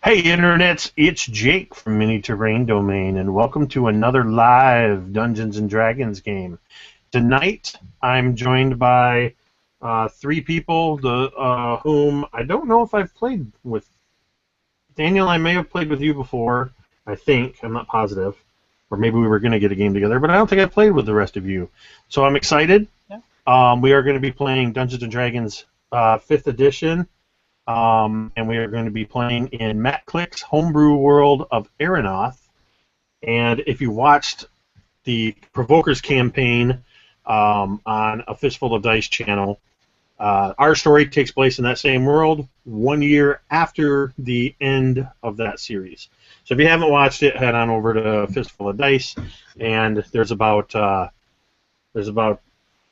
Hey internets, it's Jake from Mini Terrain Domain, and welcome to another live Dungeons and Dragons game. Tonight, I'm joined by three people, whom I don't know if I've played with. Daniel, I may have played with you before. I think I'm not positive, or maybe we were going to get a game together, but I don't think I've played with the rest of you. So I'm excited. Yeah. We are going to be playing Dungeons and Dragons 5th edition. And we are going to be playing in Matt Click's Homebrew World of Erenoth. And if you watched the Provokers campaign on A Fistful of Dice channel, our story takes place in that same world 1 year after the end of that series. So if you haven't watched it, head on over to A Fistful of Dice, and there's about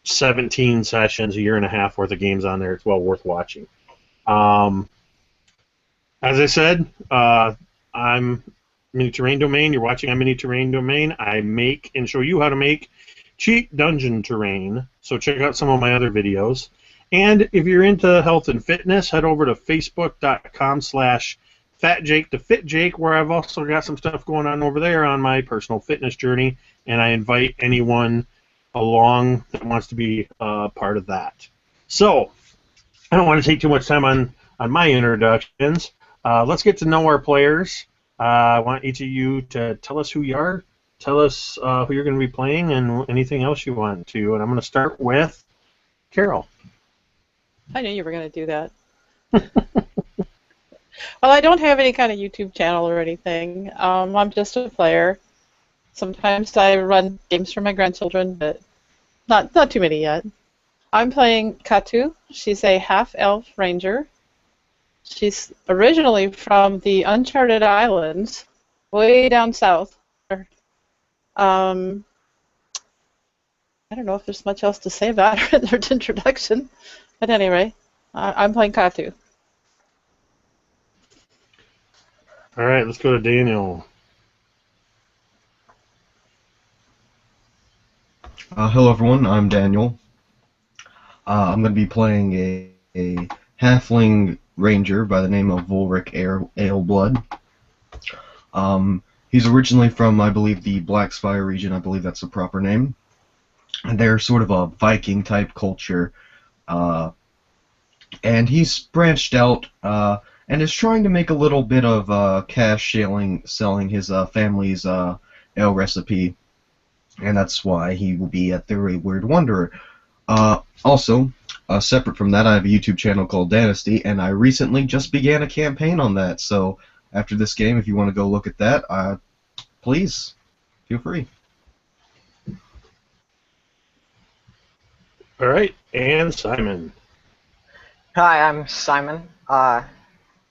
17 sessions, a year and a half worth of games on there. It's well worth watching. As I said, I'm Mini Terrain Domain. You're watching on Mini Terrain Domain. I make and show you how to make cheap dungeon terrain. So check out some of my other videos. And if you're into health and fitness, head over to facebook.com/fatjake2fitjake, where I've also got some stuff going on over there on my personal fitness journey, and I invite anyone along that wants to be part of that. So I don't want to take too much time on my introductions. Let's get to know our players. I want each of you to tell us who you are, tell us who you're going to be playing, and anything else you want to. And I'm going to start with Carol. I knew you were going to do that. Well, I don't have any kind of YouTube channel or anything. I'm just a player. Sometimes I run games for my grandchildren, but not too many yet. I'm playing Katu. She's a half-elf ranger. She's originally from the Uncharted Islands, way down south. I don't know if there's much else to say about her in their introduction, but anyway, I'm playing Katu. All right, let's go to Daniel. Hello everyone, I'm Daniel. I'm going to be playing a halfling ranger by the name of Volric Aleblood. He's originally from, I believe, the Blackspire region. I believe that's the proper name. And they're sort of a Viking-type culture. And he's branched out and is trying to make a little bit of cash selling his family's ale recipe. And that's why he will be at the Wayward Wanderer. Also, separate from that, I have a YouTube channel called Dynasty, and I recently just began a campaign on that. So after this game, if you want to go look at that, please, feel free. All right, and Simon. Hi, I'm Simon. I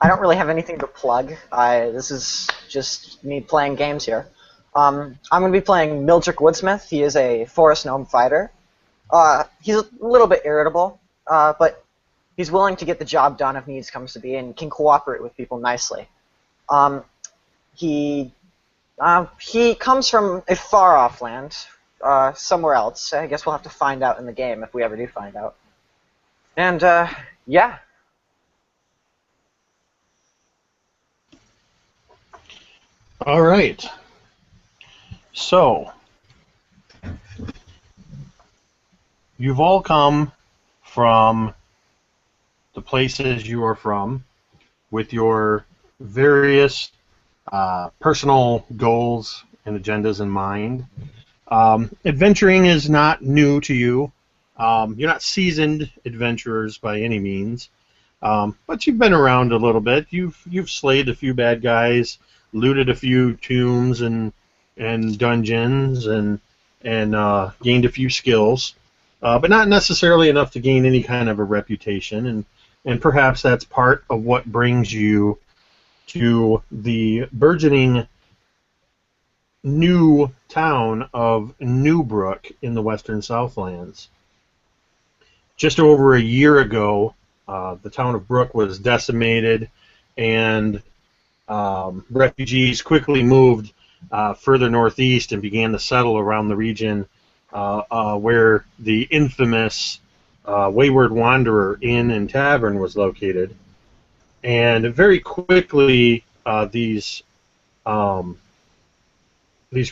don't really have anything to plug. This is just me playing games here. I'm going to be playing Mildrick Woodsmith. He is a forest gnome fighter. He's a little bit irritable, but he's willing to get the job done if needs comes to be, and can cooperate with people nicely. He comes from a far-off land, somewhere else. I guess we'll have to find out in the game if we ever do find out. And, yeah. All right. So, you've all come from the places you are from with your various personal goals and agendas in mind. Adventuring is not new to you. You're not seasoned adventurers by any means, but you've been around a little bit. You've slayed a few bad guys, looted a few tombs and dungeons, and gained a few skills. But not necessarily enough to gain any kind of a reputation, and perhaps that's part of what brings you to the burgeoning new town of Newbrook in the Western Southlands. Just over a year ago, the town of Brook was decimated, and refugees quickly moved further northeast and began to settle around the region where the infamous Wayward Wanderer Inn and Tavern was located. And very quickly, these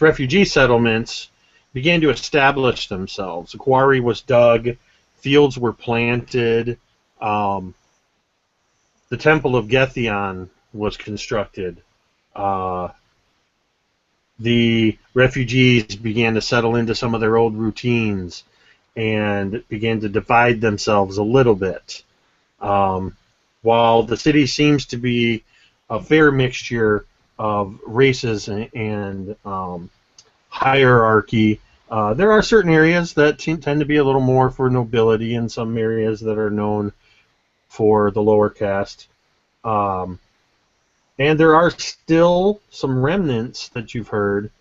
refugee settlements began to establish themselves. A quarry was dug, fields were planted, the Temple of Gethion was constructed. The refugees began to settle into some of their old routines and began to divide themselves a little bit. While the city seems to be a fair mixture of races and hierarchy, there are certain areas that tend to be a little more for nobility and some areas that are known for the lower caste. And there are still some remnants that you've heard,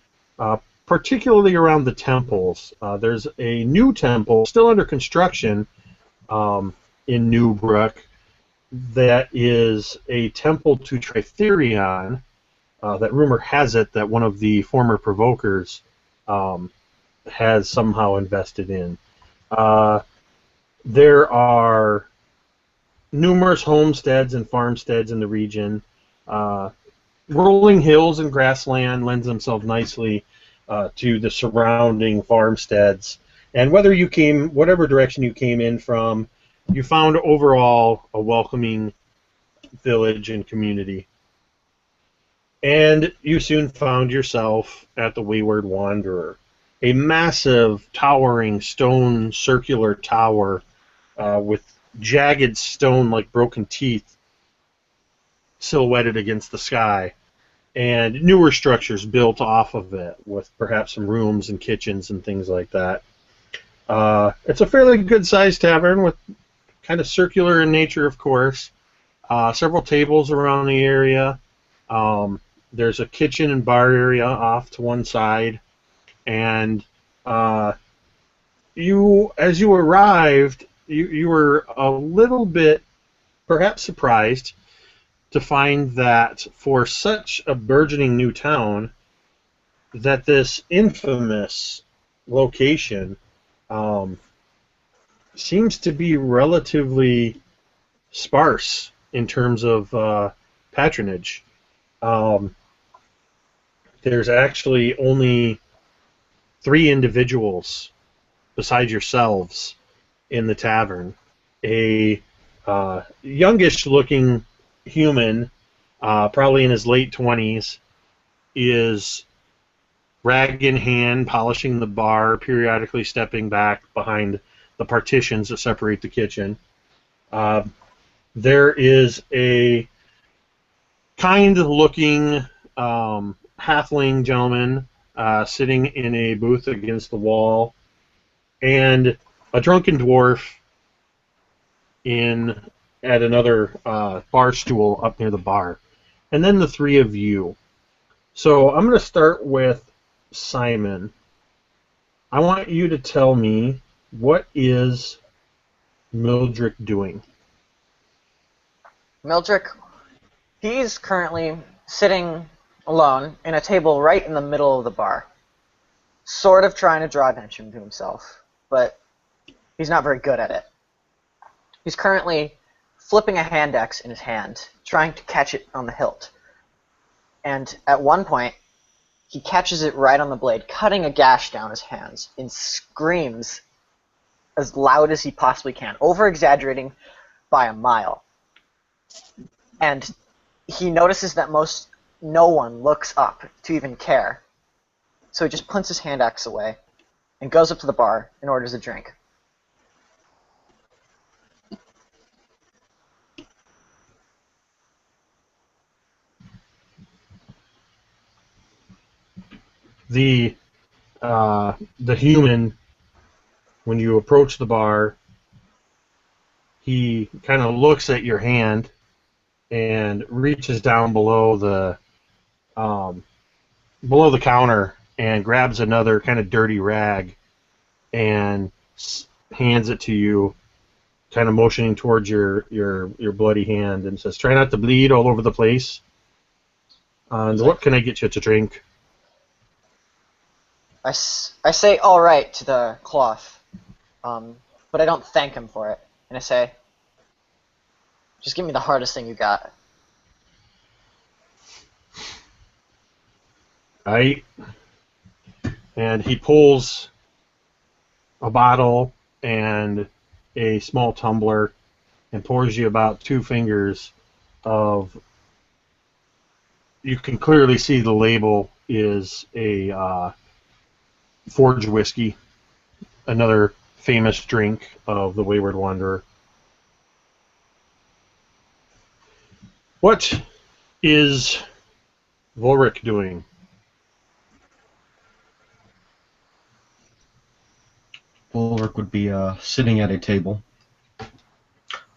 particularly around the temples. There's a new temple still under construction in Newbrook that is a temple to Tritherion, that rumor has it that one of the former Provokers has somehow invested in. There are numerous homesteads and farmsteads in the region. Rolling hills and grassland lends themselves nicely to the surrounding farmsteads. And whatever direction you came in from, you found overall a welcoming village and community. And you soon found yourself at the Wayward Wanderer, a massive, towering stone circular tower with jagged stone like broken teeth silhouetted against the sky, and newer structures built off of it with perhaps some rooms and kitchens and things like that. It's a fairly good-sized tavern with kind of circular in nature, of course. Several tables around the area. There's a kitchen and bar area off to one side, and as you arrived, you were a little bit perhaps surprised to find that for such a burgeoning new town, that this infamous location seems to be relatively sparse in terms of patronage. There's actually only 3 individuals besides yourselves in the tavern. A youngish-looking human, probably in his late 20s, is rag in hand, polishing the bar, periodically stepping back behind the partitions that separate the kitchen. There is a kind-looking halfling gentleman sitting in a booth against the wall, and a drunken dwarf at another bar stool up near the bar, and then the 3 of you. So I'm going to start with Simon. I want you to tell me, what is Mildred doing? Mildred, he's currently sitting alone in a table right in the middle of the bar, sort of trying to draw attention to himself, but he's not very good at it. He's currently flipping a hand axe in his hand, trying to catch it on the hilt. And at one point, he catches it right on the blade, cutting a gash down his hands, and screams as loud as he possibly can, over-exaggerating by a mile. And he notices that no one looks up to even care. So he just puts his hand axe away and goes up to the bar and orders a drink. The human, when you approach the bar, he kind of looks at your hand and reaches down below the counter and grabs another kind of dirty rag and hands it to you, kind of motioning towards your bloody hand, and says, "Try not to bleed all over the place. And what can I get you to drink?" I say all right to the cloth, but I don't thank him for it. And I say, just give me the hardest thing you got. right? And he pulls a bottle and a small tumbler and pours you about 2 fingers of. You can clearly see the label is a forged whiskey, another famous drink of the Wayward Wanderer. What is Volric doing? Ulrich would be sitting at a table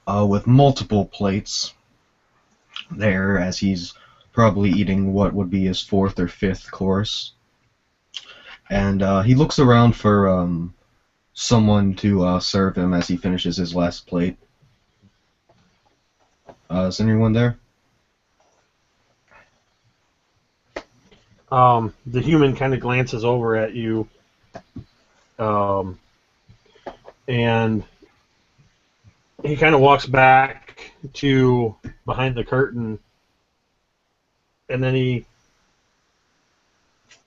with multiple plates there, as he's probably eating what would be his 4th or 5th course. And he looks around for someone to serve him as he finishes his last plate. Is anyone there? The human kind of glances over at you, and he kind of walks back to behind the curtain, and then he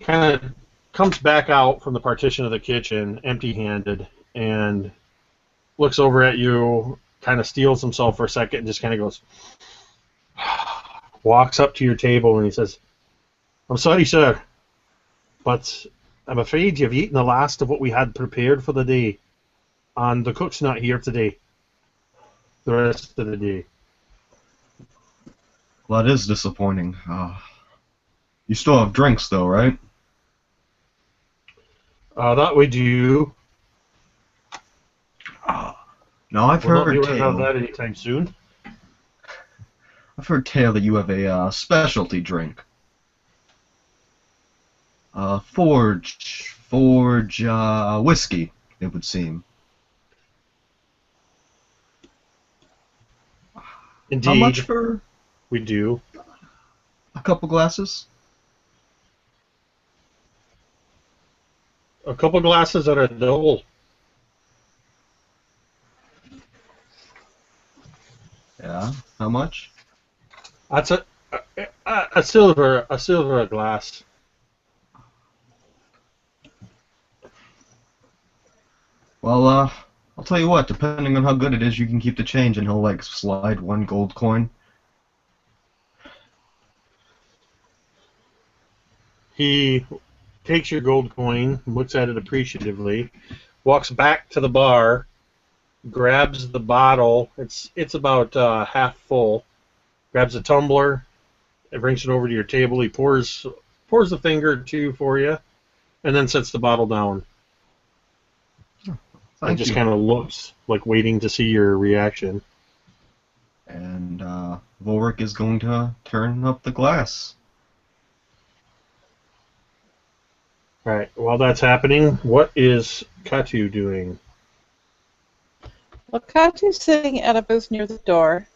kind of comes back out from the partition of the kitchen, empty-handed, and looks over at you, kind of steals himself for a second, and just kind of goes, walks up to your table, and he says, "I'm sorry, sir, but I'm afraid you've eaten the last of what we had prepared for the day, and the cook's not here today, the rest of the day." Well, that is disappointing. You still have drinks, though, right? That we do. No, I've We'll not heard be able to have tale. that anytime soon. I've heard tale that you have a specialty drink. Forge whiskey, it would seem. Indeed, How much for we do. a couple glasses? A couple glasses at a double. Yeah. How much? That's a silver a glass. Well, I'll tell you what. Depending on how good it is, you can keep the change, and he'll like slide 1 gold coin. He takes your gold coin, looks at it appreciatively, walks back to the bar, grabs the bottle. It's about half full. Grabs a tumbler, and brings it over to your table. He pours a finger or 2 for you, and then sets the bottle down. And just kind of looks like waiting to see your reaction. And Volric is going to turn up the glass. All right. While that's happening, what is Katu doing? Well, Katu's sitting at a booth near the door,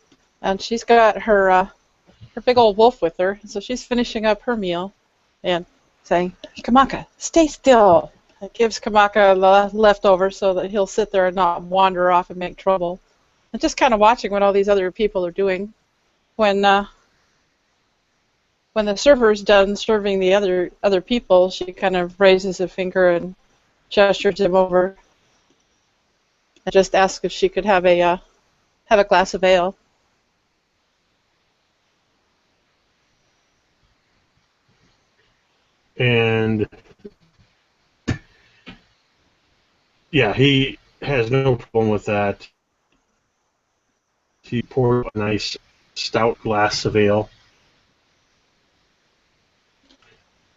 and she's got her big old wolf with her, so she's finishing up her meal and saying, "Kamaka, stay still." It gives Kamaka the leftover so that he'll sit there and not wander off and make trouble. And just kind of watching what all these other people are doing. When the server's done serving the other people, she kind of raises a finger and gestures him over. And just asks if she could have a glass of ale. And yeah, he has no problem with that. He poured a nice stout glass of ale.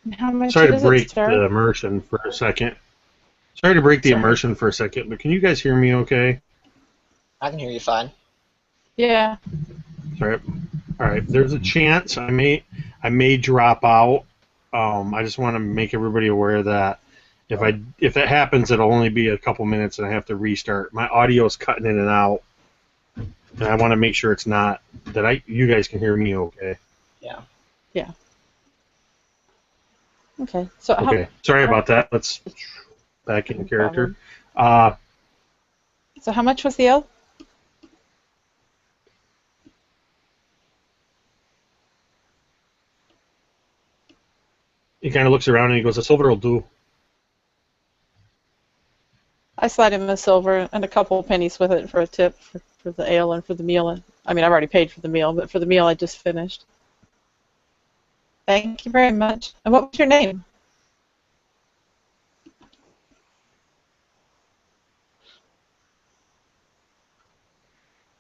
And how much Sorry to is break it, sir? the immersion for a second. Sorry to break the immersion for a second, but can you guys hear me okay? I can hear you fine. Yeah. Sorry. All right. There's a chance I may drop out. I just want to make everybody aware of that. If that happens, it'll only be a couple minutes, and I have to restart. My audio is cutting in and out, and I want to make sure it's not that you guys can hear me okay. Yeah. Yeah. Okay. So Okay. Sorry about that. Let's back in character. So how much was the ale? he kind of looks around and he goes, "A silver will do." I slide him a silver and a couple of pennies with it for a tip for the ale and for the meal. I mean, I've already paid for the meal, but for the meal I just finished. Thank you very much. And what was your name?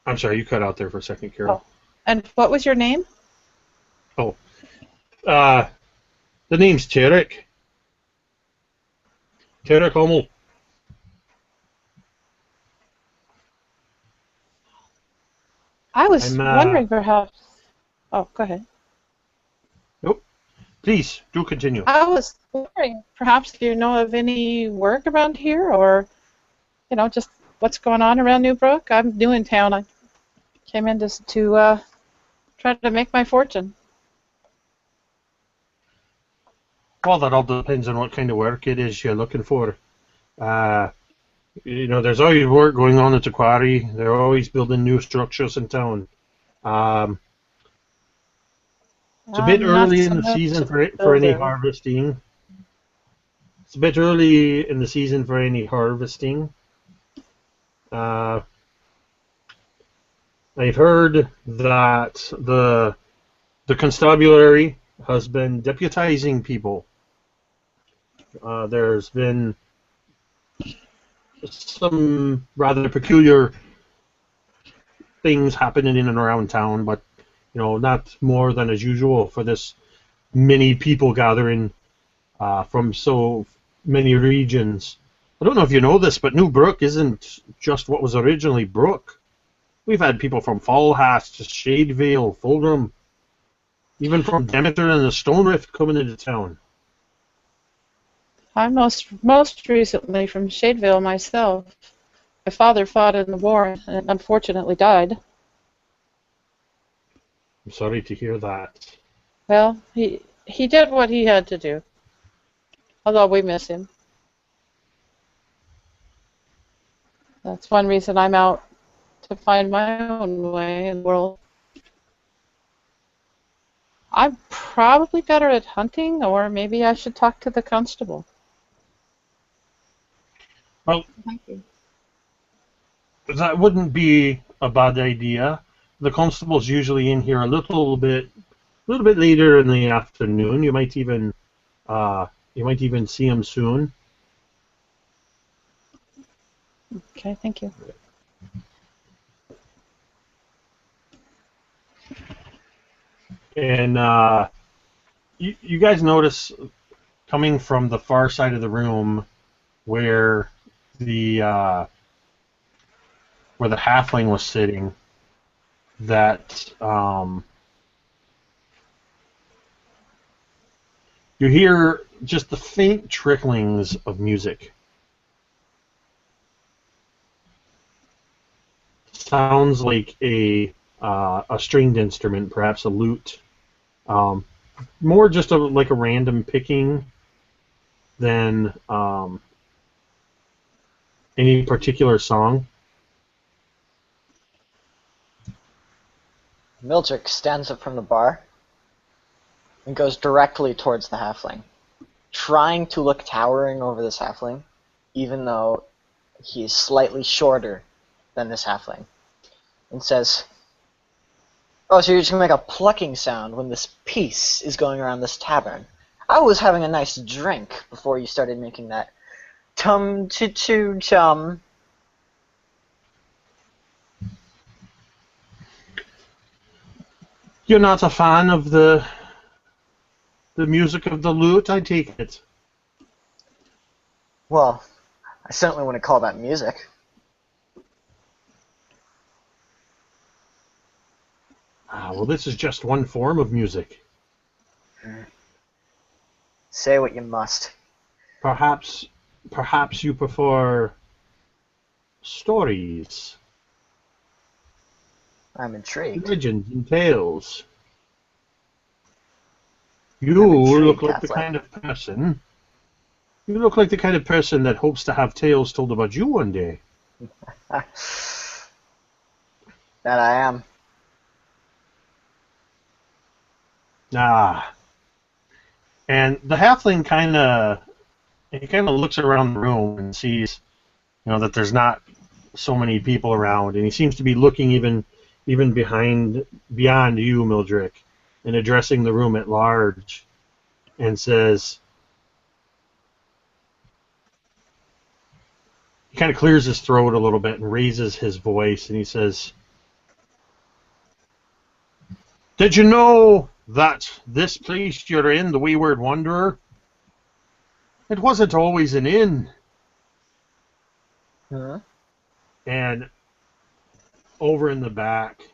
I'm sorry, you cut out there for a second, Carol. Oh. And what was your name? Oh. The name's Tarek. Tarek Hummel. I was I'm, wondering perhaps... Oh, go ahead. Nope. Please, do continue. I was wondering perhaps if you know of any work around here or, just what's going on around Newbrook. I'm new in town. I came in just to try to make my fortune. Well, that all depends on what kind of work it is you're looking for. There's always work going on at the quarry. They're always building new structures in town. It's a bit early in the season for any harvesting. It's a bit early in the season for any harvesting. I've heard that the constabulary has been deputizing people. There's been some rather peculiar things happening in and around town, but not more than as usual for this many people gathering from so many regions. I don't know if you know this, but Newbrook isn't just what was originally Brook. We've had people from Fallhast to Shadevale, Fulham, even from Demeter and the Stone Rift coming into town. I'm most recently from Shadevale myself. My father fought in the war and unfortunately died. I'm sorry to hear that. Well, he did what he had to do. Although we miss him. That's one reason I'm out to find my own way in the world. I'm probably better at hunting, or maybe I should talk to the constable. Well, Thank you. that wouldn't be a bad idea. The constable's usually in here a little bit later in the afternoon. You might even see him soon. Okay, thank you. And you guys notice coming from the far side of the room where the halfling was sitting, that you hear just the faint tricklings of music. Sounds like a stringed instrument, perhaps a lute. More just like a random picking than any particular song. Mildred stands up from the bar and goes directly towards the halfling, trying to look towering over this halfling, even though he is slightly shorter than this halfling, and says, "Oh, so you're just going to make a plucking sound when this piece is going around this tavern? I was having a nice drink before you started making that tum-to-to-tum." You're not a fan of the music of the lute, I take it. Well, I certainly wouldn't call that music. Well, this is just one form of music. Say what you must. Perhaps you prefer stories, I'm intrigued. legends, and tales. You I'm intrigued, look like the Catholic. kind of person. You look like the kind of person that hopes to have tales told about you one day. That I am. And the halfling kind of looks around the room and sees, that there's not so many people around, and he seems to be looking even beyond you, Mildred, and addressing the room at large, and says, he kind of clears his throat a little bit and raises his voice, and he says, "Did you know that this place you're in, the Wayward Wanderer, it wasn't always an inn?" Huh? And over in the back,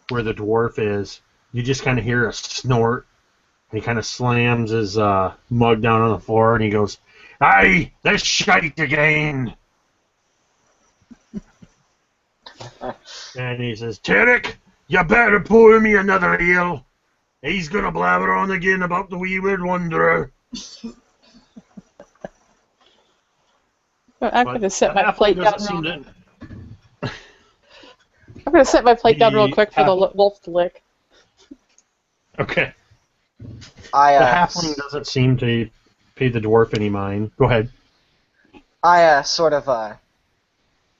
where the dwarf is, you just kind of hear a snort. And he kind of slams his mug down on the floor, and he goes, "Aye, this shite again." And he says, "Tarek, you better pour me another ale. He's going to blabber on again about the Wayward Wanderer." I'm going to set my plate down. I'm I'm going to set my plate down real quick for the wolf to lick. Okay. The I halfling doesn't seem to pay the dwarf any mind. Go ahead. sort of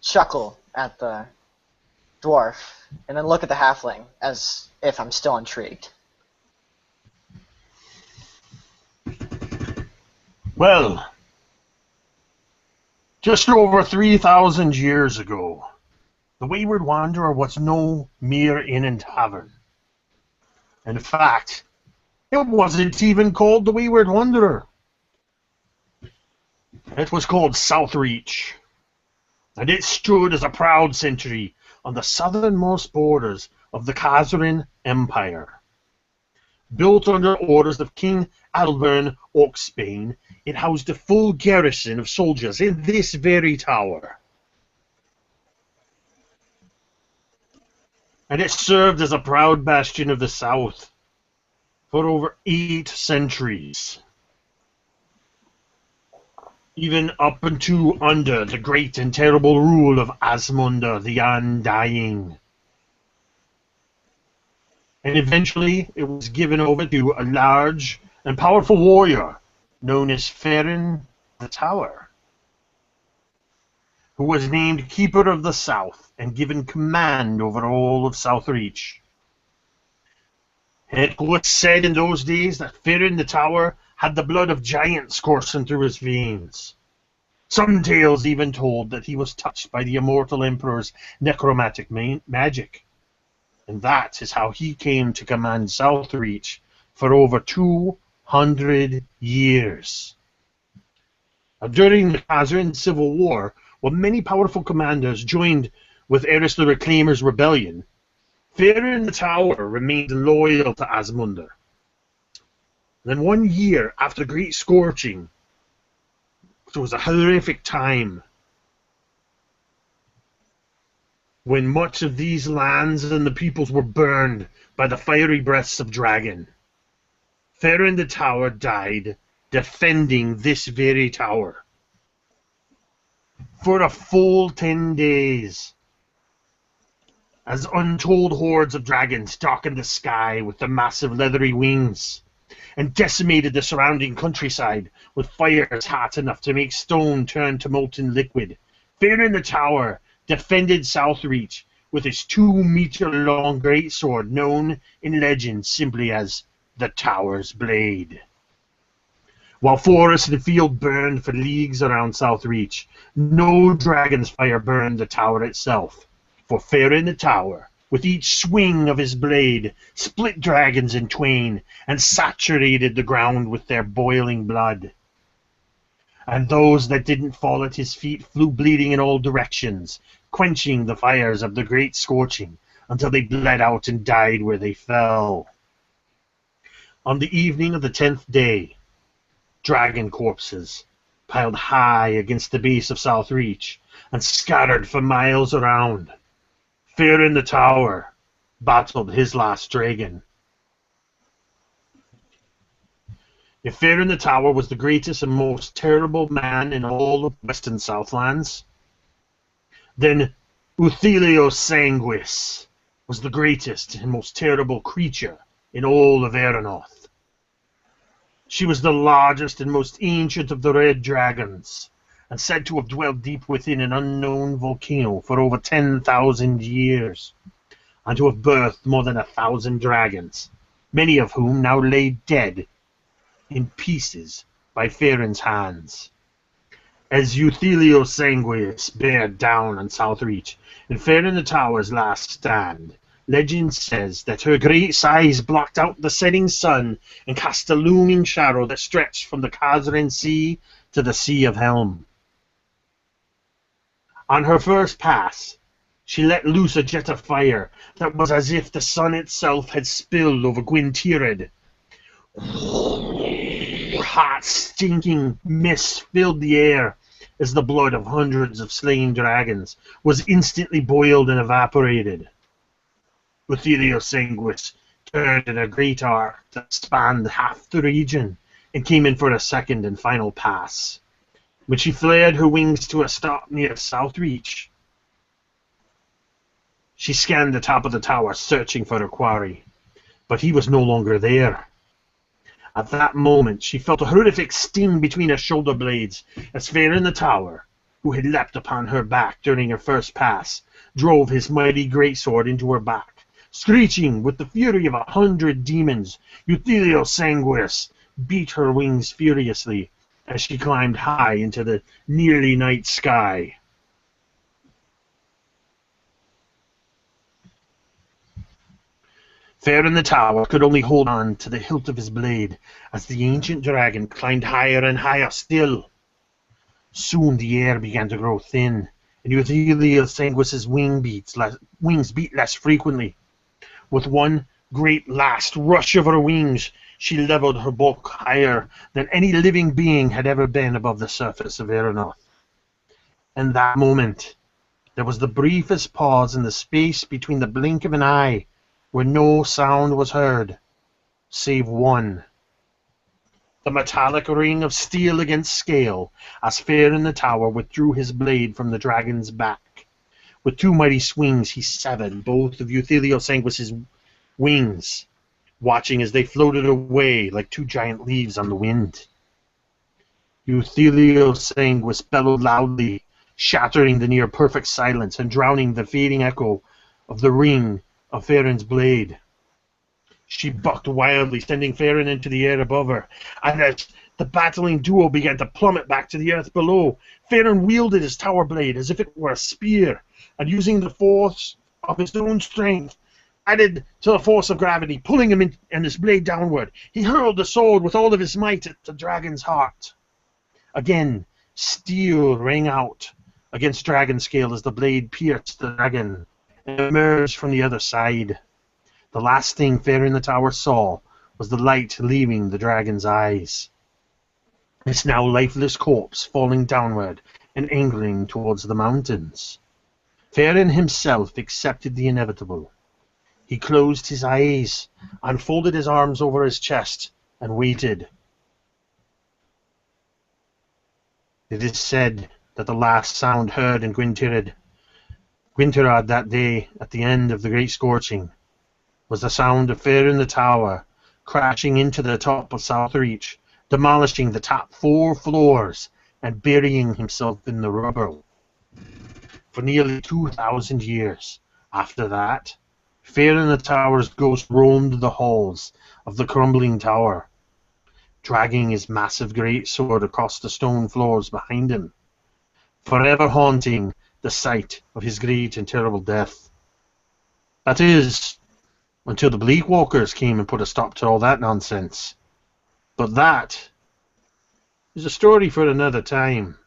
chuckle at the dwarf and then look at the halfling as if I'm still intrigued. Well, just over 3,000 years ago, the Wayward Wanderer was no mere inn and tavern. In fact, it wasn't even called the Wayward Wanderer. It was called Southreach, and it stood as a proud sentry on the southernmost borders of the Khazarian Empire. Built under orders of King Alburn of Spain, it housed a full garrison of soldiers in this very tower. And it served as a proud bastion of the South for over 8 centuries. Even up into under the great and terrible rule of Asmunda the Undying. And eventually it was given over to a large and powerful warrior known as Ferrin the Tower, who was named Keeper of the South and given command over all of Southreach. It was said in those days that Ferrin the Tower had the blood of giants coursing through his veins. Some tales even told that he was touched by the immortal Emperor's necromantic magic. And that is how he came to command Southreach for over 200 years. During the Khazarian Civil War, when many powerful commanders joined with Eris the Reclaimer's rebellion, Ferrin the Tower remained loyal to Asmunda. Then 1 year after the Great Scorching, which was a horrific time, when much of these lands and the peoples were burned by the fiery breaths of dragon, Ferrin the Tower died defending this very tower. For a full 10 days, as untold hordes of dragons darkened the sky with their massive leathery wings, and decimated the surrounding countryside with fires hot enough to make stone turn to molten liquid, Ferrin the Tower defended Southreach with his 2-meter-long greatsword known in legend simply as the Tower's Blade. While forest and field burned for leagues around Southreach, no dragon's fire burned the tower itself, for Ferrin the Tower, with each swing of his blade, split dragons in twain and saturated the ground with their boiling blood. And those that didn't fall at his feet flew bleeding in all directions, quenching the fires of the great scorching until they bled out and died where they fell. On the evening of the 10th day, dragon corpses, piled high against the base of Southreach and scattered for miles around, Ferrin the Tower battled his last dragon. If Ferrin the Tower was the greatest and most terrible man in all of Western Southlands, then Uthelio Sanguis was the greatest and most terrible creature in all of Erenoth. She was the largest and most ancient of the red dragons, and said to have dwelt deep within an unknown volcano for over 10,000 years, and to have birthed more than 1,000 dragons, many of whom now lay dead in pieces by Farron's hands. As Euthelio Sanguis bared down on Southreach, and Farron the Tower's last stand, legend says that her great size blocked out the setting sun and cast a looming shadow that stretched from the Khazren Sea to the Sea of Helm. On her first pass, she let loose a jet of fire that was as if the sun itself had spilled over Gwyn Tyrred. Hot, stinking mist filled the air as the blood of hundreds of slain dragons was instantly boiled and evaporated. Euthelio Sanguis turned in a great arc that spanned half the region and came in for a second and final pass. When she flared her wings to a stop near Southreach, she scanned the top of the tower, searching for her quarry, but he was no longer there. At that moment, she felt a horrific sting between her shoulder blades as Farron the Tower, who had leapt upon her back during her first pass, drove his mighty greatsword into her back. Screeching with the fury of 100 demons, Euthelio Sanguis beat her wings furiously as she climbed high into the nearly night sky. Farron the Tower could only hold on to the hilt of his blade as the ancient dragon climbed higher and higher still. Soon the air began to grow thin, and Euthelio Sanguis's wings beat less frequently. With one great last rush of her wings, she leveled her bulk higher than any living being had ever been above the surface of Erenoth. In that moment, there was the briefest pause in the space between the blink of an eye, where no sound was heard, save one. The metallic ring of steel against scale, as Farron the Tower withdrew his blade from the dragon's back. With two mighty swings he severed both of Euthelio Sanguis's wings, watching as they floated away like two giant leaves on the wind. Euthelio Sanguis bellowed loudly, shattering the near-perfect silence and drowning the fading echo of the ring of Farron's blade. She bucked wildly, sending Farron into the air above her, and as the battling duo began to plummet back to the earth below, Farron wielded his tower blade as if it were a spear, and using the force of his own strength, added to the force of gravity, pulling him and his blade downward, he hurled the sword with all of his might at the dragon's heart. Again, steel rang out against dragon scale as the blade pierced the dragon and emerged from the other side. The last thing Farron the Tower saw was the light leaving the dragon's eyes. His now lifeless corpse falling downward and angling towards the mountains. Farron himself accepted the inevitable. He closed his eyes, unfolded his arms over his chest, and waited. It is said that the last sound heard in Gwyn Tyrred that day, at the end of the Great Scorching, was the sound of Farron the Tower crashing into the top of Southreach, demolishing the top 4 floors and burying himself in the rubble. For nearly 2,000 years after that, Farron the Tower's ghost roamed the halls of the crumbling tower, dragging his massive great sword across the stone floors behind him, forever haunting the site of his great and terrible death. That is, until the Bleakwalkers came and put a stop to all that nonsense. But that is a story for another time.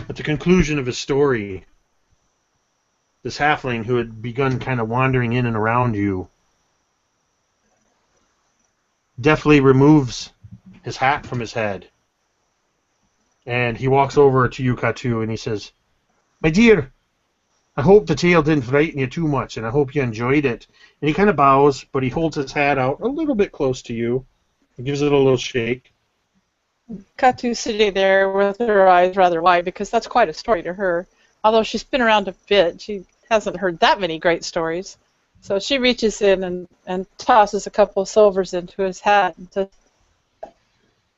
At the conclusion of his story, this halfling who had begun kind of wandering in and around you deftly removes his hat from his head. And he walks over to you, Katu, and he says, "My dear, I hope the tale didn't frighten you too much, and I hope you enjoyed it." And he kind of bows, but he holds his hat out a little bit close to you and gives it a little shake. Katu's sitting there with her eyes rather wide because that's quite a story to her. Although she's been around a bit, she hasn't heard that many great stories. So she reaches in and tosses a couple of silvers into his hat and says,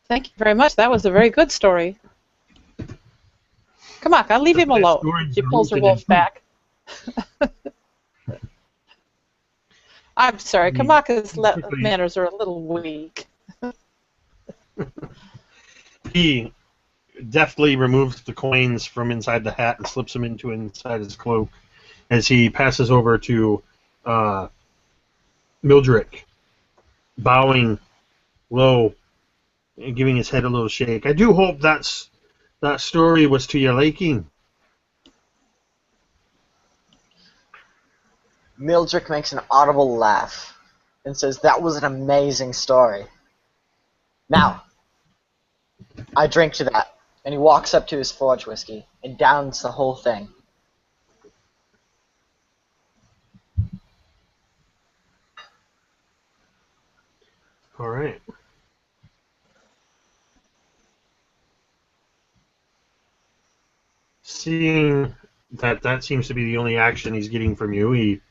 Thank you very much. That was a very good story. Come on, I'll leave him alone. She pulls her wolf back. I'm sorry, Kamaka's manners are a little weak. He deftly removes the coins from inside the hat and slips them inside his cloak as he passes over to Mildred, bowing low and giving his head a little shake. I do hope that story was to your liking. Mildred makes an audible laugh and says, "That was an amazing story. Now, I drink to that." And he walks up to his forge whiskey and downs the whole thing. All right. Seeing that seems to be the only action he's getting from you, he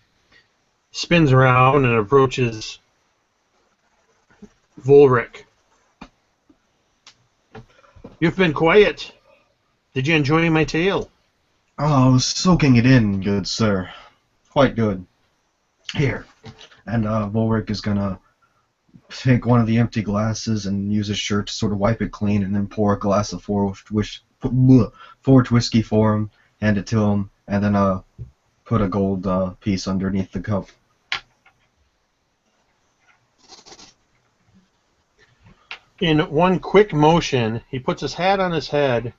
spins around and approaches Volric. You've been quiet. Did you enjoy my tale? Oh, I was soaking it in, good sir. Quite good. Here. And Volric is gonna take one of the empty glasses and use his shirt to sort of wipe it clean, and then pour a glass of forged whiskey for him, hand it to him, and then put a gold piece underneath the cup. In one quick motion, he puts his hat on his head,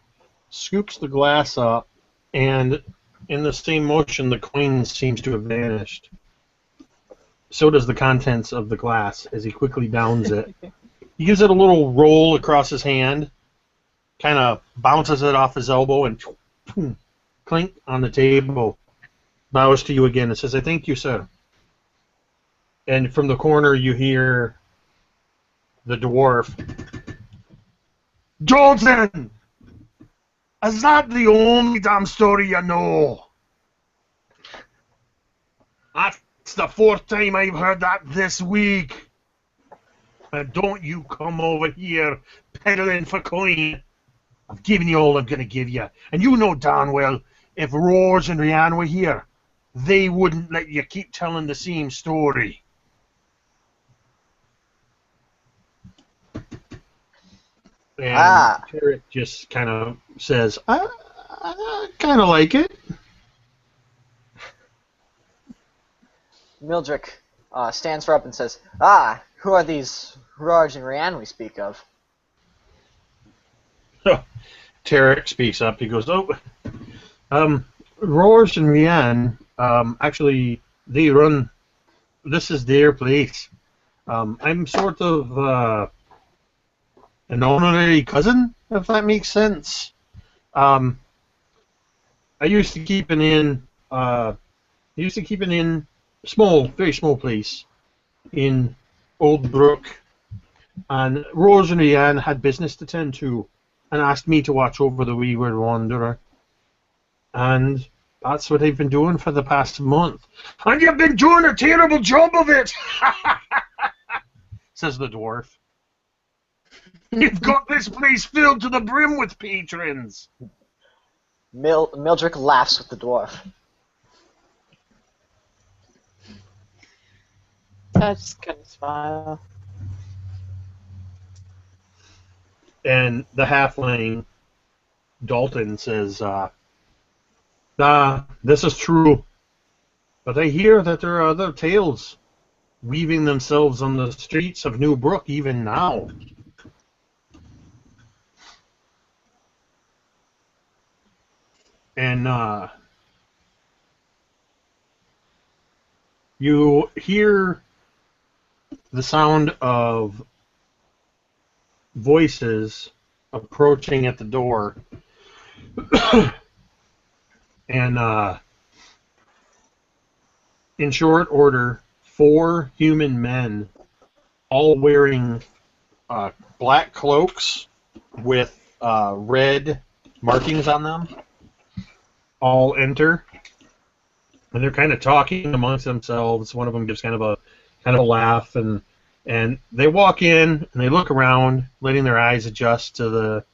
scoops the glass up, and in the same motion, the coin seems to have vanished. So does the contents of the glass as he quickly downs it. He gives it a little roll across his hand, kind of bounces it off his elbow, and clink on the table. Bows to you again and says, "I thank you, sir." And from the corner, you hear the dwarf. "Jordan! Is that the only damn story you know? That's the fourth time I've heard that this week. And don't you come over here peddling for coin. I've given you all I'm going to give you. And you know darn well, if Rose and Rianne were here, they wouldn't let you keep telling the same story." And Tarek just kind of says, I kind of like it. Mildred stands up and says, who are these Rorge and Rianne we speak of?" Tarek speaks up. He goes, Rose and Rianne, actually, they run, this is their place. I'm sort of an honorary cousin, if that makes sense. I used to keep an inn. Small, very small place in Old Brook, and Rose and Rianne had business to tend to, and asked me to watch over the Wayward Wanderer, and that's what I've been doing for the past month. And you've been doing a terrible job of it, says the dwarf. You've got this place filled to the brim with patrons. Mildred laughs with the dwarf. I just kind of smile. And the halfling, Dalton, says, this is true, but I hear that there are other tales weaving themselves on the streets of Newbrook even now. And you hear the sound of voices approaching at the door. And in short order, 4 human men, all wearing black cloaks with red markings on them, all enter, and they're kind of talking amongst themselves. One of them gives kind of a laugh, and And they walk in and they look around, letting their eyes adjust to the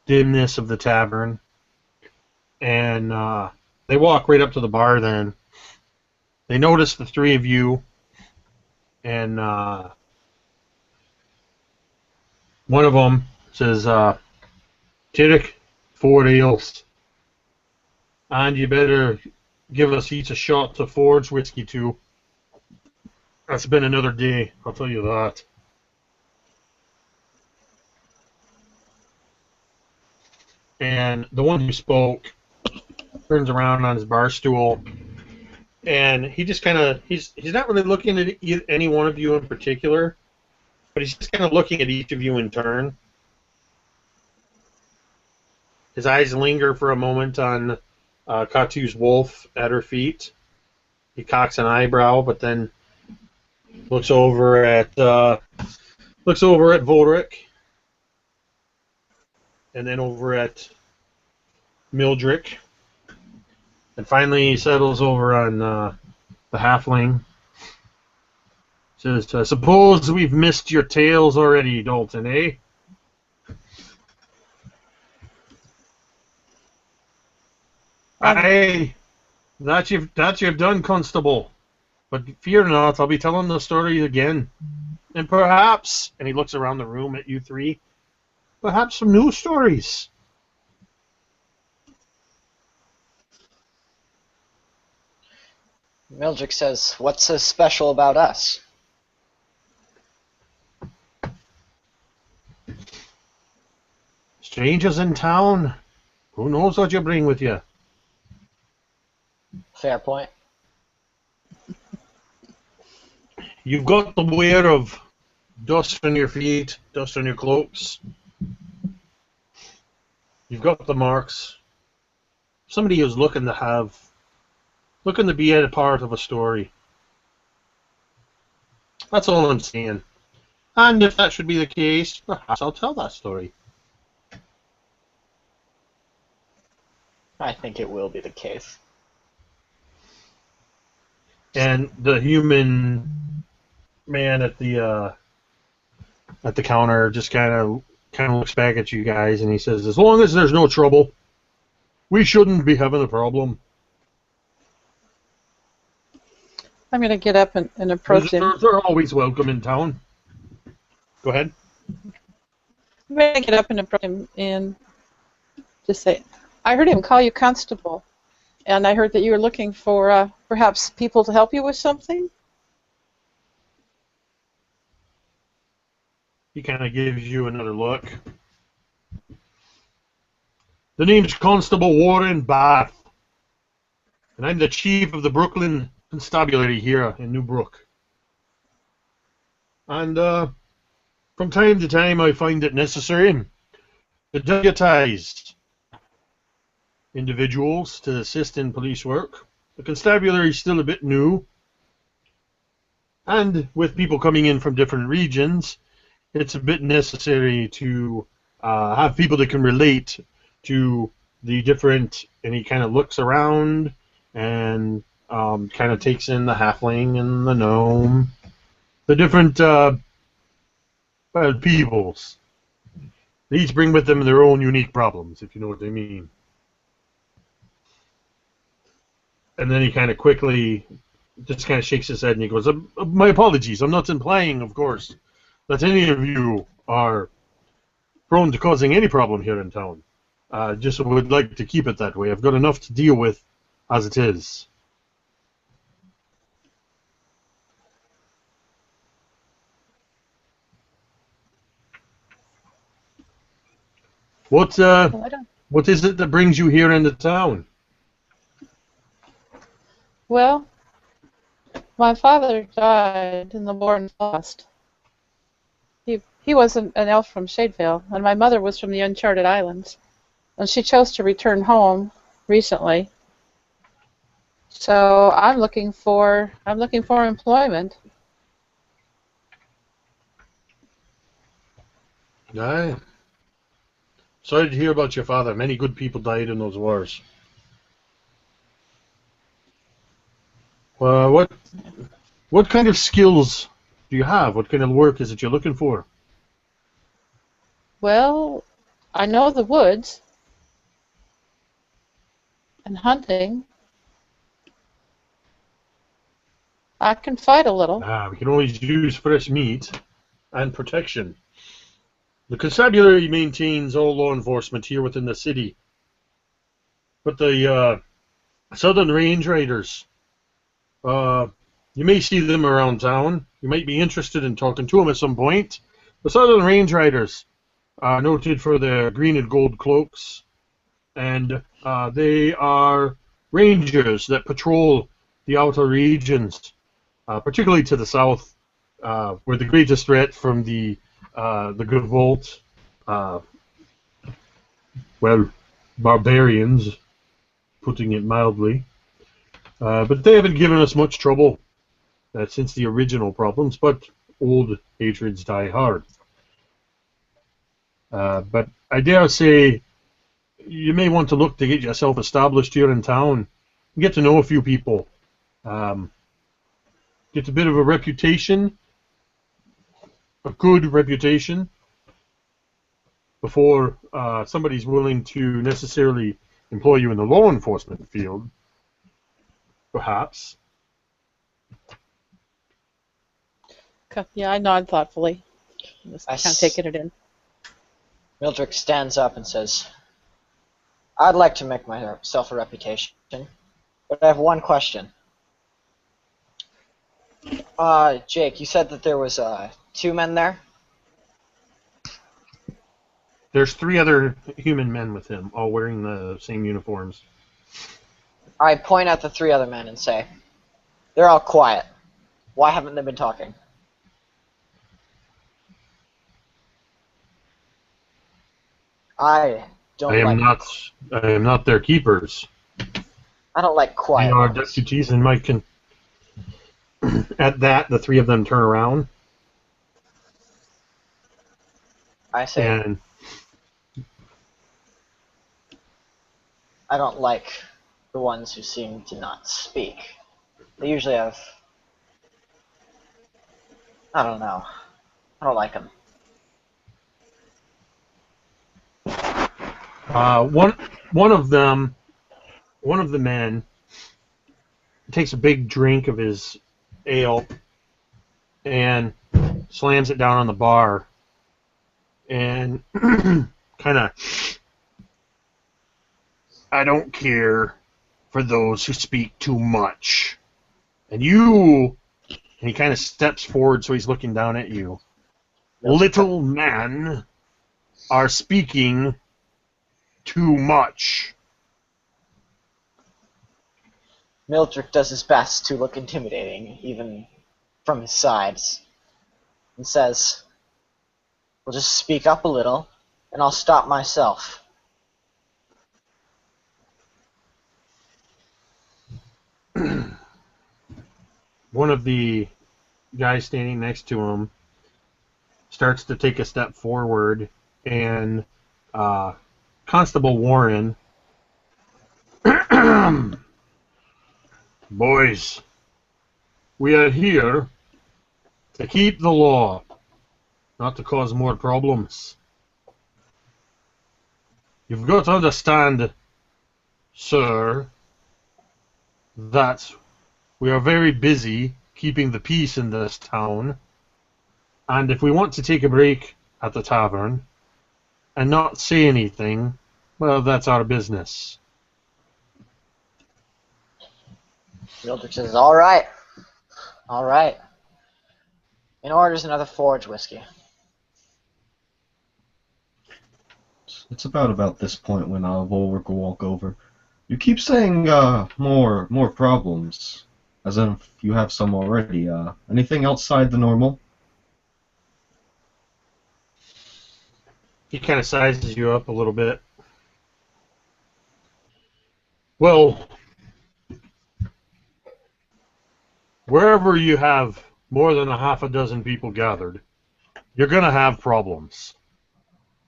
dimness of the tavern. And they walk right up to the bar then. They notice the three of you, and one of them says, Tirek, 4 ales. And you better give us each a shot to Ford's whiskey too. It's been another day, I'll tell you that. And the one who spoke turns around on his bar stool, and he just kind of, he's not really looking at any one of you in particular, but he's just kind of looking at each of you in turn. His eyes linger for a moment on Katu's wolf at her feet. He cocks an eyebrow, but then looks over at Voldrick, and then over at Mildrick, and finally he settles over on the halfling. Says, "I suppose we've missed your tales already, Dalton, eh?" Aye, that you've done, Constable. But fear not, I'll be telling the story again. And perhaps, and he looks around the room at you three, perhaps some new stories. Mildrick says, "What's so special about us?" Strangers in town. Who knows what you bring with you? Fair point. You've got the wear of dust on your feet, dust on your cloaks. You've got the marks. Somebody who's looking to be a part of a story. That's all I'm saying. And if that should be the case, perhaps I'll tell that story. I think it will be the case. And the human man at the counter just kind of looks back at you guys, and he says, "As long as there's no trouble, we shouldn't be having a problem." I'm going to get up and approach him. Visitors are always welcome in town. Go ahead. I'm going to get up and approach him and just say, "I heard him call you Constable, and I heard that you were looking for perhaps people to help you with something." He kind of gives you another look. "The name's Constable Warren Bath, and I'm the chief of the Brooklyn Constabulary here in Newbrook. And from time to time I find it necessary to deputize individuals to assist in police work. The constabulary is still a bit new, and with people coming in from different regions, it's a bit necessary to have people that can relate to the different," and he kind of looks around and kind of takes in the halfling and the gnome, the different peoples. They each bring with them their own unique problems, if you know what I mean. And then he kind of quickly just kind of shakes his head and he goes, "My apologies, I'm not implying, of course, that any of you are prone to causing any problem here in town. Just would like to keep it that way. I've got enough to deal with as it is." What is it that brings you here into town? Well, my father died in the war and lost. He was an elf from Shadevale, and my mother was from the Uncharted Islands, and she chose to return home recently. So I'm looking for employment. Aye. Sorry to hear about your father. Many good people died in those wars. What kind of skills do you have? What kind of work is it you're looking for? Well, I know the woods and hunting. I can fight a little. We can always use fresh meat and protection. The constabulary maintains all law enforcement here within the city. But the Southern Range Riders, you may see them around town. You might be interested in talking to them at some point. The Southern Range Riders are noted for their green and gold cloaks, and they are rangers that patrol the outer regions, particularly to the south, where the greatest threat from the Gavolt, barbarians, putting it mildly. But they haven't given us much trouble since the original problems, but old hatreds die hard. But I dare say you may want to look to get yourself established here in town, get to know a few people, get a bit of a reputation, a good reputation, before somebody's willing to necessarily employ you in the law enforcement field, perhaps. Yeah, I nod thoughtfully. Just kind of taking it in. Mildred stands up and says, I'd like to make myself a reputation, but I have one question. Jake, you said that there was 2 men there? There's 3 other human men with him, all wearing the same uniforms. I point at the 3 other men and say, they're all quiet. Why haven't they been talking? I am not their keepers. I don't like quiet. They are deputies, and at that, the 3 of them turn around. I say, and I don't like the ones who seem to not speak. They usually have, I don't know. I don't like them. One of the men takes a big drink of his ale and slams it down on the bar and kind of, I don't care for those who speak too much. And he kind of steps forward so he's looking down at you. Little man are speaking too much. Mildred does his best to look intimidating, even from his sides, and says, we'll just speak up a little, and I'll stop myself. One of the guys standing next to him starts to take a step forward, and Constable Warren, boys, we are here to keep the law, not to cause more problems. You've got to understand, sir, that we are very busy keeping the peace in this town, and if we want to take a break at the tavern and not say anything, well, that's our business. Mildred says, all right. All right. And orders another forge whiskey. It's about this point when Volric will walk over. You keep saying more problems, as if you have some already. Anything outside the normal? He kind of sizes you up a little bit. Well, wherever you have more than a half a dozen people gathered, you're going to have problems.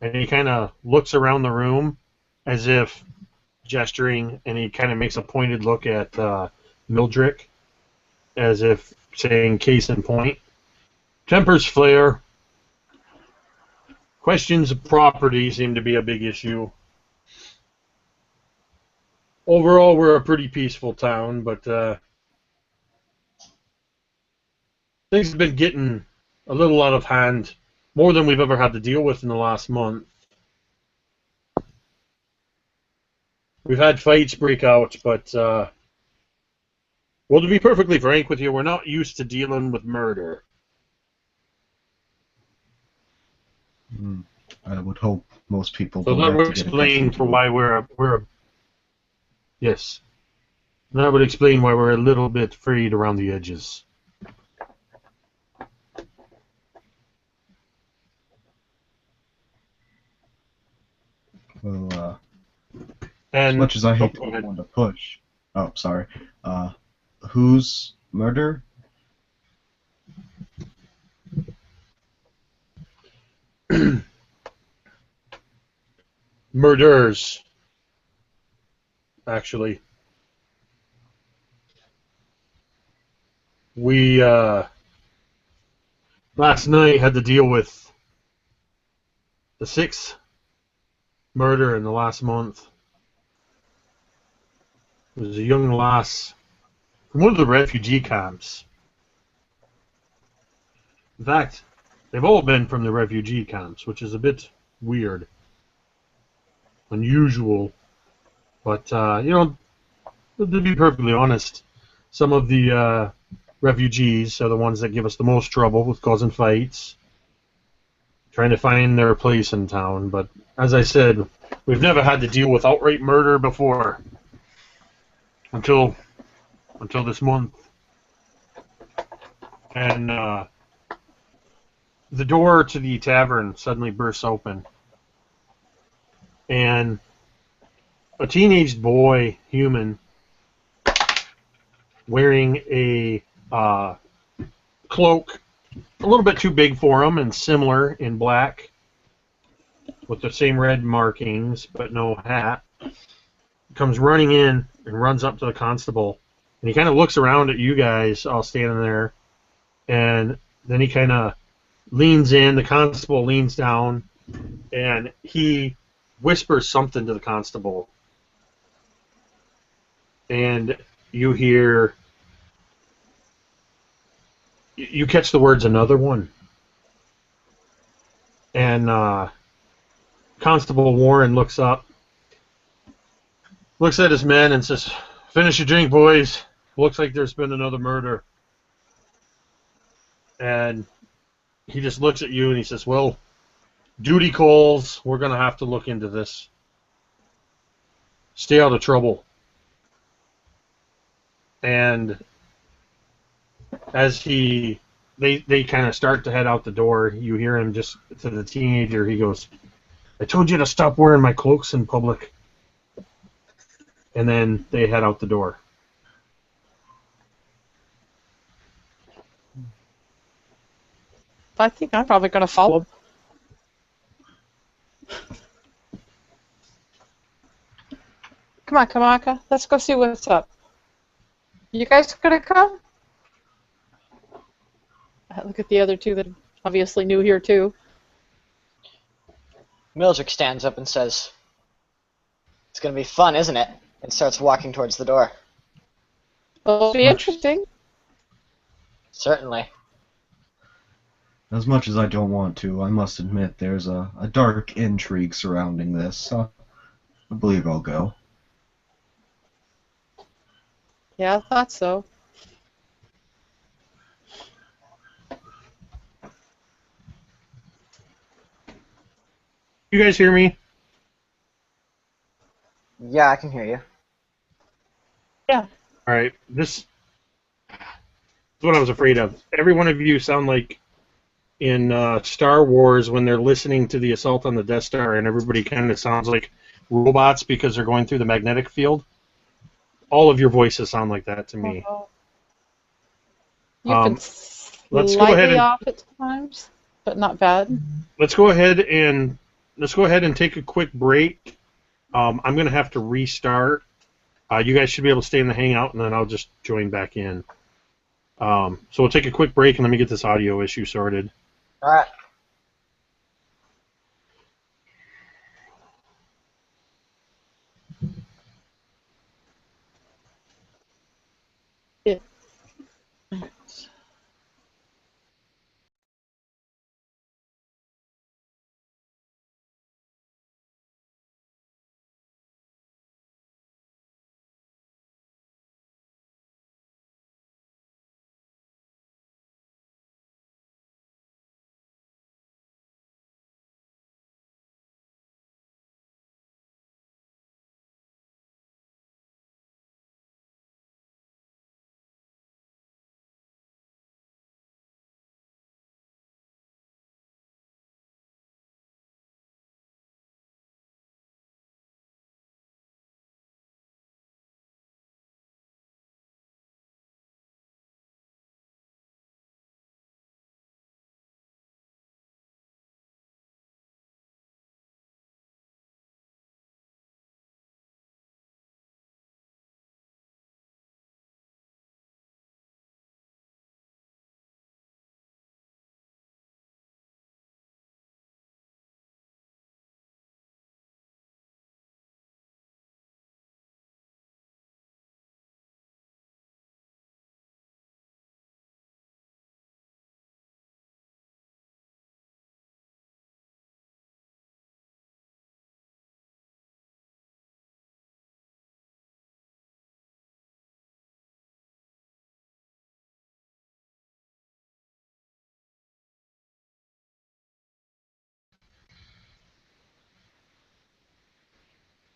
And he kind of looks around the room as if gesturing, and he kind of makes a pointed look at Mildred, as if saying case in point. Tempers flare. Questions of property seem to be a big issue. Overall, we're a pretty peaceful town, but things have been getting a little out of hand, more than we've ever had to deal with in the last month. We've had fights break out, but, well, to be perfectly frank with you, we're not used to dealing with murder. I would hope most people So don't that have would to get explain accustomed for to it. why yes. That would explain why we're a little bit frayed around the edges. Well, as And much as I hate to go be ahead. one to push. Oh, sorry. Whose murder? Murders, actually. We last night had to deal with the sixth murder in the last month. It was a young lass from one of the refugee camps. In fact, they've all been from the refugee camps, which is a bit weird, unusual. But, you know, to be perfectly honest, some of the refugees are the ones that give us the most trouble with causing fights, trying to find their place in town. But as I said, we've never had to deal with outright murder before until this month. And the door to the tavern suddenly bursts open, and a teenage boy, human, wearing a cloak a little bit too big for him and similar in black with the same red markings but no hat, comes running in and runs up to the constable, and he kind of looks around at you guys all standing there, and then he kind of leans in. The constable leans down, and he whispers something to the constable, and you hear, you catch the words, "Another one." And Constable Warren looks up, looks at his men and says, "Finish your drink, boys. Looks like there's been another murder." And he just looks at you and he says, "Well, duty calls. We're going to have to look into this. Stay out of trouble." And as they kind of start to head out the door, you hear him just to the teenager, he goes, "I told you to stop wearing my cloaks in public." And then they head out the door. I think I'm probably going to follow him. Come on, Kamaka. Let's go see what's up. You guys going to come? Look at the other two that are obviously new here, too. Mildred stands up and says, "It's going to be fun, isn't it?" and starts walking towards the door. It'll be interesting. Certainly. As much as I don't want to, I must admit there's a dark intrigue surrounding this. I believe I'll go. Yeah, I thought so. You guys hear me? Yeah, I can hear you. Yeah. All right. This is what I was afraid of. Every one of you sound like in Star Wars when they're listening to the assault on the Death Star, and everybody kind of sounds like robots because they're going through the magnetic field. All of your voices sound like that to me. You've been let's go slightly ahead and off at times, but not bad. let's go ahead and take a quick break. I'm going to have to restart. You guys should be able to stay in the hangout, and then I'll just join back in. So we'll take a quick break and let me get this audio issue sorted. All right. Yeah.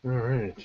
All right.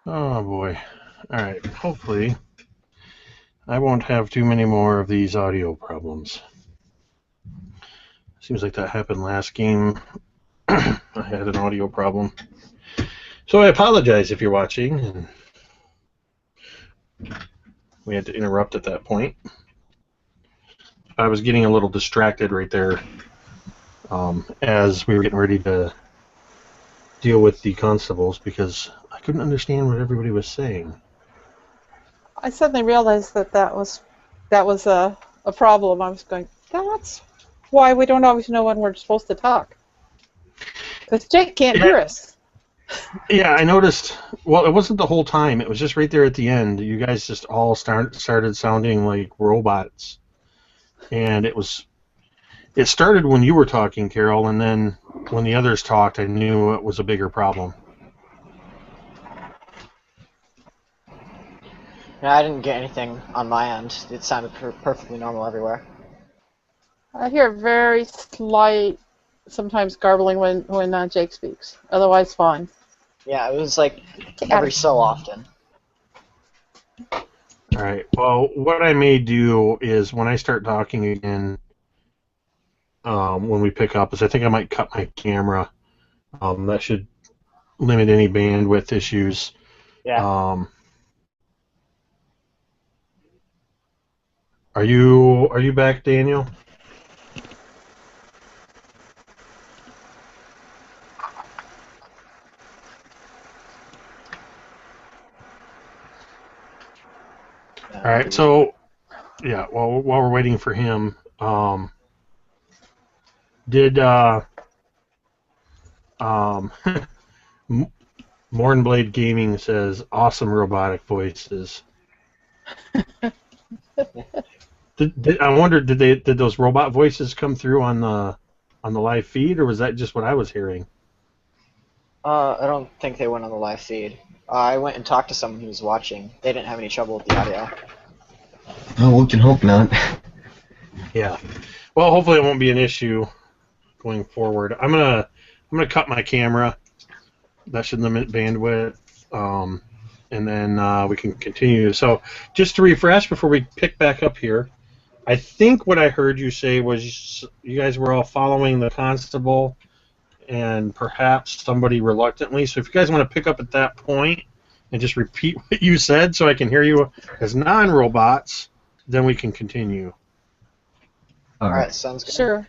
Oh boy. All right. Hopefully, I won't have too many more of these audio problems. Seems like that happened last game. I had an audio problem. So I apologize if you're watching. And we had to interrupt at that point. I was getting a little distracted right there as we were getting ready to deal with the constables because I couldn't understand what everybody was saying. I suddenly realized that was a problem. I was going, that's why we don't always know when we're supposed to talk. Because Jake can't hear us. Yeah, I noticed. Well, it wasn't the whole time. It was just right there at the end. You guys just all started sounding like robots, and it started when you were talking, Carol, and then when the others talked, I knew it was a bigger problem. Yeah, I didn't get anything on my end. It sounded perfectly normal everywhere. I hear very slight, sometimes garbling when Jake speaks. Otherwise, fine. Yeah, it was like every so often. All right. Well, what I may do is when I start talking again, when we pick up, is I think I might cut my camera. That should limit any bandwidth issues. Yeah. Are you back, Daniel? All right, so yeah, while we're waiting for him, did Mornblade Gaming says awesome robotic voices. I wonder, did those robot voices come through on the live feed, or was that just what I was hearing? I don't think they went on the live feed. I went and talked to someone who was watching. They didn't have any trouble with the audio. Oh, we can hope not. Yeah. Well, hopefully it won't be an issue going forward. I'm gonna cut my camera. That should limit bandwidth, and then we can continue. So, just to refresh before we pick back up here, I think what I heard you say was you guys were all following the Constable, and perhaps somebody reluctantly. So, if you guys want to pick up at that point and just repeat what you said, so I can hear you as non-robots, then we can continue. All right. Alright, sounds good. Sure.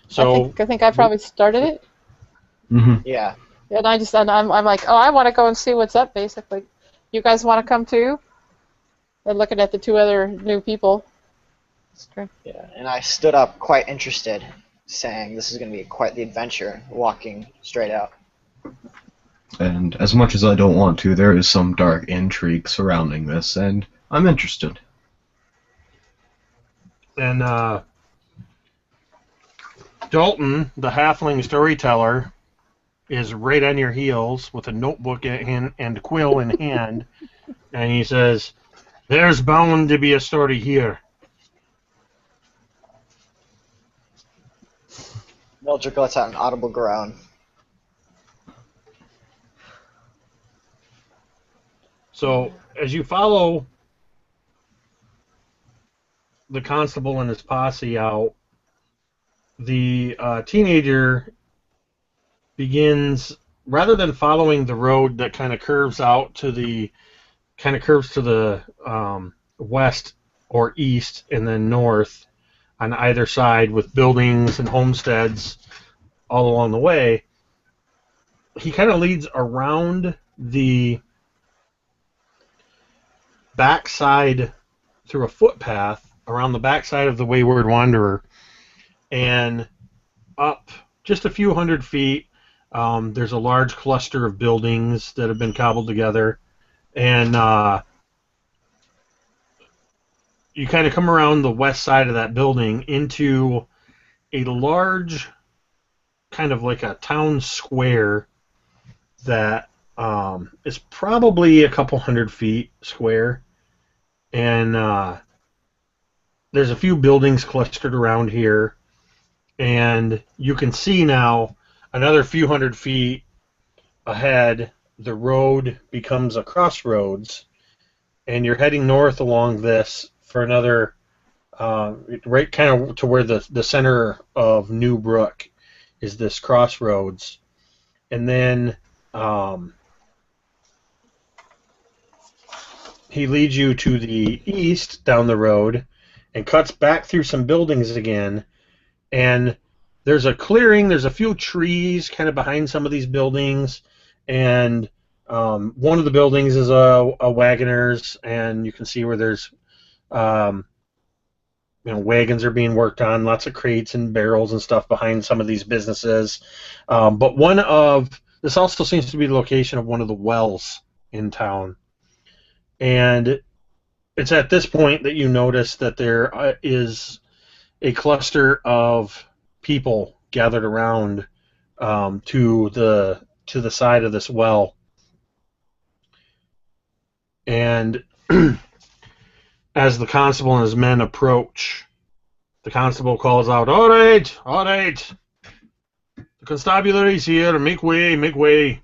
So I think I probably started it. Mm-hmm. Yeah. And I'm like, oh, I want to go and see what's up, basically. You guys want to come too? And looking at the two other new people. Yeah, and I stood up quite interested, saying this is going to be quite the adventure, walking straight out. And as much as I don't want to, there is some dark intrigue surrounding this, and I'm interested. And Dalton, the halfling storyteller, is right on your heels with a notebook and quill in hand, and he says, "There's bound to be a story here." Mildred lets out an audible groan. So, as you follow the Constable and his posse out, the teenager begins, rather than following the road that kind of curves to the west or east and then north on either side with buildings and homesteads all along the way, he kind of leads around the backside through a footpath around the backside of the Wayward Wanderer and up just a few hundred feet. There's a large cluster of buildings that have been cobbled together, and you kind of come around the west side of that building into a large, kind of like a town square that is probably a couple hundred feet square, and there's a few buildings clustered around here, and you can see now another few hundred feet ahead, the road becomes a crossroads, and you're heading north along this for another, right kind of to where the center of Newbrook is this crossroads. And then he leads you to the east down the road and cuts back through some buildings again, and there's a clearing, there's a few trees kind of behind some of these buildings, and one of the buildings is a wagoner's, and you can see where there's wagons are being worked on, lots of crates and barrels and stuff behind some of these businesses. But this also seems to be the location of one of the wells in town. And it's at this point that you notice that there is a cluster of people gathered around to the side of this well. And as the constable and his men approach, the constable calls out, all right, the constabulary is here, make way, make way.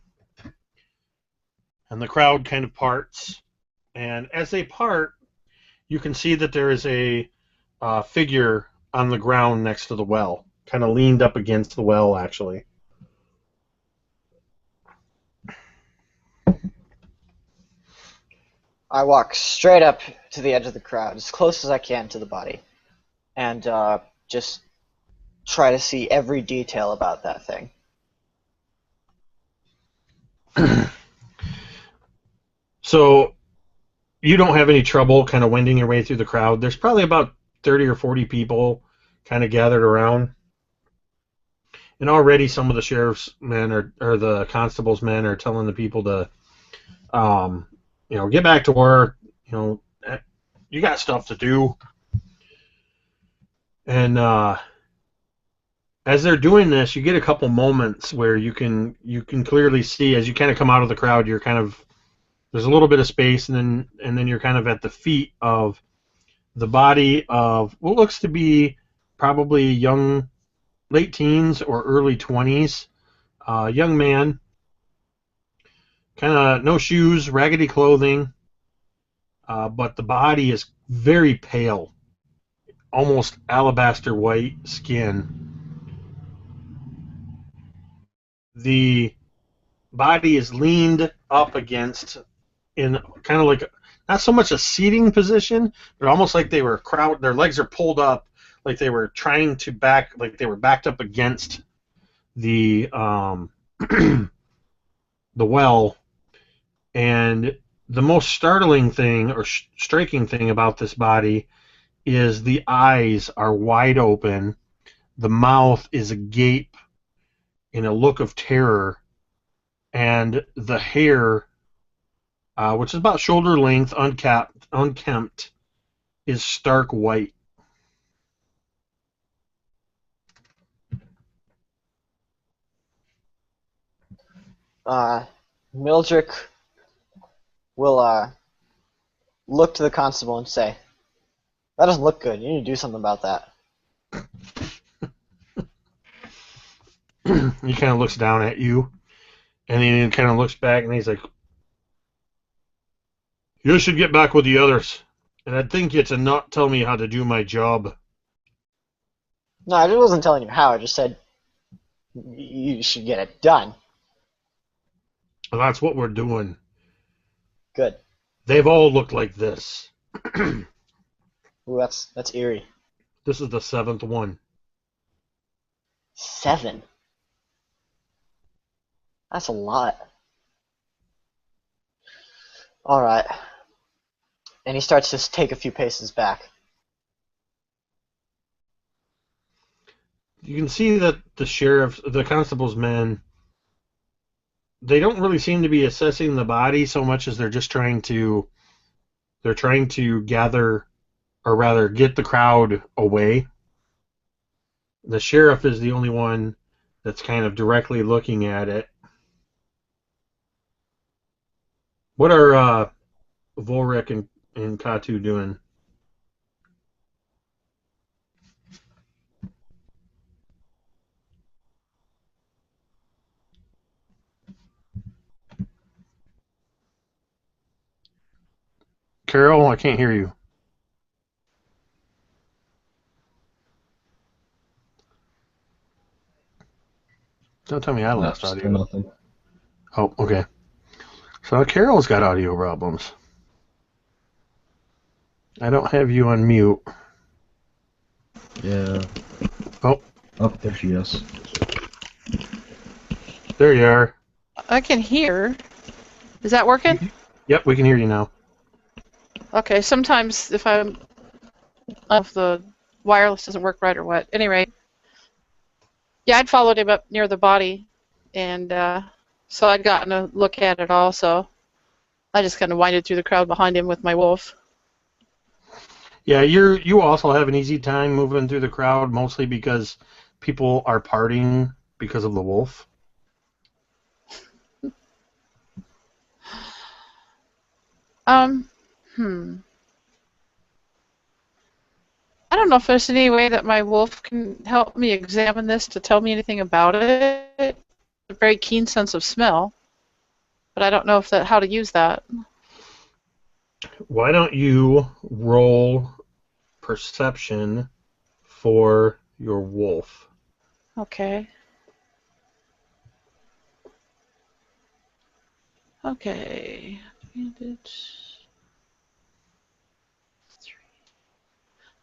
And the crowd kind of parts. And as they part, you can see that there is a figure on the ground next to the well, kind of leaned up against the well, actually. I walk straight up to the edge of the crowd, as close as I can to the body, and just try to see every detail about that thing. So you don't have any trouble kind of wending your way through the crowd. There's probably about 30 or 40 people kind of gathered around. And already some of the sheriff's men or the constable's men are telling the people to, get back to work. You got stuff to do. And as they're doing this, you get a couple moments where you can clearly see as you kind of come out of the crowd, you're kind of there's a little bit of space, and then you're kind of at the feet of the body of what looks to be probably young, late teens or early 20s, young man, kind of no shoes, raggedy clothing, but the body is very pale, almost alabaster white skin. The body is leaned up against in kind of like not so much a seating position, but almost like they were their legs are pulled up, like they were trying to like they were backed up against the the well. And the most startling thing or striking thing about this body is the eyes are wide open, the mouth is agape in a look of terror, and the hair, which is about shoulder length, unkempt, is stark white. Mildred will look to the constable and say, "That doesn't look good. You need to do something about that." He kind of looks down at you, and then he kind of looks back, and he's like, "You should get back with the others, and I'd think you to not tell me how to do my job." No, I just wasn't telling you how. I just said you should get it done. Well, that's what we're doing. Good. They've all looked like this. Ooh, that's eerie. This is the 7th one. 7? That's a lot. Alright. And he starts to take a few paces back. You can see that the constable's men, they don't really seem to be assessing the body so much as they're just trying to gather, or rather get the crowd away. The sheriff is the only one that's kind of directly looking at it. What are Volric and Katu doing? Carol, I can't hear you. Don't tell me I lost audio. Nothing. Oh, okay. So Carol's got audio problems. I don't have you on mute. Yeah. Oh. Oh, there she is. There you are. I can hear. Is that working? Yep, we can hear you now. Okay, sometimes if I'm off the wireless doesn't work right or what. Anyway, yeah, I'd followed him up near the body, and so I'd gotten a look at it also. I just kind of winded through the crowd behind him with my wolf. Yeah, you also have an easy time moving through the crowd, mostly because people are partying because of the wolf. I don't know if there's any way that my wolf can help me examine this to tell me anything about it. A very keen sense of smell, but I don't know if how to use that. Why don't you roll perception for your wolf? Okay. Okay.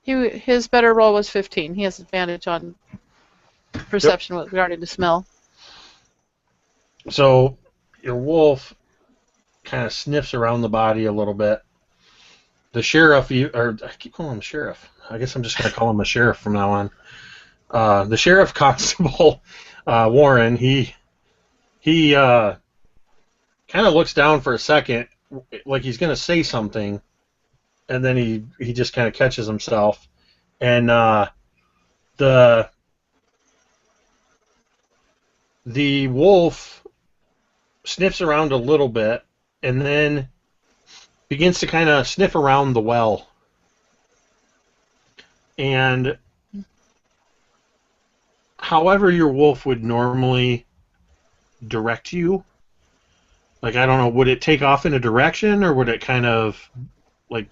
His better roll was 15. He has advantage on perception regarding the smell. So your wolf kind of sniffs around the body a little bit. The sheriff, or I keep calling him sheriff. I guess I'm just going to call him a sheriff from now on. The sheriff constable, Warren, he kind of looks down for a second, like he's going to say something, and then he just kind of catches himself, and the wolf sniffs around a little bit, and then begins to kind of sniff around the well. And however your wolf would normally direct you, like, I don't know, would it take off in a direction, or would it kind of like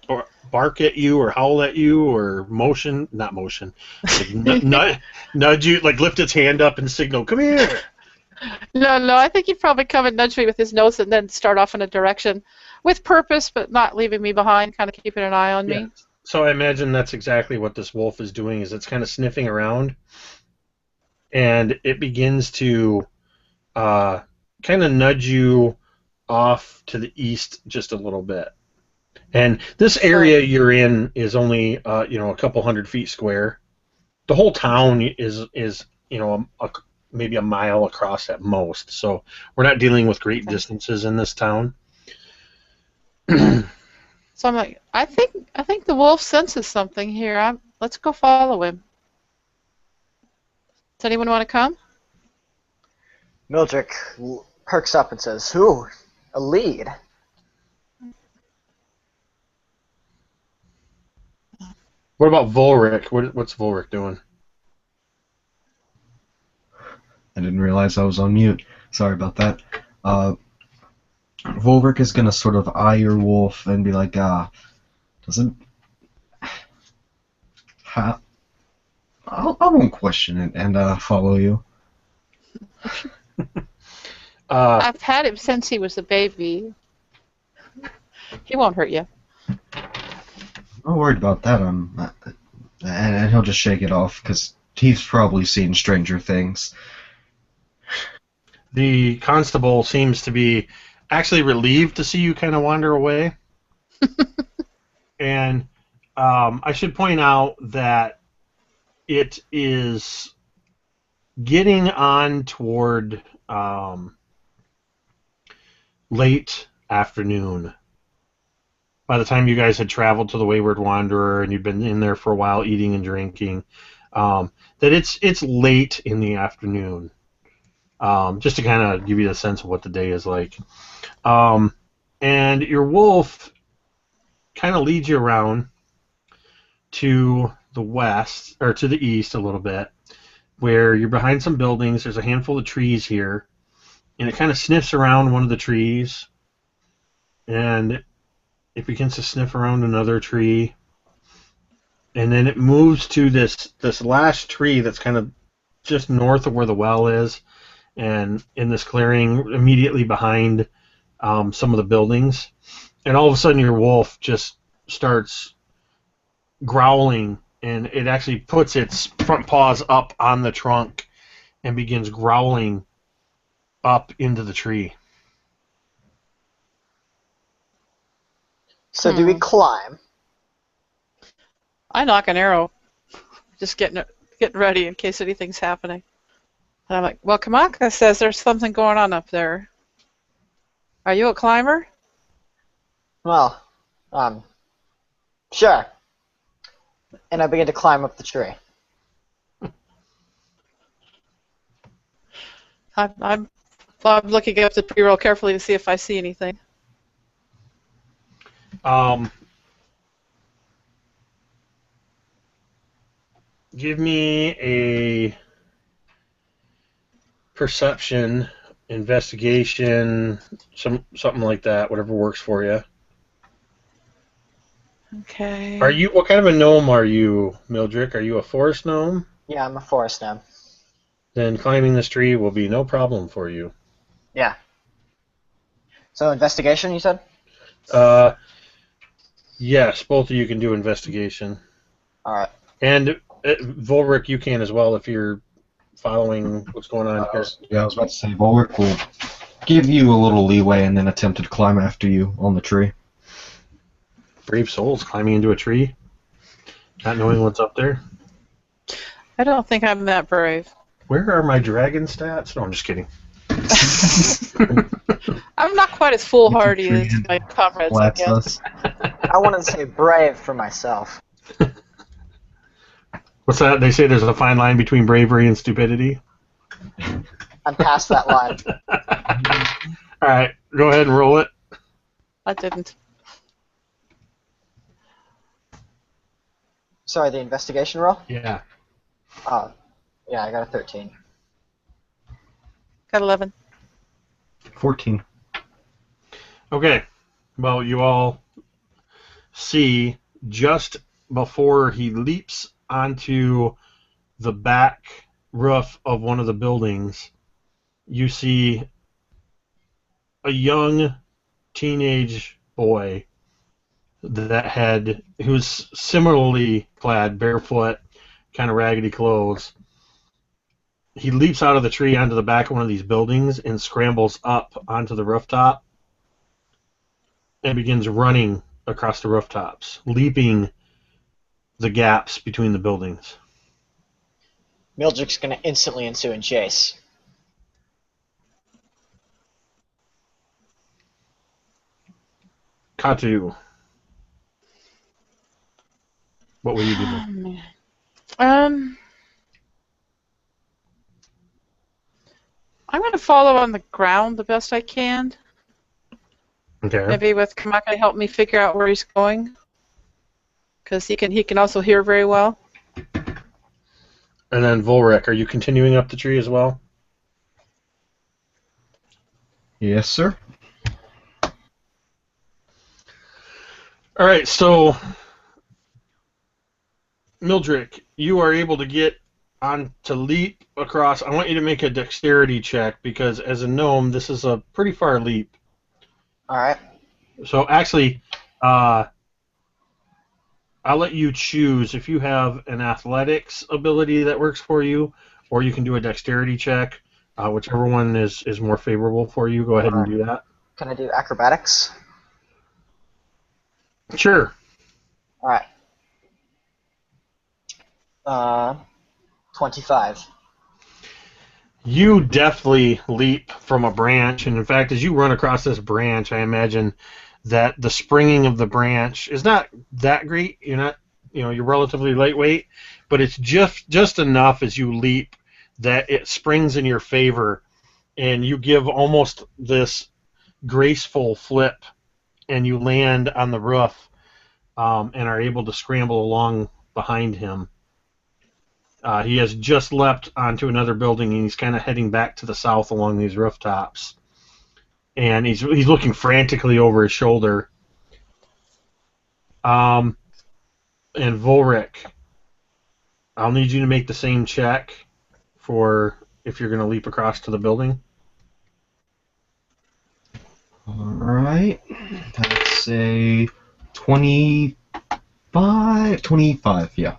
bark at you or howl at you or not motion, like, nudge you, like lift its hand up and signal, come here? No, I think he'd probably come and nudge me with his nose and then start off in a direction with purpose, but not leaving me behind, kind of keeping an eye on me. So I imagine that's exactly what this wolf is doing, is it's kind of sniffing around, and it begins to kind of nudge you off to the east just a little bit. And this area you're in is only a couple 100 feet square. The whole town is maybe a mile across at most. So we're not dealing with great distances in this town. So I'm like, I think the wolf senses something here. Let's go follow him. Does anyone want to come? Mildred perks up and says, "Ooh, a lead." What about Volric? What's Volric doing? I didn't realize I was on mute. Sorry about that. Volric is gonna sort of eye your wolf and be like, doesn't... I won't question it and follow you. I've had him since he was a baby. He won't hurt you. I'm not worried about that. And he'll just shake it off because he's probably seen stranger things. The constable seems to be actually relieved to see you kind of wander away. And I should point out that it is getting on toward late afternoon. By the time you guys had traveled to the Wayward Wanderer and you'd been in there for a while eating and drinking, that it's late in the afternoon. Just to kind of give you a sense of what the day is like. And your wolf kind of leads you around to the west, or to the east a little bit, where you're behind some buildings. There's a handful of trees here, and it kind of sniffs around one of the trees, and it begins to sniff around another tree, and then it moves to this last tree that's kind of just north of where the well is, and in this clearing immediately behind some of the buildings. And all of a sudden your wolf just starts growling, and it actually puts its front paws up on the trunk and begins growling up into the tree. So do we climb? I knock an arrow. just getting ready in case anything's happening. And I'm like, well, Kamaka says there's something going on up there. Are you a climber? Well, sure. And I begin to climb up the tree. I'm looking up the tree real carefully to see if I see anything. Give me a perception, investigation, something like that, whatever works for you. Okay. What kind of a gnome are you, Mildred? Are you a forest gnome? Yeah, I'm a forest gnome. Then climbing this tree will be no problem for you. Yeah. So investigation, you said? Yes, both of you can do investigation. All right. And Volric, you can as well if you're following what's going on here. I was about to say, Bulwark will give you a little leeway and then attempt to climb after you on the tree. Brave souls climbing into a tree, not knowing what's up there. I don't think I'm that brave. Where are my dragon stats? No, I'm just kidding. I'm not quite as foolhardy as my comrades, I guess. I wanted to say brave for myself. What's that? They say there's a fine line between bravery and stupidity. I'm past that line. All right, go ahead and roll it. I didn't. Sorry, the investigation roll? Yeah. Yeah, I got a 13. Got 11. 14. Okay. Well, you all see just before he leaps onto the back roof of one of the buildings, you see a young teenage boy who's similarly clad, barefoot, kind of raggedy clothes. He leaps out of the tree onto the back of one of these buildings and scrambles up onto the rooftop and begins running across the rooftops, leaping the gaps between the buildings. Mildred's going to instantly ensue in chase. Katu, what will you do? Oh, man. I'm going to follow on the ground the best I can. Okay. Maybe with Kamaka to help me figure out where he's going, because he can also hear very well. And then Volric, are you continuing up the tree as well? Yes, sir. All right, so Mildred, you are able to get on to leap across. I want you to make a dexterity check because as a gnome, this is a pretty far leap. All right. So actually, I'll let you choose if you have an athletics ability that works for you, or you can do a dexterity check. Whichever one is more favorable for you, go ahead and do that. Can I do acrobatics? Sure. All right. 25. You definitely leap from a branch, and in fact, as you run across this branch, I imagine that the springing of the branch is not that great. You're relatively lightweight, but it's just enough as you leap that it springs in your favor, and you give almost this graceful flip, and you land on the roof, and are able to scramble along behind him. He has just leapt onto another building, and he's kind of heading back to the south along these rooftops. And he's looking frantically over his shoulder. And Volric, I'll need you to make the same check for if you're going to leap across to the building. All right. That's a 25, yeah.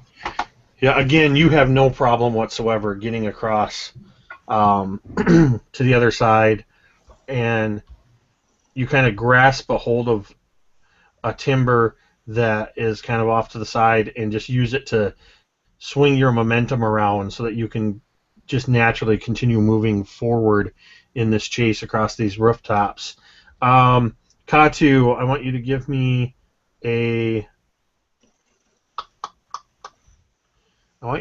Yeah, again, you have no problem whatsoever getting across to the other side, and you kind of grasp a hold of a timber that is kind of off to the side and just use it to swing your momentum around so that you can just naturally continue moving forward in this chase across these rooftops. Katu, I want you to give me a. Go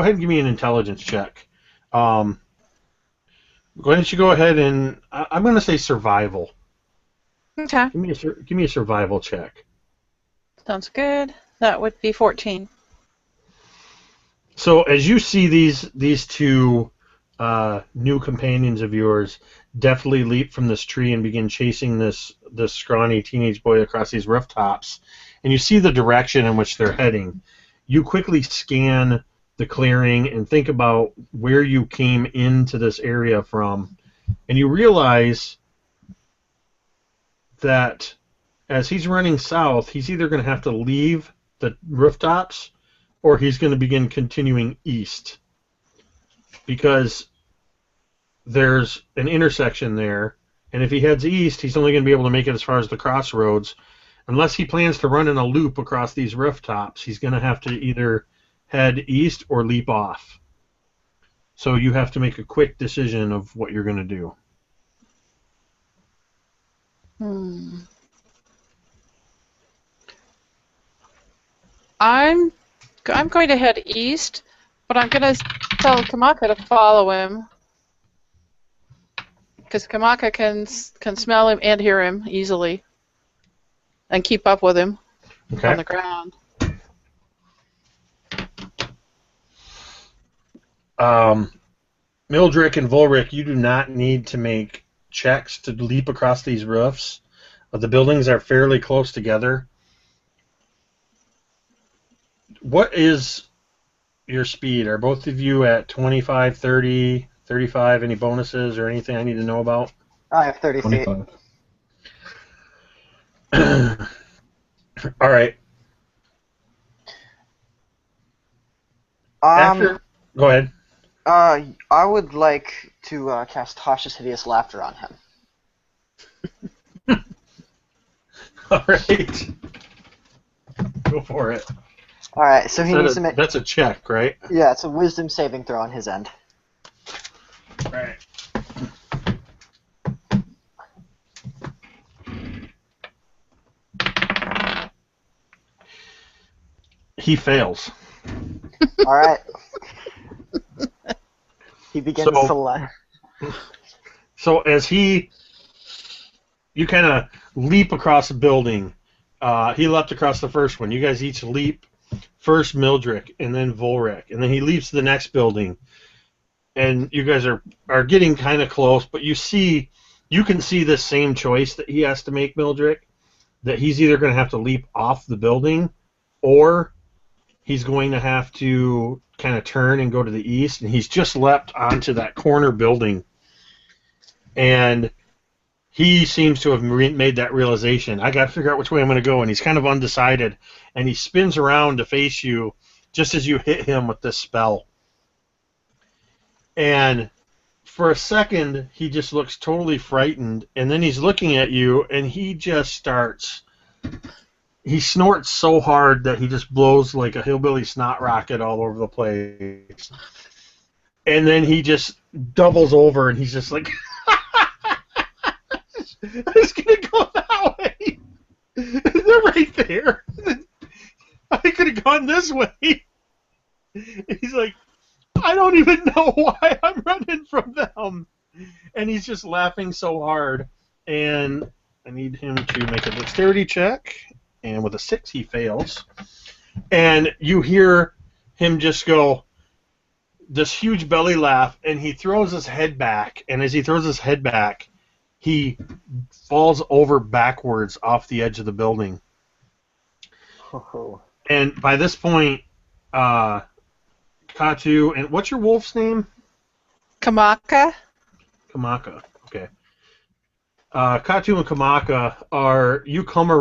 ahead and give me an intelligence check. Why don't you go ahead and I'm going to say survival. Okay. Give me a survival check. Sounds good. That would be 14. So as you see these two new companions of yours deftly leap from this tree and begin chasing this scrawny teenage boy across these rooftops, and you see the direction in which they're heading, you quickly scan the clearing and think about where you came into this area from, and you realize that as he's running south, he's either going to have to leave the rooftops or he's going to begin continuing east, because there's an intersection there, and if he heads east, he's only going to be able to make it as far as the crossroads. Unless he plans to run in a loop across these rooftops, he's going to have to either head east or leap off. So you have to make a quick decision of what you're going to do. I'm going to head east, but I'm going to tell Kamaka to follow him, because Kamaka can smell him and hear him easily, and keep up with him on the ground. Mildrick and Volric, you do not need to make checks to leap across these roofs. The buildings are fairly close together. What is your speed? Are both of you at 25, 30, 35? Any bonuses or anything I need to know about? I have 30 feet. 25. All right. Go ahead. I would like to cast Tasha's Hideous Laughter on him. All right. Go for it. All right, so he needs to make. That's a check, right? Yeah, it's a Wisdom saving throw on his end. All right. He fails. All right. He begins to laugh. So as you kind of leap across a building. He leapt across the first one. You guys each leap. First Mildrick, and then Volric, and then he leaps to the next building. And you guys are getting kind of close, but you can see the same choice that he has to make, Mildrick, that he's either going to have to leap off the building, or he's going to have to kind of turn and go to the east, and he's just leapt onto that corner building. And he seems to have made that realization. I got to figure out which way I'm going to go, and he's kind of undecided. And he spins around to face you just as you hit him with this spell. And for a second, he just looks totally frightened, and then he's looking at you, and he just starts. He snorts so hard that he just blows like a hillbilly snot rocket all over the place. And then he just doubles over, and he's just like, I was going to go that way. They're right there. I could have gone this way. He's like, I don't even know why I'm running from them. And he's just laughing so hard. And I need him to make a dexterity check. And with a 6, he fails. And you hear him just go, this huge belly laugh, and he throws his head back. And as he throws his head back, he falls over backwards off the edge of the building. Oh. And by this point, Katu, and what's your wolf's name? Kamaka. Kamaka. Okay. Katu and Kamaka you've come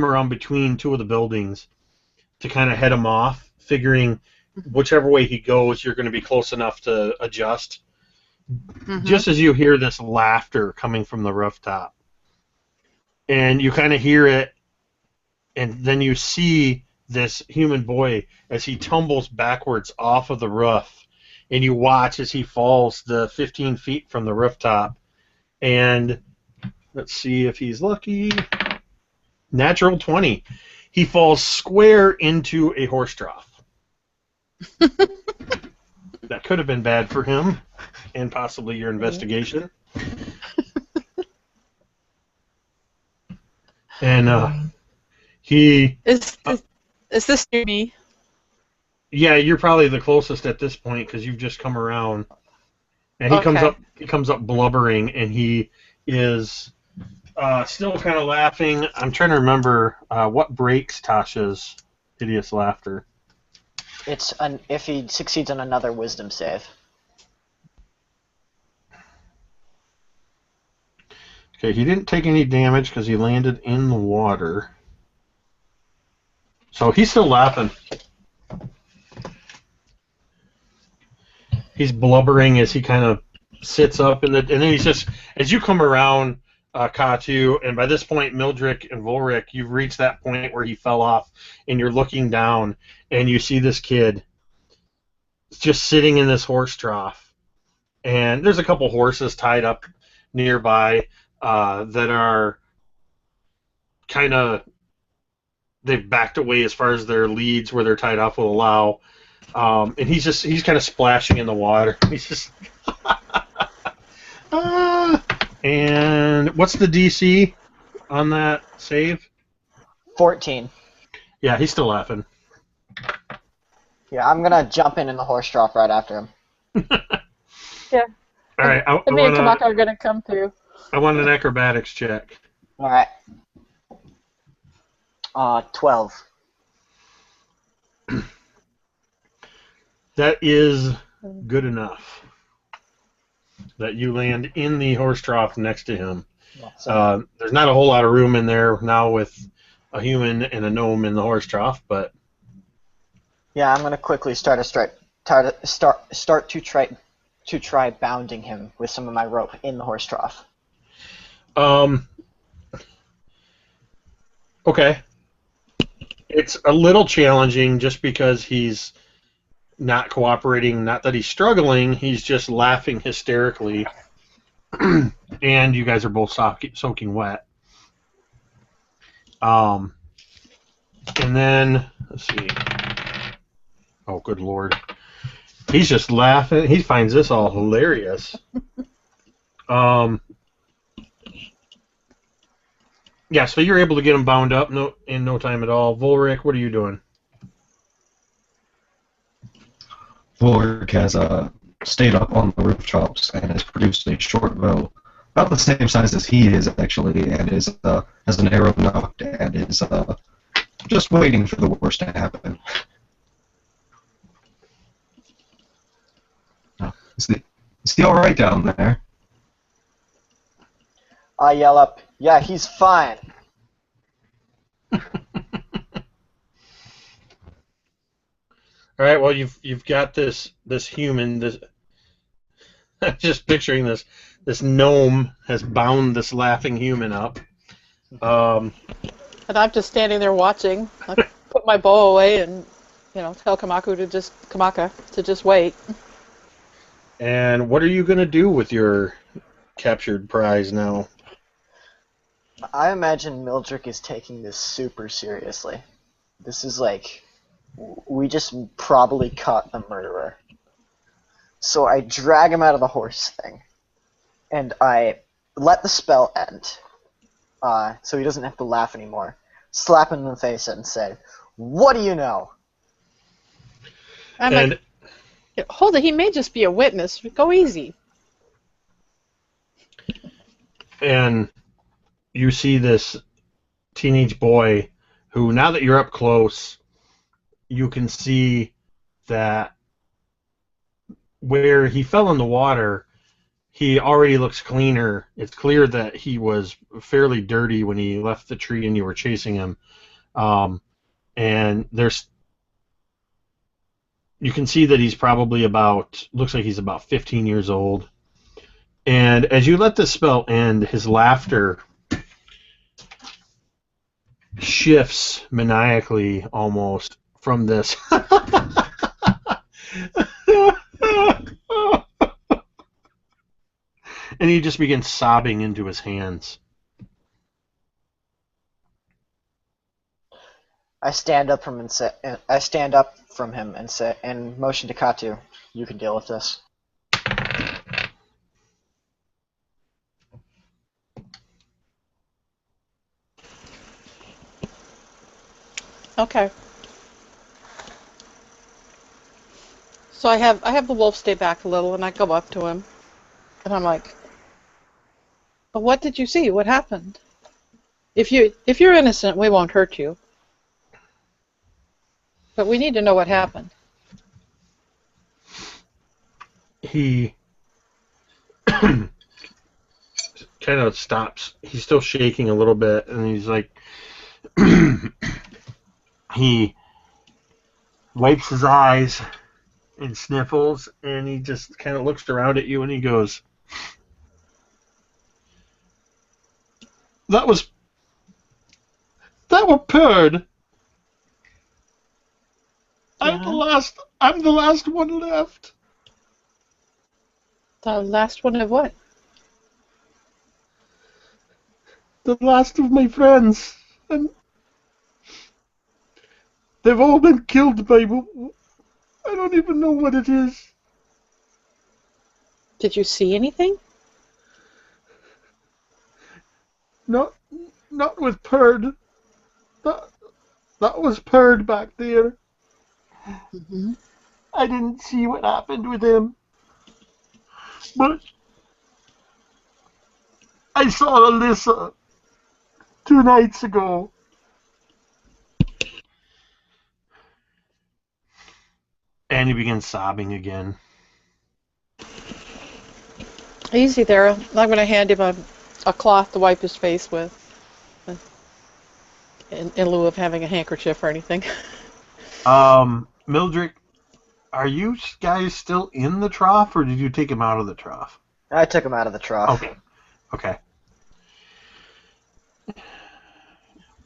around between two of the buildings to kind of head him off, figuring whichever way he goes, you're going to be close enough to adjust. Mm-hmm. Just as you hear this laughter coming from the rooftop, and you kind of hear it, and then you see this human boy as he tumbles backwards off of the roof, and you watch as he falls the 15 feet from the rooftop. And let's see if he's lucky. Natural 20. He falls square into a horse trough. That could have been bad for him, and possibly your investigation. And he... Is this near me? Yeah, you're probably the closest at this point because you've just come around. And he comes up blubbering, and he is still kind of laughing. I'm trying to remember what breaks Tasha's hideous laughter. It's if he succeeds on another wisdom save. Okay, he didn't take any damage because he landed in the water. So he's still laughing. He's blubbering as he kind of sits up, and then he's just, as you come around, Katu, and by this point, Mildrick and Volric, you've reached that point where he fell off, and you're looking down, and you see this kid just sitting in this horse trough, and there's a couple horses tied up nearby that are kind of, they've backed away as far as their leads where they're tied off will allow. And he's kind of splashing in the water. He's just and what's the DC on that save? 14. Yeah, he's still laughing. Yeah, I'm gonna jump in the horse trough right after him. Yeah. All right, Me and Kamaka are gonna come through. I want an acrobatics check. All right. 12. That is good enough. That you land in the horse trough next to him. There's not a whole lot of room in there now with a human and a gnome in the horse trough, but yeah, I'm gonna quickly start to try bounding him with some of my rope in the horse trough. Okay. It's a little challenging just because he's not cooperating. Not that he's struggling, he's just laughing hysterically. And you guys are both soaking wet. And then, let's see. Oh, good Lord. He's just laughing. He finds this all hilarious. Yeah, so you're able to get him bound up in no time at all. Volric, what are you doing? Volric has stayed up on the rooftops and has produced a short bow, about the same size as he is actually, and is has an arrow knocked and is just waiting for the worst to happen. Is he all right down there? I yell up, "Yeah, he's fine." All right. Well, you've got this human. This just picturing this gnome has bound this laughing human up. And I'm just standing there watching. I put my bow away and tell Kamaka to just wait. And what are you gonna do with your captured prize now? I imagine Mildrick is taking this super seriously. This is like, we just probably caught the murderer. So I drag him out of the horse thing, and I let the spell end, so he doesn't have to laugh anymore. Slap him in the face and say, "What do you know?" I'm like, hold it, he may just be a witness. Go easy. And you see this teenage boy who, now that you're up close, you can see that where he fell in the water, he already looks cleaner. It's clear that he was fairly dirty when he left the tree and you were chasing him. And you can see that he's probably looks like he's about 15 years old. And as you let this spell end, his laughter shifts maniacally almost from this. And he just begins sobbing into his hands. I stand up from him and say, and motion to Katu. You can deal with this. Okay. So I have the wolf stay back a little, and I go up to him, and I'm like, "Well, what did you see? What happened? If you're innocent, we won't hurt you. But we need to know what happened." He kind of stops. He's still shaking a little bit, and he's like, he wipes his eyes and sniffles, and he just kind of looks around at you, and he goes, That was Purd. Yeah. I'm the last one left. The last one of what? The last of my friends. And they've all been killed by... I don't even know what it is. Did you see anything? Not with Purd. That was Purd back there. Mm-hmm. I didn't see what happened with him. But I saw Alyssa 2 nights ago. And he begins sobbing again. Easy there. I'm going to hand him a cloth to wipe his face with, in lieu of having a handkerchief or anything. Mildred, are you guys still in the trough, or did you take him out of the trough? I took him out of the trough. Okay.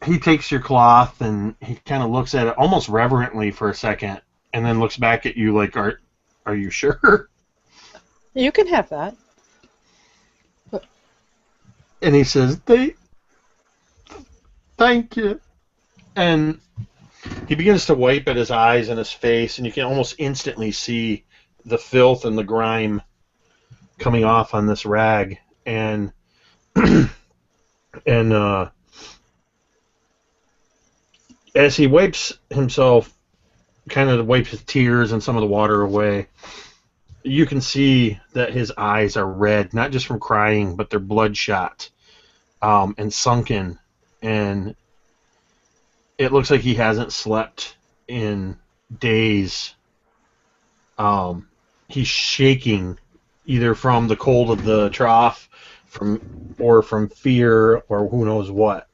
He takes your cloth, and he kind of looks at it almost reverently for a second, and then looks back at you like, are you sure? You can have that. And he says, thank you. And he begins to wipe at his eyes and his face, and you can almost instantly see the filth and the grime coming off on this rag. And as he wipes himself, kind of wipes his tears and some of the water away, you can see that his eyes are red, not just from crying, but they're bloodshot and sunken, and it looks like he hasn't slept in days. He's shaking, either from the cold of the trough, or from fear, or who knows what.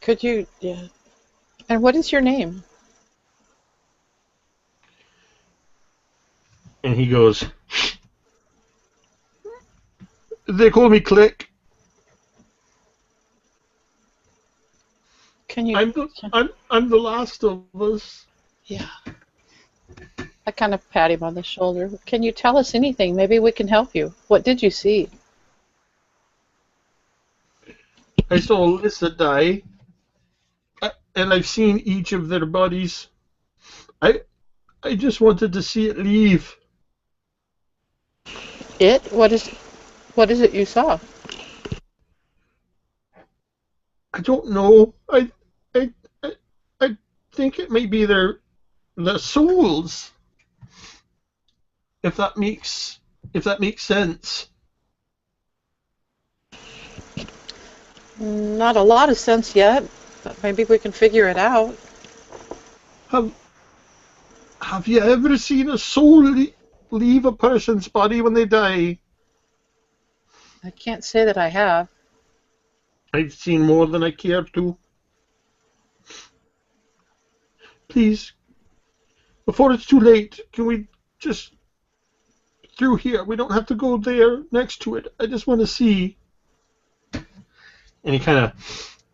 Could you? Yeah. And what is your name? And he goes, they call me Click. Can you? I'm the last of us. Yeah. I kind of pat him on the shoulder. Can you tell us anything? Maybe we can help you. What did you see? I saw Alyssa die, and I've seen each of their bodies. I just wanted to see it leave. It? What is it you saw? I don't know. I think it may be their souls. If that makes sense. Not a lot of sense yet, but maybe we can figure it out. Have you ever seen a soul leave a person's body when they die? I can't say that I have. I've seen more than I care to. Please, before it's too late, can we just through here? We don't have to go there next to it. I just want to see. And he kind of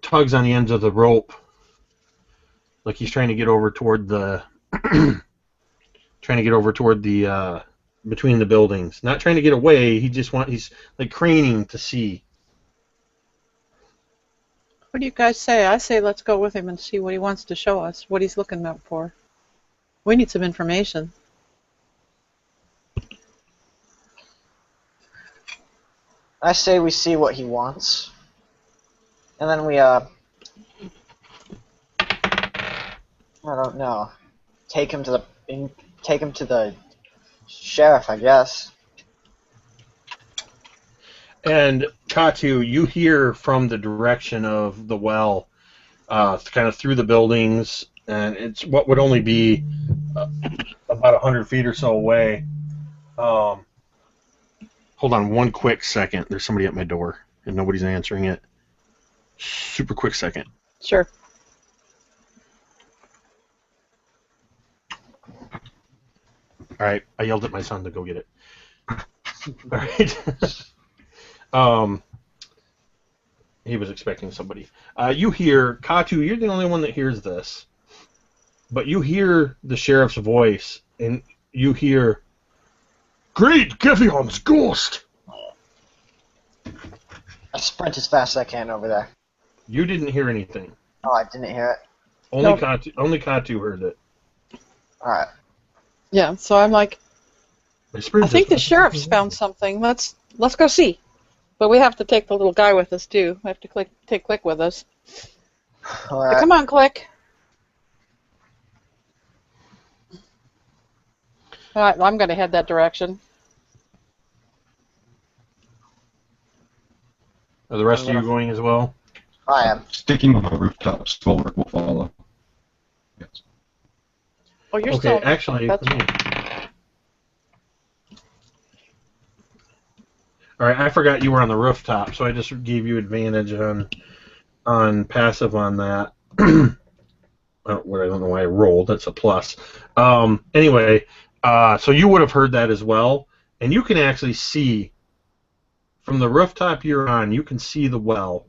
tugs on the ends of the rope, like he's trying to get over toward the between the buildings. Not trying to get away. He's like craning to see. What do you guys say? I say let's go with him and see what he wants to show us, what he's looking out for. We need some information. I say we see what he wants, and then we I don't know, take him to the sheriff, I guess. And Katu, you hear from the direction of the well, kind of through the buildings, and it's what would only be about 100 feet or so away. Hold on one quick second. There's somebody at my door, and nobody's answering it. Super quick second. Sure. All right, I yelled at my son to go get it. All right. He was expecting somebody. You hear, Katu, you're the only one that hears this, but you hear the sheriff's voice, and you hear, "Great Givion's ghost!" I sprint as fast as I can over there. You didn't hear anything. Oh, I didn't hear it. Only Nope. Katu heard it. Alright. Yeah, so I'm like, I I think the sheriff's found something. Let's go see. But we have to take the little guy with us too. We have to take Click with us. Alright. Come on, Click. All right, I'm going to head that direction. Are the rest of you going as well? I am. Sticking on the rooftops, Brook will follow. Yes. Oh, you're Okay, still. actually. That's All right, I forgot you were on the rooftop, so I just gave you advantage on passive on that. Well, I don't know why I rolled. That's a plus. Anyway, so you would have heard that as well, and you can actually see from the rooftop you're on. You can see the well,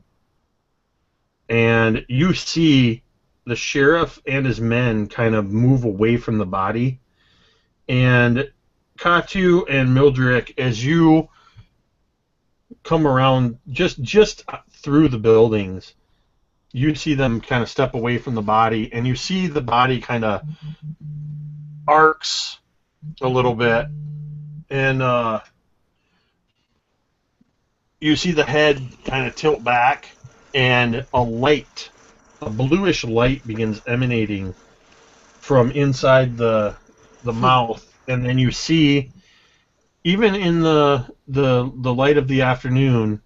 and you see the sheriff and his men kind of move away from the body, and Katu and Mildred, as you come around just through the buildings, you see them kind of step away from the body, and you see the body kind of arcs a little bit, and you see the head kind of tilt back, and a bluish light begins emanating from inside the mouth, and then you see, even in the light of the afternoon,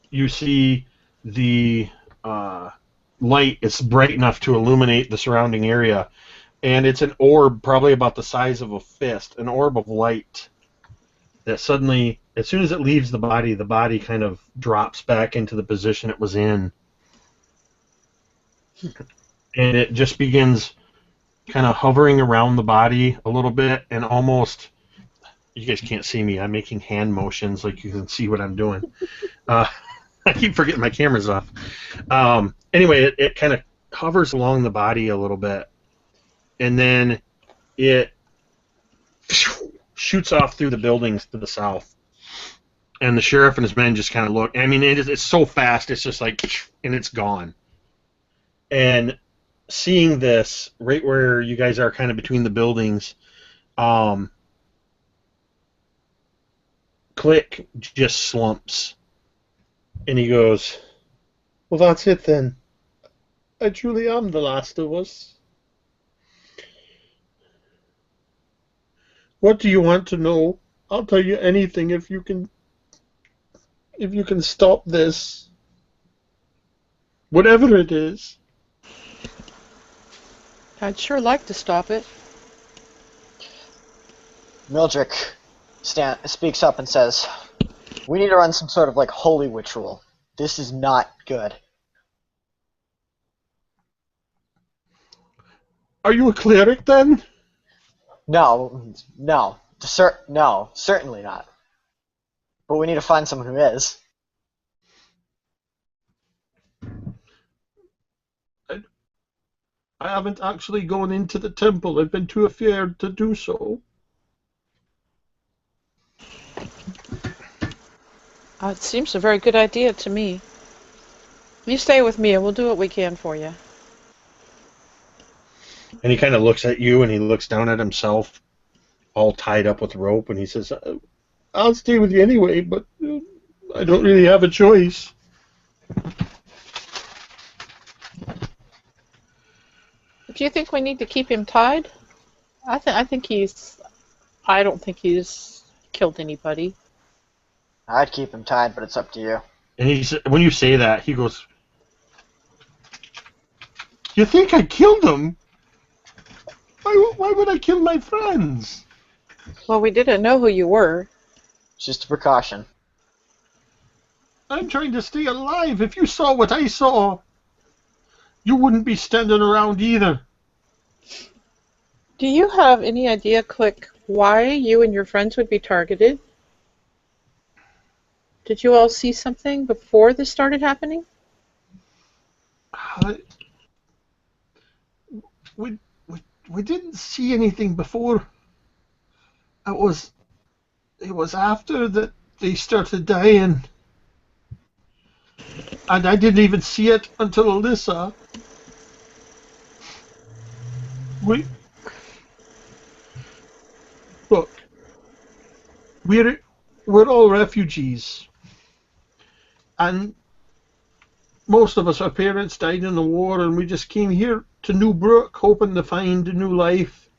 you see the light is bright enough to illuminate the surrounding area, and it's an orb probably about the size of a fist, an orb of light that suddenly, as soon as it leaves the body kind of drops back into the position it was in, and it just begins kind of hovering around the body a little bit, and almost, you guys can't see me, I'm making hand motions like you can see what I'm doing. I keep forgetting my camera's off. Anyway, it kind of hovers along the body a little bit, and then it shoots off through the buildings to the south. And the sheriff and his men just kind of look. I mean, it's so fast, it's just like, and it's gone. And seeing this, right where you guys are kind of between the buildings, Click just slumps. And he goes, "Well, that's it then. I truly am the last of us. What do you want to know? I'll tell you anything if you can stop this. Whatever it is." I'd sure like to stop it. Mildred speaks up and says, "We need to run some sort of like holy ritual. This is not good." "Are you a cleric then?" No, certainly not. But we need to find someone who is. I haven't actually gone into the temple. I've been too afraid to do so. It seems a very good idea to me. You stay with me and we'll do what we can for you. And he kind of looks at you and he looks down at himself, all tied up with rope, and he says, I'll stay with you anyway, but I don't really have a choice. Do you think we need to keep him tied? I don't think he's killed anybody. I'd keep him tied, but it's up to you. And when you say that, he goes, "You think I killed him? Why would I kill my friends?" Well, we didn't know who you were. It's just a precaution. I'm trying to stay alive. If you saw what I saw, you wouldn't be standing around either. Do you have any idea, Click, why you and your friends would be targeted? Did you all see something before this started happening? We didn't see anything before. It was after that they started dying. And I didn't even see it until Alyssa. Look, we're all refugees. And most of us, our parents died in the war, and we just came here to Newbrook hoping to find a new life.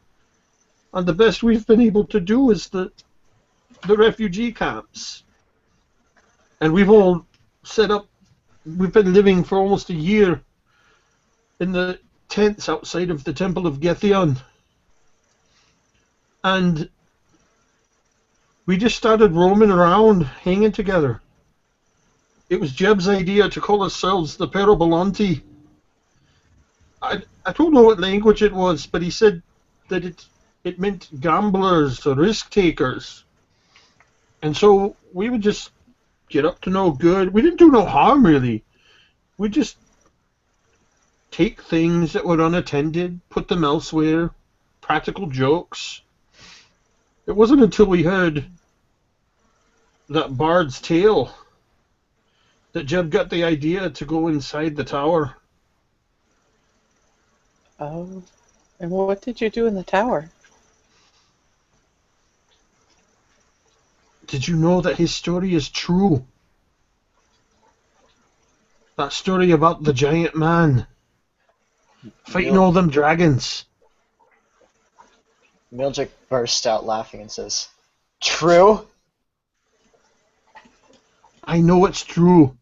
And the best we've been able to do is the refugee camps. And we've all set up, we've been living for almost a year in the tents outside of the Temple of Gethion. And we just started roaming around, hanging together. It was Jeb's idea to call ourselves the Parabolonti. I don't know what language it was, but he said that it meant gamblers or risk takers. And so we would just get up to no good. We didn't do no harm, really. We just take things that were unattended, put them elsewhere, practical jokes. It wasn't until we heard that bard's tale that Jeb got the idea to go inside the tower. Oh, and what did you do in the tower? Did you know that his story is true? That story about the giant man fighting all them dragons. Mildred bursts out laughing and says, "True?" I know it's true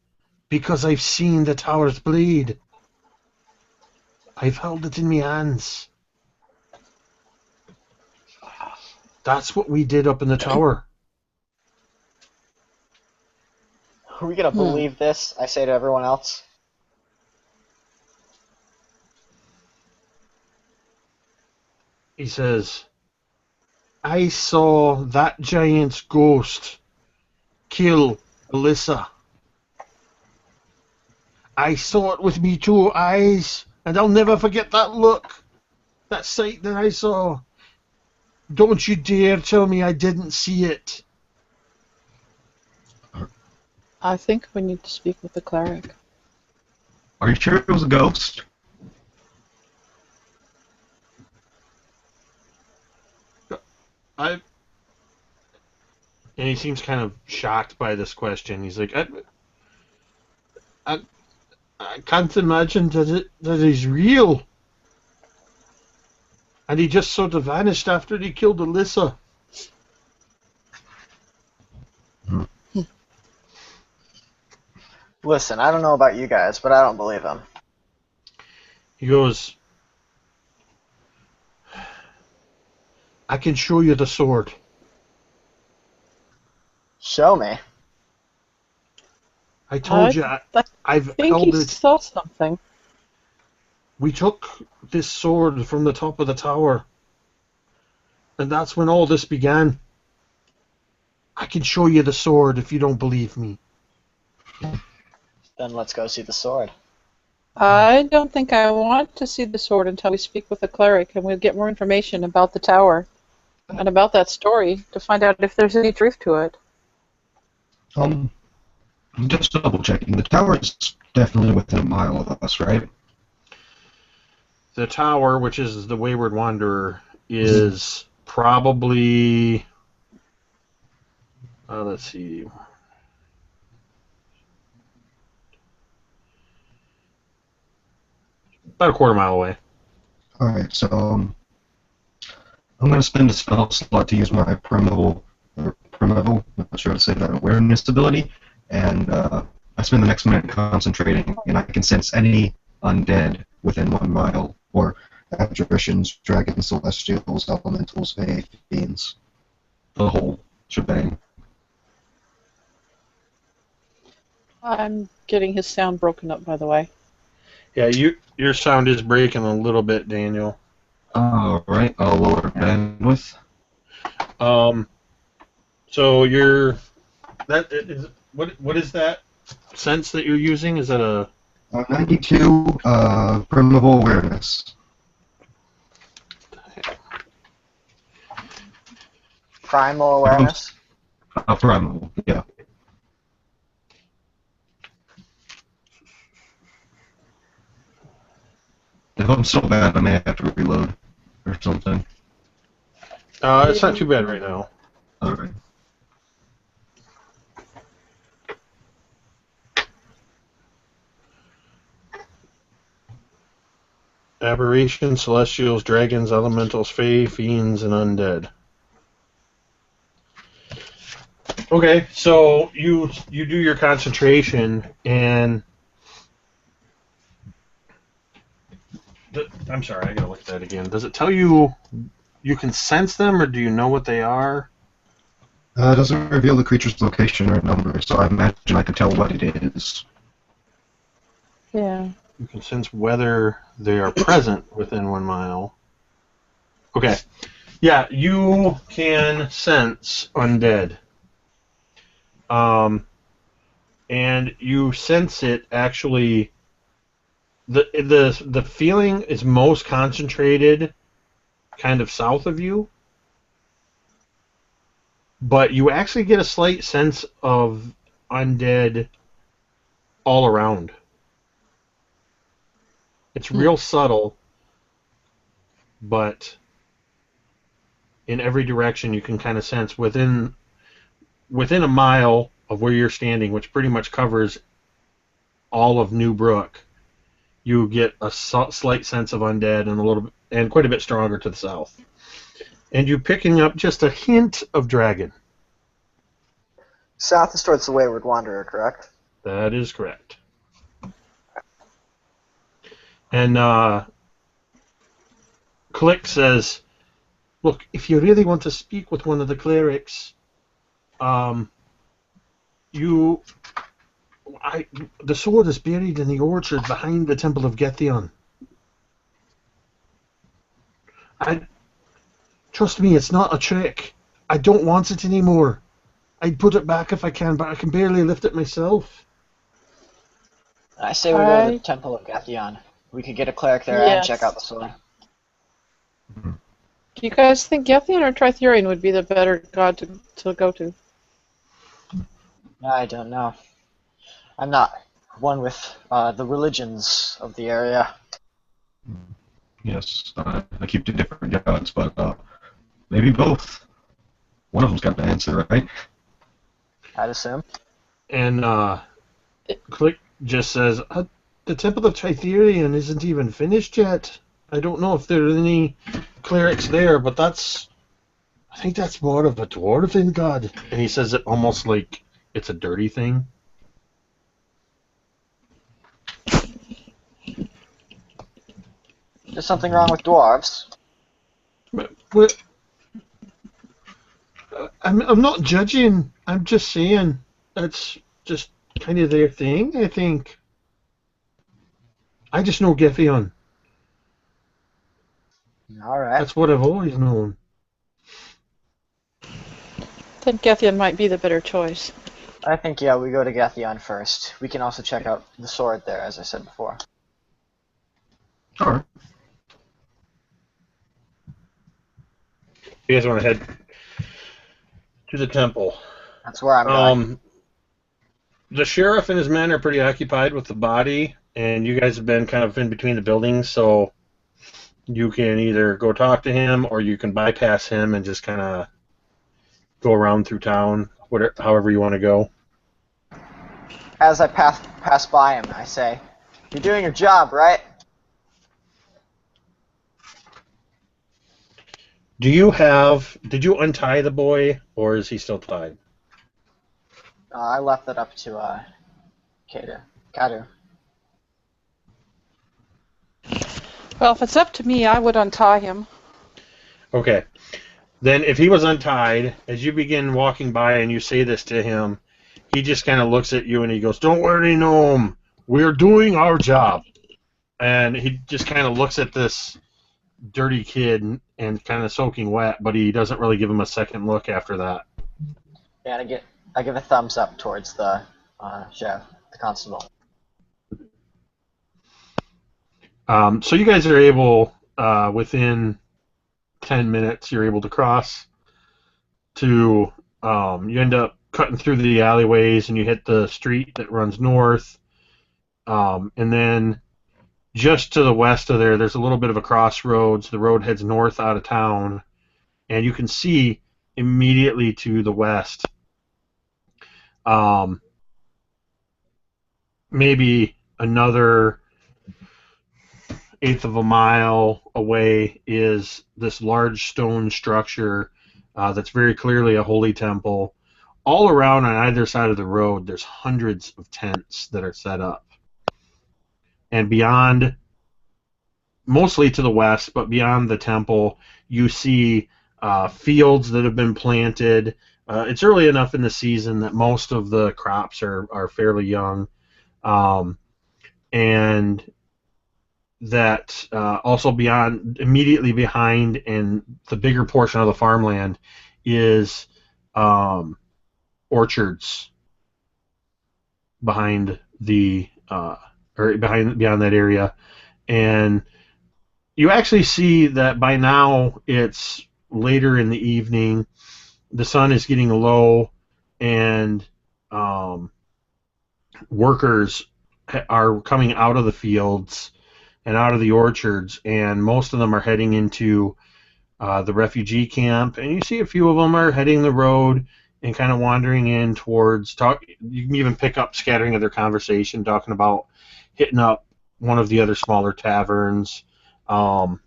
because I've seen the tower's blade. I've held it in my hands. That's what we did up in the tower. Are we going to believe this? I say to everyone else. He says, I saw that giant's ghost kill Alyssa. I saw it with me 2 eyes, and I'll never forget that look, that sight that I saw. Don't you dare tell me I didn't see it. I think we need to speak with the cleric. Are you sure it was a ghost? And he seems kind of shocked by this question. He's like, I can't imagine that he's real. And he just sort of vanished after he killed Alyssa. Listen, I don't know about you guys, but I don't believe him. He goes, I can show you the sword. Show me. I told you, I've held he it. saw something. We took this sword from the top of the tower, and that's when all this began. I can show you the sword if you don't believe me. Then let's go see the sword. I don't think I want to see the sword until we speak with the cleric and we'll get more information about the tower and about that story to find out if there's any truth to it. I'm just double checking. The tower is definitely within a mile of us, right? The tower, which is the Wayward Wanderer, is probably... let's see... about a quarter mile away. Alright, so I'm going to spend a spell slot to use my primeval, I'm not sure how to say that, awareness ability, and I spend the next minute concentrating, and I can sense any undead within 1 mile, or apparitions, dragons, celestials, elementals, fae, fiends, the whole shebang. I'm getting his sound broken up, by the way. Yeah, your sound is breaking a little bit, Daniel. Alright, I'll lower bandwidth. So you're... That is... What is that sense that you're using? Is that a... 92, primeval awareness. Primal awareness. Primeval, yeah. If I'm so bad, I may have to reload or something. It's not too bad right now. Alright. Aberrations, celestials, dragons, elementals, fae, fiends, and undead. Okay, so you do your concentration, and I'm sorry, I gotta look at that again. Does it tell you you can sense them, or do you know what they are? It doesn't reveal the creature's location or number, so I imagine I could tell what it is. Yeah. You can sense whether they are present within 1 mile. Okay. Yeah, you can sense undead. And you sense it actually. The feeling is most concentrated kind of south of you, but you actually get a slight sense of undead all around. It's real subtle, but in every direction you can kind of sense within a mile of where you're standing, which pretty much covers all of Newbrook. You get a slight sense of undead and quite a bit stronger to the south. And you're picking up just a hint of dragon. South is towards the Wayward Wanderer, correct? That is correct. And Click says, look, if you really want to speak with one of the clerics, the sword is buried in the orchard behind the Temple of Gethion. Trust me, it's not a trick. I don't want it anymore. I'd put it back if I can, but I can barely lift it myself. I say we go to the Temple of Gethion. We could get a cleric there and check out the sword. Do you guys think Gethion or Trithurian would be the better god to go to? I don't know. I'm not one with the religions of the area. Yes, I keep 2 different gods, but maybe both. One of them's got the answer, right? I'd assume. And Click just says, the Temple of Trithurian isn't even finished yet. I don't know if there are any clerics there, but I think that's more of a dwarven god. And he says it almost like it's a dirty thing. There's something wrong with dwarves. But I'm not judging. I'm just saying that's just kind of their thing, I think. I just know Gethion. Alright. That's what I've always known. Then Gethion might be the better choice. I think, yeah, we go to Gethion first. We can also check out the sword there, as I said before. Alright. You guys want to head to the temple. That's where I'm going. The sheriff and his men are pretty occupied with the body, and you guys have been kind of in between the buildings, so you can either go talk to him or you can bypass him and just kind of go around through town, whatever, however you want to go. As I pass by him, I say, "You're doing your job, right?" Did you untie the boy, or is he still tied? I left that up to Kadu. Well, if it's up to me, I would untie him. Okay. Then if he was untied, as you begin walking by and you say this to him, he just kind of looks at you and he goes, "Don't worry, Gnome. We're doing our job." And he just kind of looks at this dirty kid and kind of soaking wet, but he doesn't really give him a second look after that. Yeah, and I give a thumbs up towards the sheriff, the constable. So you guys are able, within 10 minutes, you're able to cross to, you end up cutting through the alleyways and you hit the street that runs north. And then just to the west of there, there's a little bit of a crossroads. The road heads north out of town, and you can see immediately to the west, maybe another eighth of a mile away is this large stone structure that's very clearly a holy temple. All around on either side of the road, there's hundreds of tents that are set up. And beyond, mostly to the west, but beyond the temple, you see fields that have been planted. It's early enough in the season that most of the crops are fairly young. And that also immediately behind, and the bigger portion of the farmland is orchards behind beyond that area. And you actually see that by now it's later in the evening, the sun is getting low, and workers are coming out of the fields and out of the orchards, and most of them are heading into the refugee camp, and you see a few of them are heading the road and kind of wandering in towards you can even pick up scattering of their conversation, talking about hitting up one of the other smaller taverns, and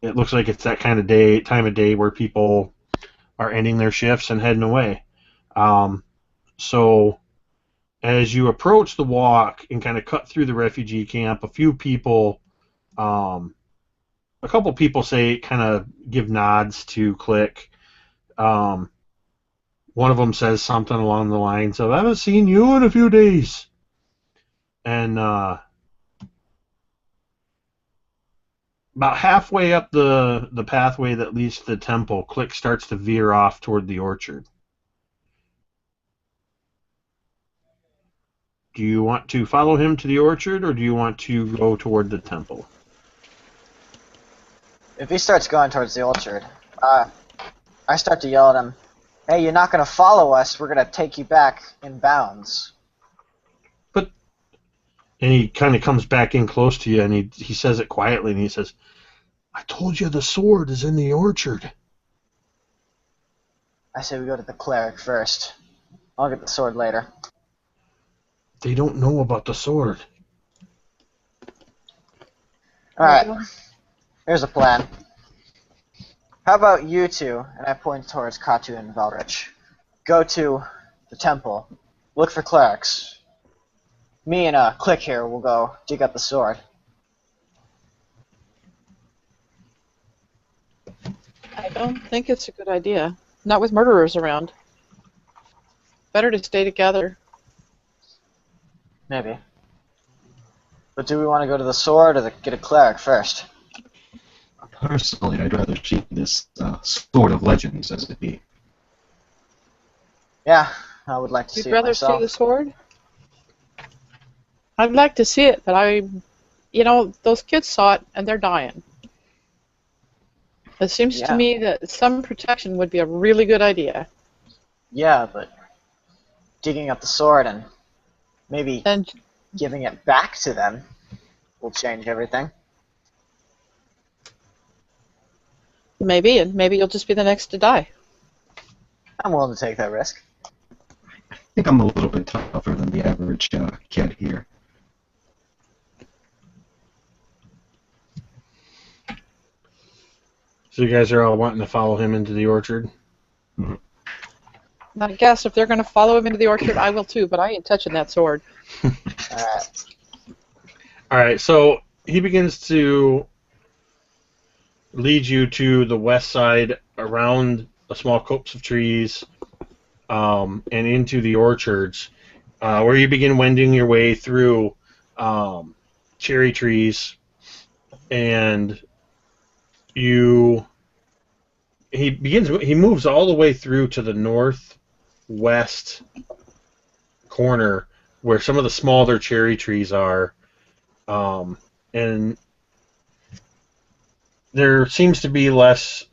it looks like it's that kind of time of day where people are ending their shifts and heading away. So as you approach the walk and kind of cut through the refugee camp, a couple people say, kind of give nods to Click. One of them says something along the lines of, "I haven't seen you in a few days." And about halfway up the pathway that leads to the temple, Click starts to veer off toward the orchard. Do you want to follow him to the orchard, or do you want to go toward the temple? If he starts going towards the orchard, I start to yell at him, "Hey, you're not going to follow us. We're going to take you back in bounds." And he kind of comes back in close to you, and he says it quietly, and he says, "I told you the sword is in the orchard." I say we go to the cleric first. I'll get the sword later. They don't know about the sword. Alright, here's a plan. How about you two, and I point towards Katu and Valrich, go to the temple, look for clerics. Me and Click here will go dig up the sword. I don't think it's a good idea. Not with murderers around. Better to stay together. Maybe. But do we want to go to the sword or get a cleric first? Personally, I'd rather see this sword of legends as it be. Yeah, I would like to see You'd it rather myself. see the sword? I'd like to see it, but I you know, those kids saw it, and they're dying. It seems to Yeah. me that some protection would be a really good idea. Yeah, but digging up the sword and maybe And giving it back to them will change everything. maybe you'll just be the next to die. I'm willing to take that risk. I think I'm a little bit tougher than the average kid here. So you guys are all wanting to follow him into the orchard? I guess if they're going to follow him into the orchard, I will too, but I ain't touching that sword. Alright. All right, so he begins to lead you to the west side around a small copse of trees and into the orchards, where you begin wending your way through cherry trees, and he moves all the way through to the northwest corner where some of the smaller cherry trees are, and there seems to be less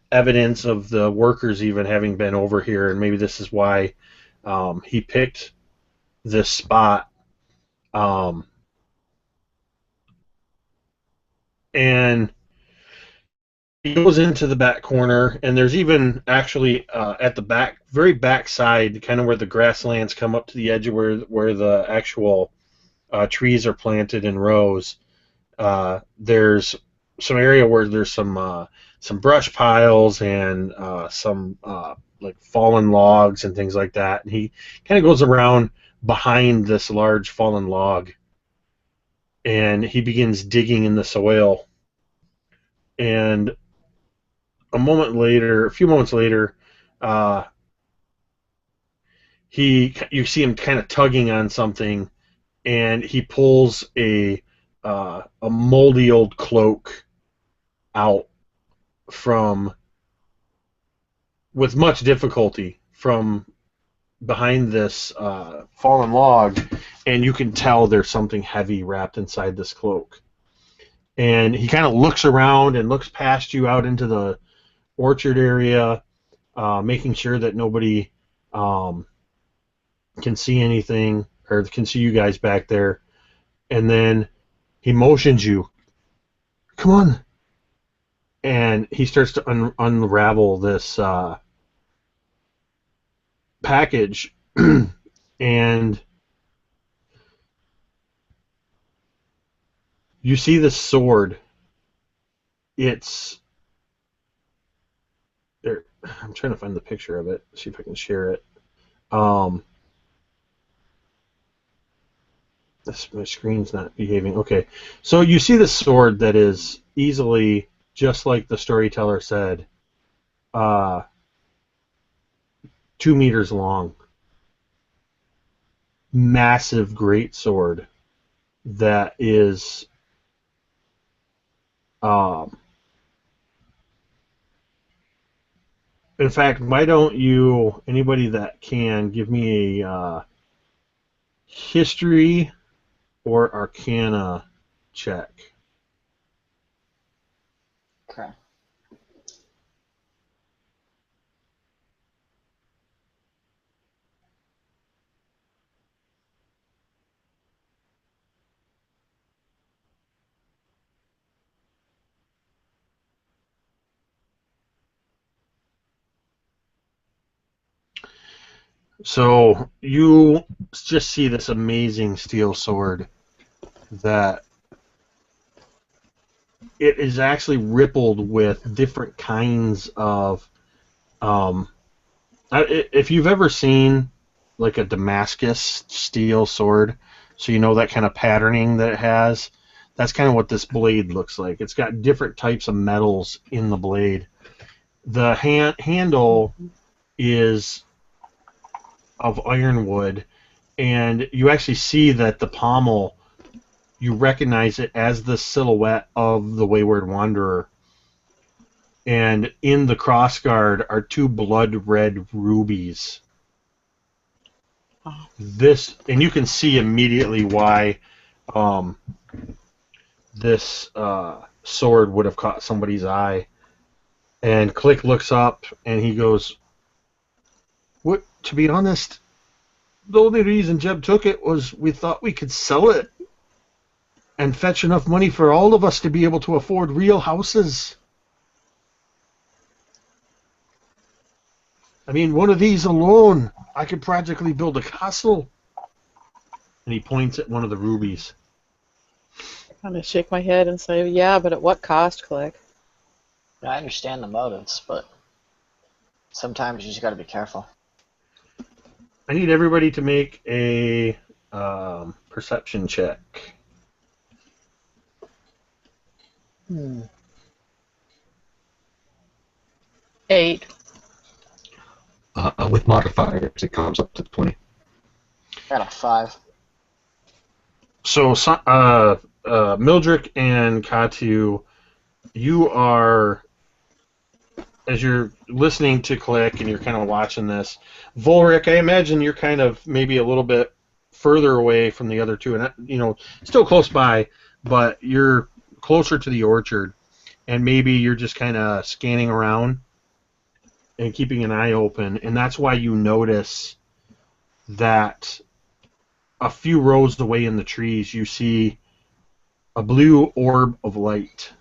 evidence of the workers even having been over here, and maybe this is why he picked this spot. And he goes into the back corner, and there's even actually at the back, very back side, kind of where the grasslands come up to the edge of where the actual trees are planted in rows. There's some area where there's some brush piles and some like fallen logs and things like that. And he kind of goes around behind this large fallen log, and he begins digging in the soil. And a few moments later, you see him kind of tugging on something, and he pulls a moldy old cloak out with much difficulty from behind this fallen log, and you can tell there's something heavy wrapped inside this cloak. And he kind of looks around and looks past you out into the orchard area, making sure that nobody can see anything or can see you guys back there. And then he motions you, "Come on." And he starts to unravel this package, and you see this sword. It's there. I'm trying to find the picture of it. See if I can share it. My screen's not behaving. Okay, so you see this sword that is easily, just like the storyteller said, 2 meters long. Massive great sword that is in fact, why don't you, anybody that can, give me a history or arcana check. Okay. So you just see this amazing steel sword that it is actually rippled with different kinds of if you've ever seen like a Damascus steel sword, so you know that kind of patterning that it has, that's kind of what this blade looks like. It's got different types of metals in the blade. The handle is of ironwood, and you actually see that the pommel, you recognize it as the silhouette of the Wayward Wanderer. And in the crossguard are 2 blood red rubies. And you can see immediately why this sword would have caught somebody's eye. And Click looks up and he goes, "What? To be honest, the only reason Jeb took it was we thought we could sell it and fetch enough money for all of us to be able to afford real houses. I mean, one of these alone, I could practically build a castle." And he points at one of the rubies. I kind of shake my head and say, yeah, but at what cost, Click? I understand the motives, but sometimes you just got to be careful. I need everybody to make a perception check. 8. With modifiers, it comes up to 20. Got a 5. So, Mildred and Katu, you are, as you're listening to Click and you're kind of watching this, Volric, I imagine you're kind of maybe a little bit further away from the other two, and still close by, but you're closer to the orchard, and maybe you're just kind of scanning around and keeping an eye open, and that's why you notice that a few rows away in the trees you see a blue orb of light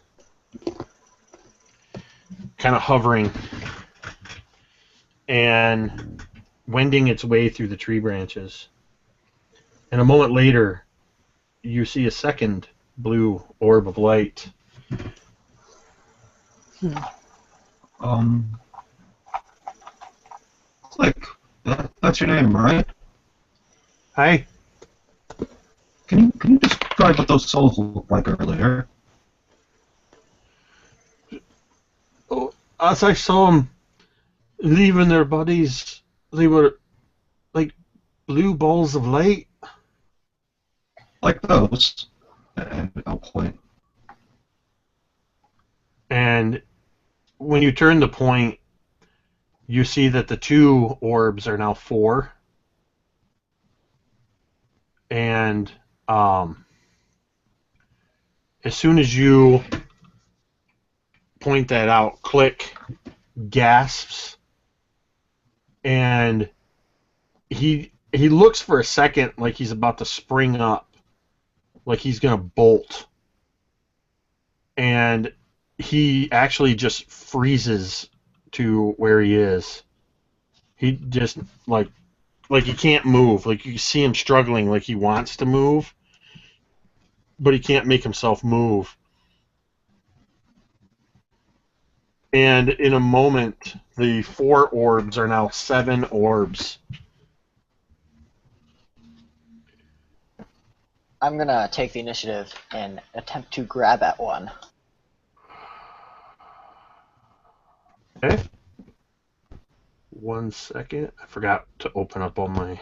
kind of hovering and wending its way through the tree branches. And a moment later, you see a second blue orb of light. Click. That's your name, right? Hi. Can you describe what those souls looked like earlier? Oh, as I saw them leaving their bodies, they were like blue balls of light. Like those? And I'll point. And when you turn the point, you see that the two orbs are now 4. And as soon as you point that out, Click gasps, and he looks for a second like he's about to spring up, like he's gonna bolt, and he actually just freezes to where he is. He just like he can't move. Like you see him struggling, like he wants to move, but he can't make himself move. And in a moment, the 4 orbs are now 7 orbs. I'm gonna take the initiative and attempt to grab at one. Okay. 1 second. I forgot to open up all my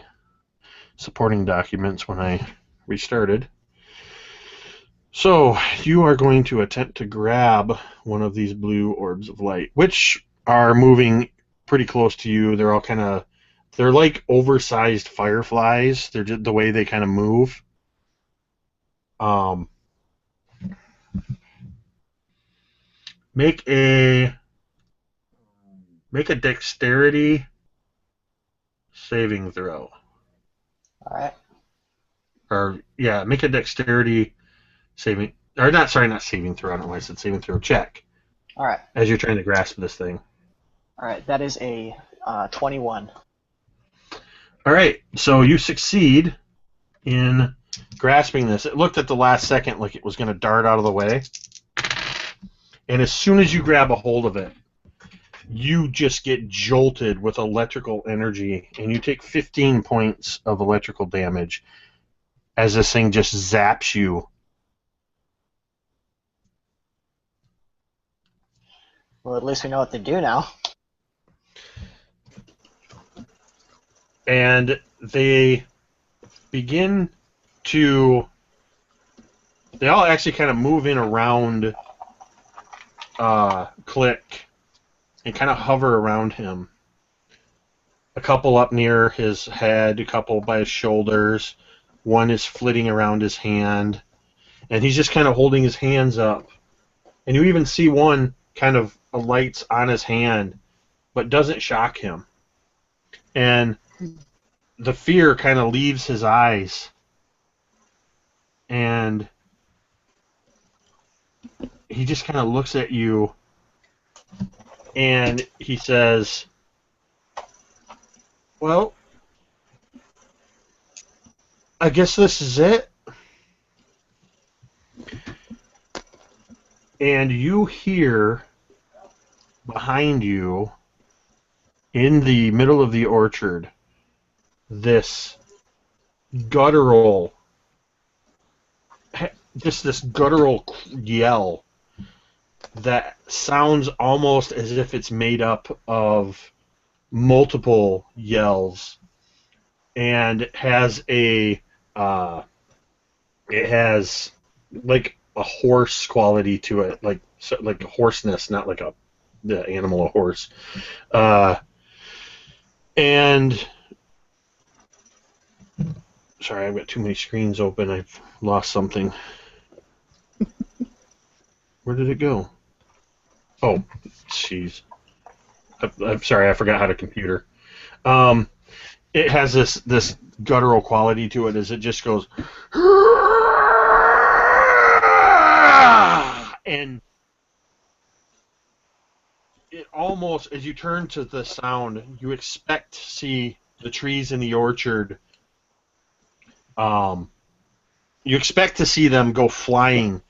supporting documents when I restarted. So, you are going to attempt to grab one of these blue orbs of light, which are moving pretty close to you. They're all they're like oversized fireflies. They're just the way they kind of move. Make a dexterity saving throw. Alright. Or, yeah, make a dexterity saving... Or, not saving throw. I don't know why I said saving throw. Check. Alright. As you're trying to grasp this thing. Alright, that is a 21. Alright, so you succeed in grasping this. It looked at the last second like it was going to dart out of the way. And as soon as you grab a hold of it, you just get jolted with electrical energy, and you take 15 points of electrical damage as this thing just zaps you. Well, at least we know what to do now. And they begin to... They all actually kind of move in around Click and kind of hover around him. A couple up near his head, a couple by his shoulders, one is flitting around his hand, and he's just kind of holding his hands up. And you even see one kind of alights on his hand, but doesn't shock him. And the fear kind of leaves his eyes. And he just kind of looks at you, and he says, well, I guess this is it. And you hear behind you, in the middle of the orchard, this guttural, just this guttural yell that sounds almost as if it's made up of multiple yells, and has it has like a horse quality to it, like a hoarseness, not like the animal a horse, and sorry, I've got too many screens open. I've lost something. Where did it go? Oh, jeez. I'm sorry, I forgot how to computer. It has this guttural quality to it, as it just goes, and it almost, as you turn to the sound, you expect to see the trees in the orchard. You expect to see them go flying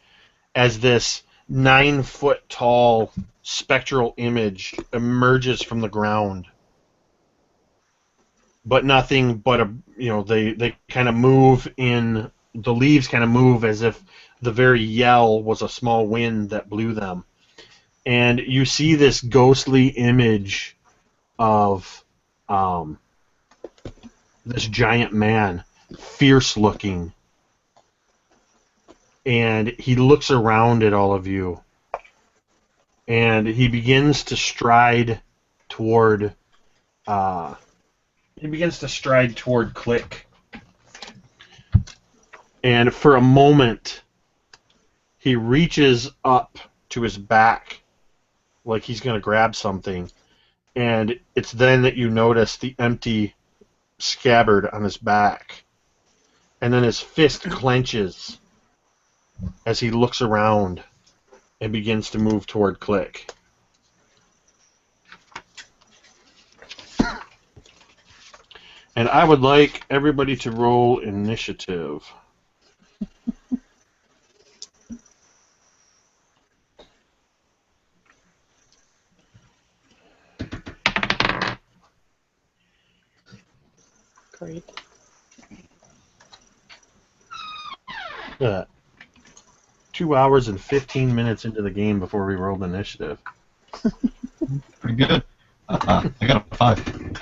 as this 9-foot-tall spectral image emerges from the ground. But nothing but they kind of move in, the leaves kind of move as if the very yell was a small wind that blew them. And you see this ghostly image of this giant man, fierce looking. And he looks around at all of you, and he begins to stride toward Click. And for a moment, he reaches up to his back like he's going to grab something, and it's then that you notice the empty scabbard on his back, and then his fist clenches as he looks around and begins to move toward Click. And I would like everybody to roll initiative. Great. 2 hours and 15 minutes into the game before we rolled initiative. Pretty good. I got a 5.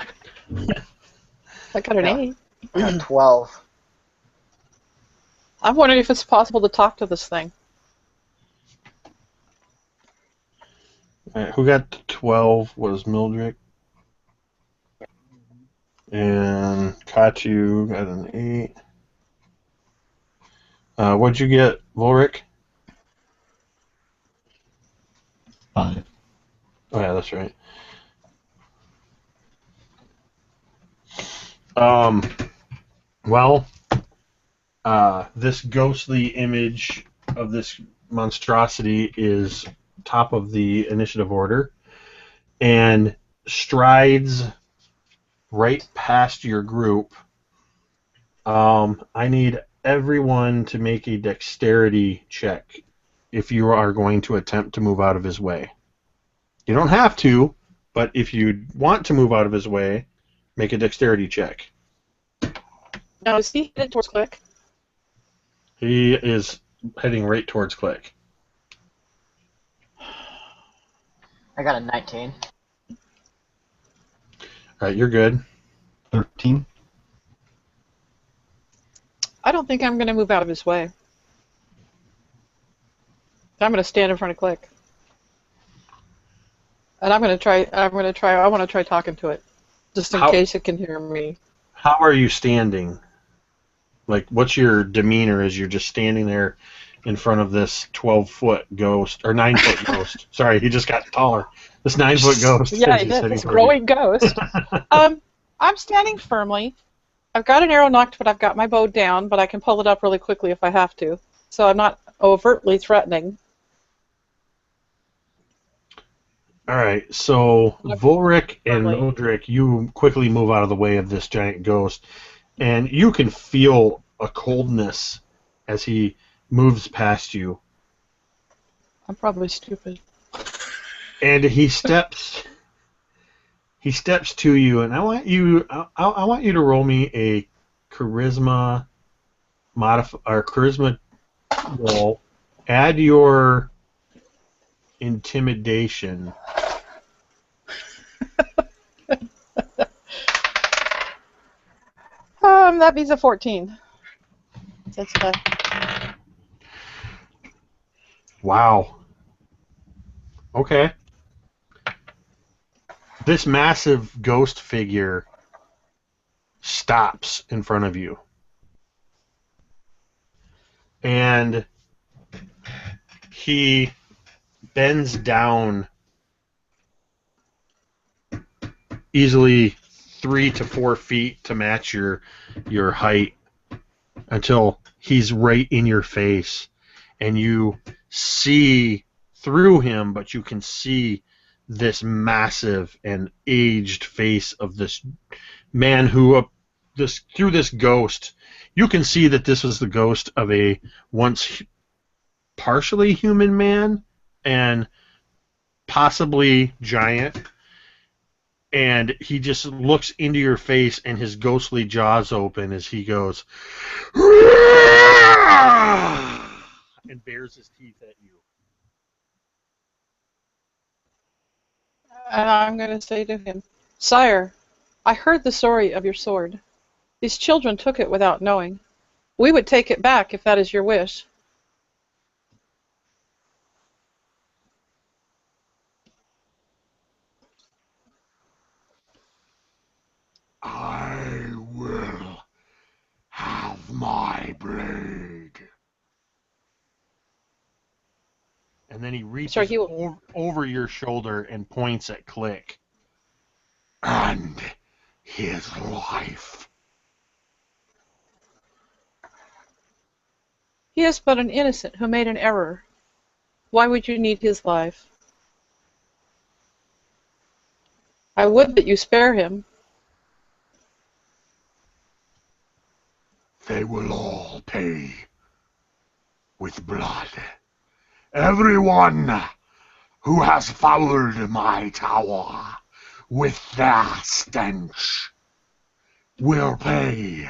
I got an 8. I got 12. I'm wondering if it's possible to talk to this thing. All right, who got 12 was Mildred. And Kachu got an 8. What'd you get, Volric? 5. Oh yeah, that's right. This ghostly image of this monstrosity is top of the initiative order and strides right past your group. I need everyone to make a dexterity check if you are going to attempt to move out of his way. You don't have to, but if you want to move out of his way, make a dexterity check. Now, is he headed towards Click? He is heading right towards Click. I got a 19. Alright, you're good. 13. I don't think I'm going to move out of his way. I'm going to stand in front of Click. And I want to try talking to it. Just in case it can hear me. How are you standing? Like, what's your demeanor as you're just standing there in front of this 12-foot ghost, or 9-foot ghost. Sorry, he just got taller. This 9-foot ghost. Yeah, he did. This growing ghost. I'm standing firmly. I've got an arrow knocked, but I've got my bow down, but I can pull it up really quickly if I have to. So I'm not overtly threatening. All right, so Volric and Mildrick, you quickly move out of the way of this giant ghost, and you can feel a coldness as he moves past you. I'm probably stupid. And he steps to you, and I want you to roll me a charisma charisma roll. Add your intimidation. That means a 14. That's Wow. Okay. This massive ghost figure stops in front of you. And he bends down easily 3 to 4 feet to match your height until he's right in your face, and you see through him, but you can see this massive and aged face of this man who through this ghost, you can see that this was the ghost of a once partially human man and possibly giant. And he just looks into your face, and his ghostly jaws open as he goes and bares his teeth at you. And I'm going to say to him, "Sire, I heard the story of your sword. These children took it without knowing. We would take it back if that is your wish." I will have my blade. And then he reaches over your shoulder and points at Click. And his life. He is but an innocent who made an error. Why would you need his life? I would that you spare him. They will all pay with blood. Everyone who has fouled my tower with their stench will pay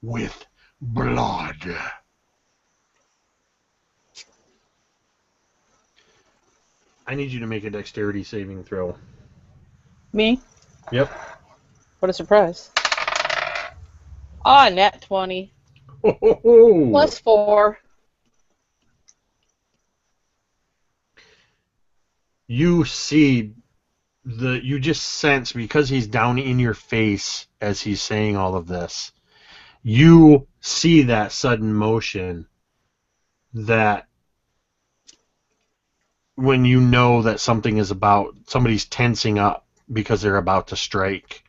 with blood. I need you to make a dexterity saving throw. Me? Yep. What a surprise. Ah, nat 20. Oh. Plus 4. You see you just sense, because he's down in your face as he's saying all of this, you see that sudden motion that when you know that somebody's tensing up because they're about to strike.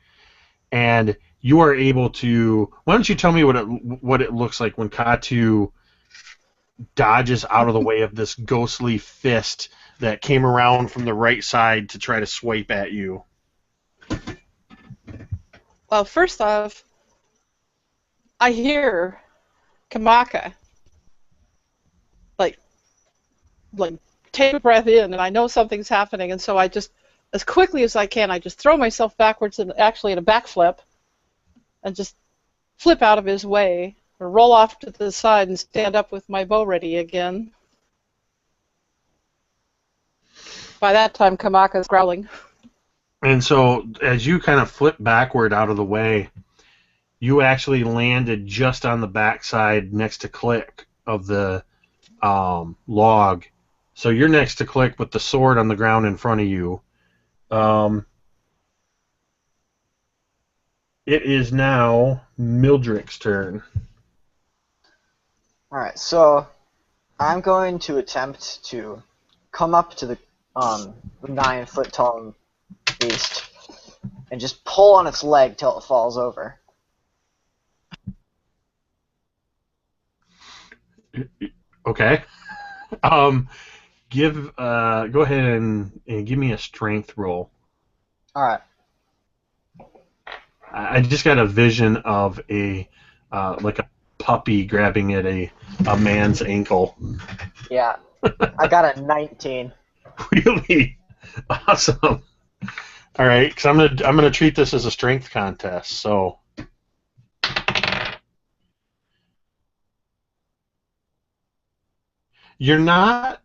And you are able to, why don't you tell me what it looks like when Katu dodges out of the way of this ghostly fist that came around from the right side to try to swipe at you. Well, first off, I hear Kamaka like take a breath in, and I know something's happening, and so I just, as quickly as I can, I just throw myself backwards, and actually in a backflip, and just flip out of his way, or roll off to the side and stand up with my bow ready again. By that time, Kamaka's growling. And so, as you kind of flip backward out of the way, you actually landed just on the backside next to Click of the log. So you're next to Click with the sword on the ground in front of you. It is now Mildrick's turn. Alright, so I'm going to attempt to come up to the 9-foot tall beast and just pull on its leg till it falls over. Okay. Go ahead and give me a strength roll. All right. I just got a vision of a like a puppy grabbing at a man's ankle. Yeah. I got a 19. Really awesome. All right, because I'm gonna treat this as a strength contest. So you're not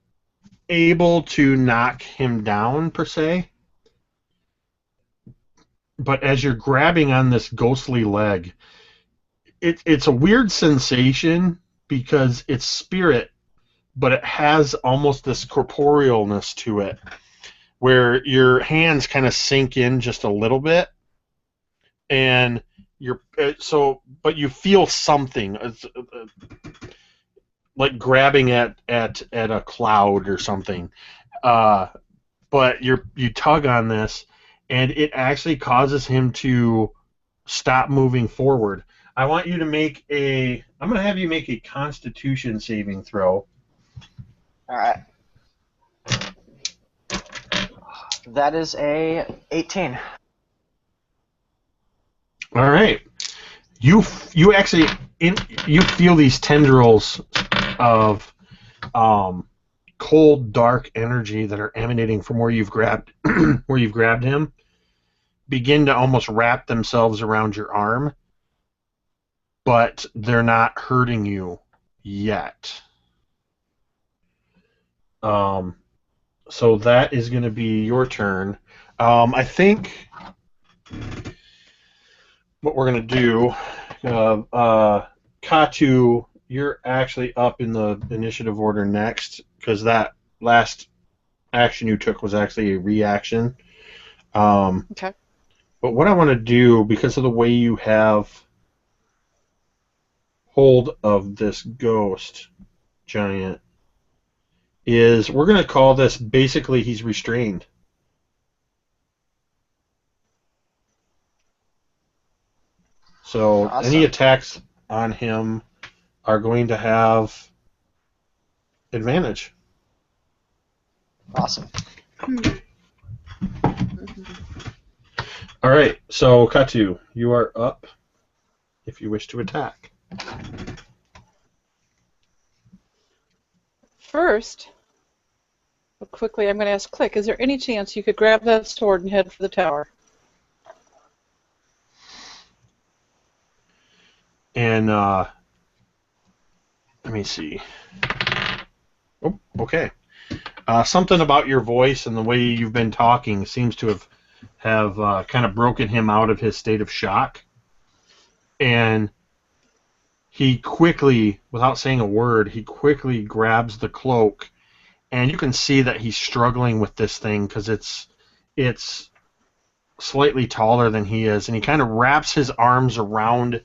able to knock him down per se, but as you're grabbing on this ghostly leg, it's a weird sensation because it's spirit, but it has almost this corporealness to it, where your hands kind of sink in just a little bit, and but you feel something. Like grabbing at a cloud or something, but you tug on this, and it actually causes him to stop moving forward. I want you to I'm going to have you make a Constitution saving throw. All right. That is a 18. All right. You actually you feel these tendrils of cold, dark energy that are emanating from where you've grabbed him begin to almost wrap themselves around your arm, but they're not hurting you yet. So that is going to be your turn. I think what we're going to do, Katu, you're actually up in the initiative order next, because that last action you took was actually a reaction. Okay. But what I want to do, because of the way you have hold of this ghost giant, is we're going to call this basically he's restrained. So Awesome. any attacks on him are going to have advantage. Awesome. All right, so Katu, you are up if you wish to attack. First, quickly, I'm going to ask Click, is there any chance you could grab that sword and head for the tower? And let me see. Oh, okay. Something about your voice and the way you've been talking seems to have kind of broken him out of his state of shock. And he quickly, without saying a word, he quickly grabs the cloak, and you can see that he's struggling with this thing because it's slightly taller than he is, and he kind of wraps his arms around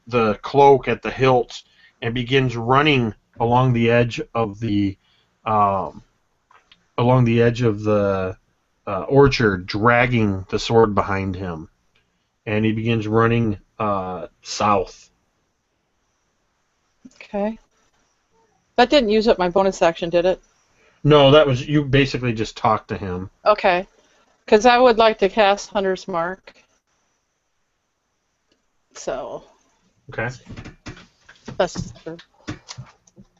the cloak at the hilt and begins running along the edge of the orchard, dragging the sword behind him, and he begins running south. Okay. That didn't use up my bonus action, did it? No, that was you basically just talked to him. Okay. Because I would like to cast Hunter's Mark. So. Okay. That's true.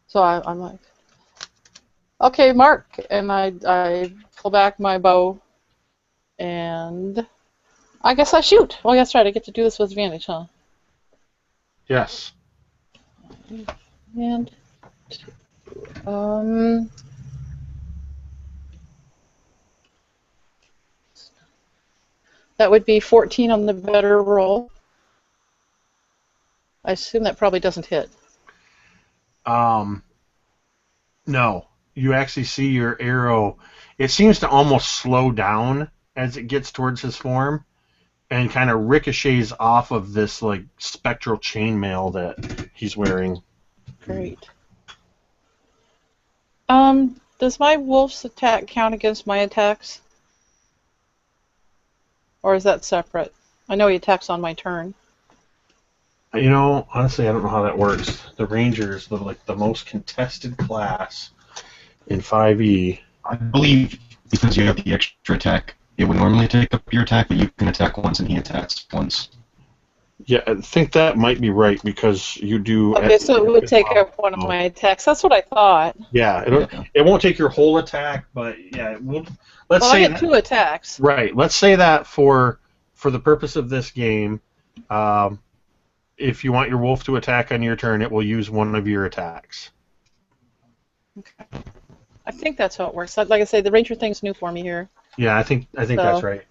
So I'm like, okay, Mark, and I pull back my bow, and I guess I shoot. Oh, that's right. I get to do this with advantage, huh? Yes. And that would be 14 on the better roll. I assume that probably doesn't hit. No. You actually see your arrow. It seems to almost slow down as it gets towards his form, and kind of ricochets off of this like spectral chainmail that he's wearing. Great. Does my wolf's attack count against my attacks? Or is that separate? I know he attacks on my turn. You know, honestly, I don't know how that works. The ranger is the most contested class in 5e. I believe because you have the extra attack, it would normally take up your attack, but you can attack once and he attacks once. Yeah, I think that might be right because you do. Okay, so it would take up one of my attacks. That's what I thought. Yeah, it won't take your whole attack, but yeah, it will. Let's Well, say I get 2 attacks. Right. Let's say that for the purpose of this game, if you want your wolf to attack on your turn, it will use one of your attacks. Okay. I think that's how it works. Like I say, the ranger thing's new for me here. Yeah, I think that's right.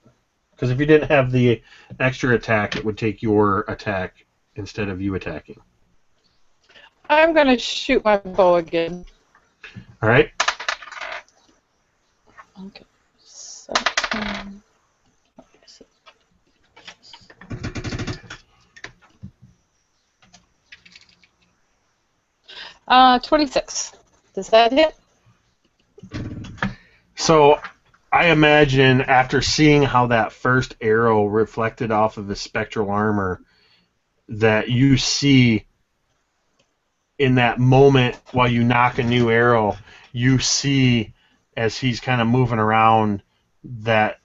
Because if you didn't have the extra attack, it would take your attack instead of you attacking. I'm going to shoot my bow again. All right. Okay. So, 26. Does that hit? So I imagine after seeing how that first arrow reflected off of his spectral armor, that you see in that moment while you knock a new arrow, you see as he's kind of moving around that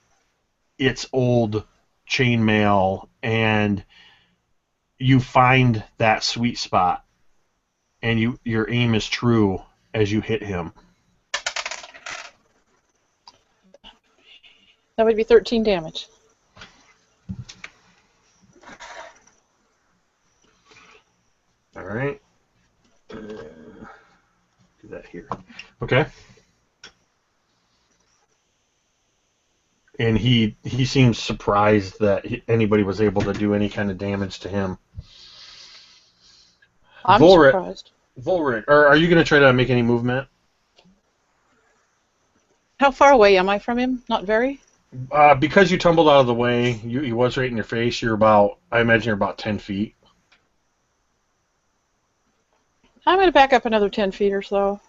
it's old chainmail, and you find that sweet spot, and your aim is true as you hit him. That would be 13 damage. All right. Do that here. Okay. And he seems surprised that anybody was able to do any kind of damage to him. I'm surprised. Volric, are you going to try to make any movement? How far away am I from him? Not very? Because you tumbled out of the way, he was right in your face. I imagine you're about 10 feet. I'm going to back up another 10 feet or so.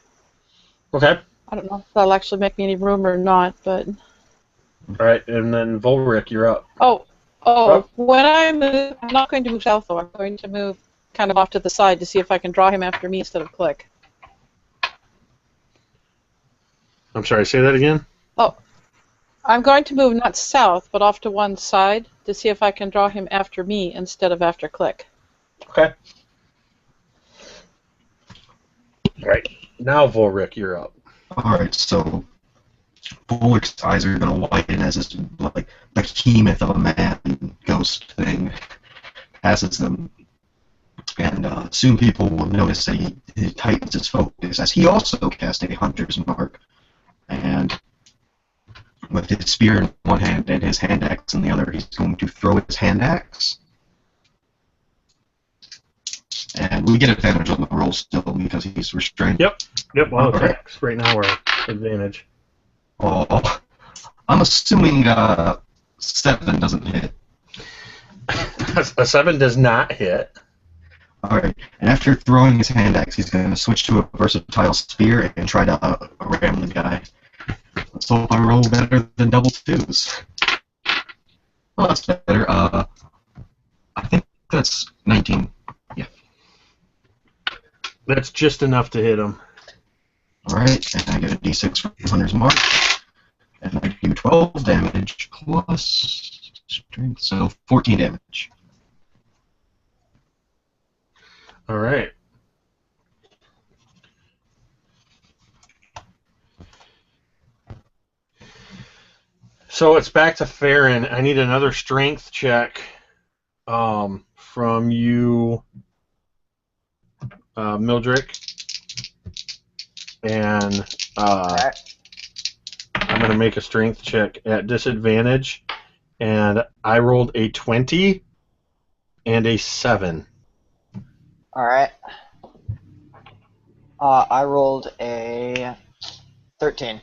Okay. I don't know if that'll actually make me any room or not, but... All right, and then Volric, you're up. When I move, I'm not going to move south, though. I'm going to move kind of off to the side to see if I can draw him after me instead of Click. I'm sorry, say that again? Oh, I'm going to move not south, but off to one side to see if I can draw him after me instead of after Click. Okay. All right, now Volric, you're up. Alright, so Volric's eyes are going to widen as this like behemoth of a man ghost thing passes them. And soon people will notice that he tightens his focus as he also casts a hunter's mark. And with his spear in one hand and his hand axe in the other, he's going to throw his hand axe. And we get advantage on the roll still because he's restrained. Yep, all attacks right now are advantage. Oh, I'm assuming 7 doesn't hit. A 7 does not hit. Alright, and after throwing his hand axe, he's going to switch to a versatile spear and try to ram the guy. Let's hope I roll better than double 2s. Well, that's better. I think that's 19. Yeah. That's just enough to hit him. Alright, and I get a d6 from Hunter's Mark. And I do 12 damage plus strength, so 14 damage. All right. So it's back to Farron. I need another strength check from you, Mildred. And I'm going to make a strength check at disadvantage. And I rolled a 20 and a 7. Alright. I rolled a 13.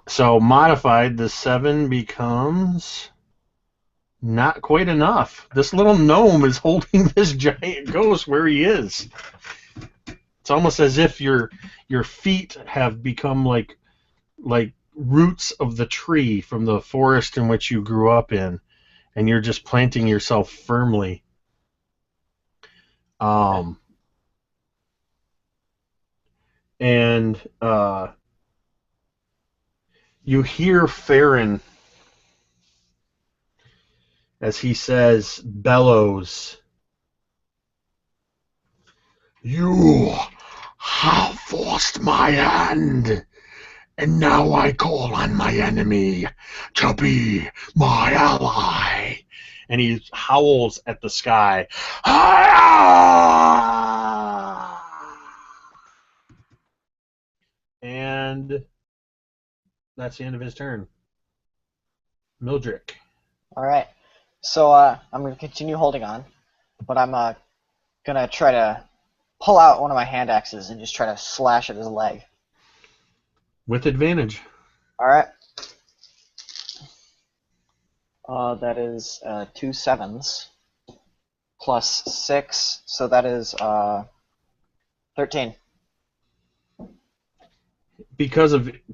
So modified, the 7 becomes not quite enough. This little gnome is holding this giant ghost where he is. It's almost as if your feet have become like roots of the tree from the forest in which you grew up in, and you're just planting yourself firmly. And you hear Farron as he says, bellows. You have forced my hand, and now I call on my enemy to be my ally. And he howls at the sky. And that's the end of his turn. Mildrick. All right. So I'm going to continue holding on, but I'm going to try to pull out one of my hand axes and just try to slash at his leg. With advantage. All right. That is 2 7s plus 6, so that is 13.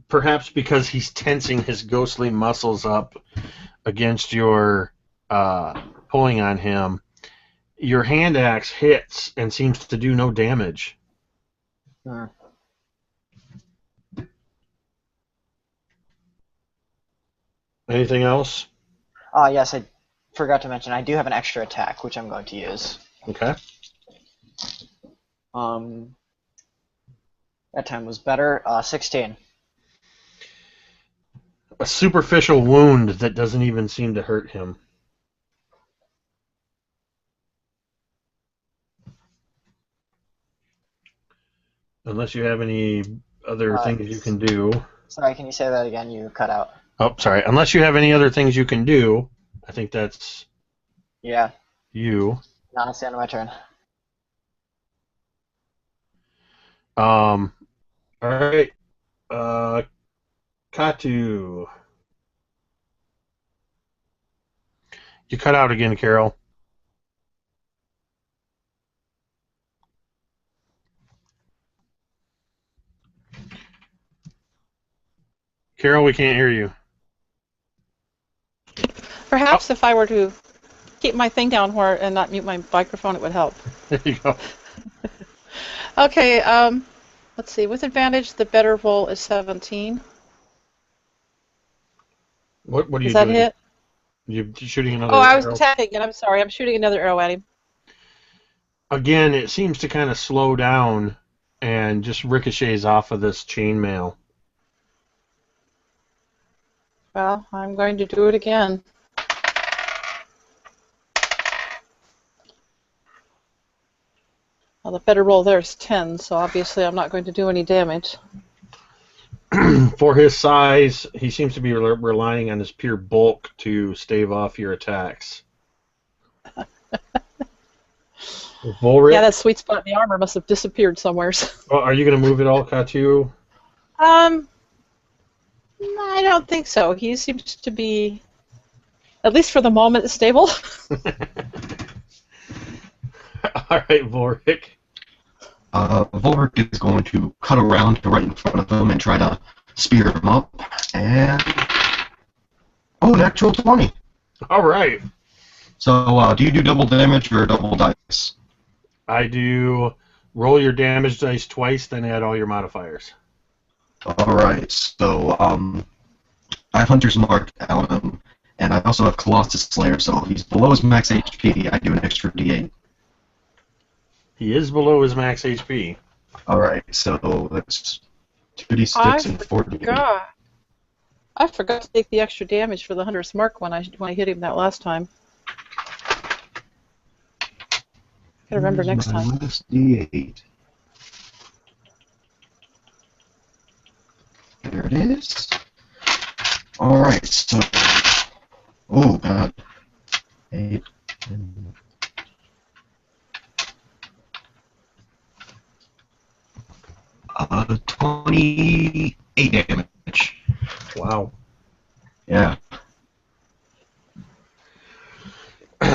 Perhaps because he's tensing his ghostly muscles up against your pulling on him, your hand axe hits and seems to do no damage. Anything else? Yes, I forgot to mention I do have an extra attack, which I'm going to use. Okay. That time was better. 16. A superficial wound that doesn't even seem to hurt him. Unless you have any other things you can do. Sorry, can you say that again? You cut out. Oh, sorry. Unless you have any other things you can do, I think that's you. No, it's the end of my turn. All right. Katu. You cut out again, Carol. Carol, we can't hear you. Perhaps if I were to keep my thing down where and not mute my microphone, it would help. There you go. Okay, let's see. With advantage, the better roll is 17. What are you doing? Does that hit? You're shooting another arrow? I was arrow? attacking it. I'm sorry. I'm shooting another arrow at him. Again, it seems to kind of slow down and just ricochets off of this chainmail. Well, I'm going to do it again. Well, the better roll there is 10, so obviously I'm not going to do any damage. For his size, he seems to be relying on his pure bulk to stave off your attacks. Volric? Yeah, that sweet spot in the armor must have disappeared somewhere. Well, are you going to move it all, Katu? I don't think so. He seems to be, at least for the moment, stable. All right, Volric. Volric is going to cut around to right in front of him and try to spear him up. And natural 20. All right. So, do you do double damage or double dice? I do roll your damage dice twice, then add all your modifiers. All right. So, I have Hunter's Mark on him, and I also have Colossus Slayer. So, if he's below his max HP, I do an extra D8. He is below his max HP. Alright, so that's 2d6 and 4d8. I forgot to take the extra damage for the Hunter's Mark when I hit him that last time. Gotta remember next time. Last D8. There it is. Alright, so... Oh, God. 8 and... 28 damage. Wow. Yeah.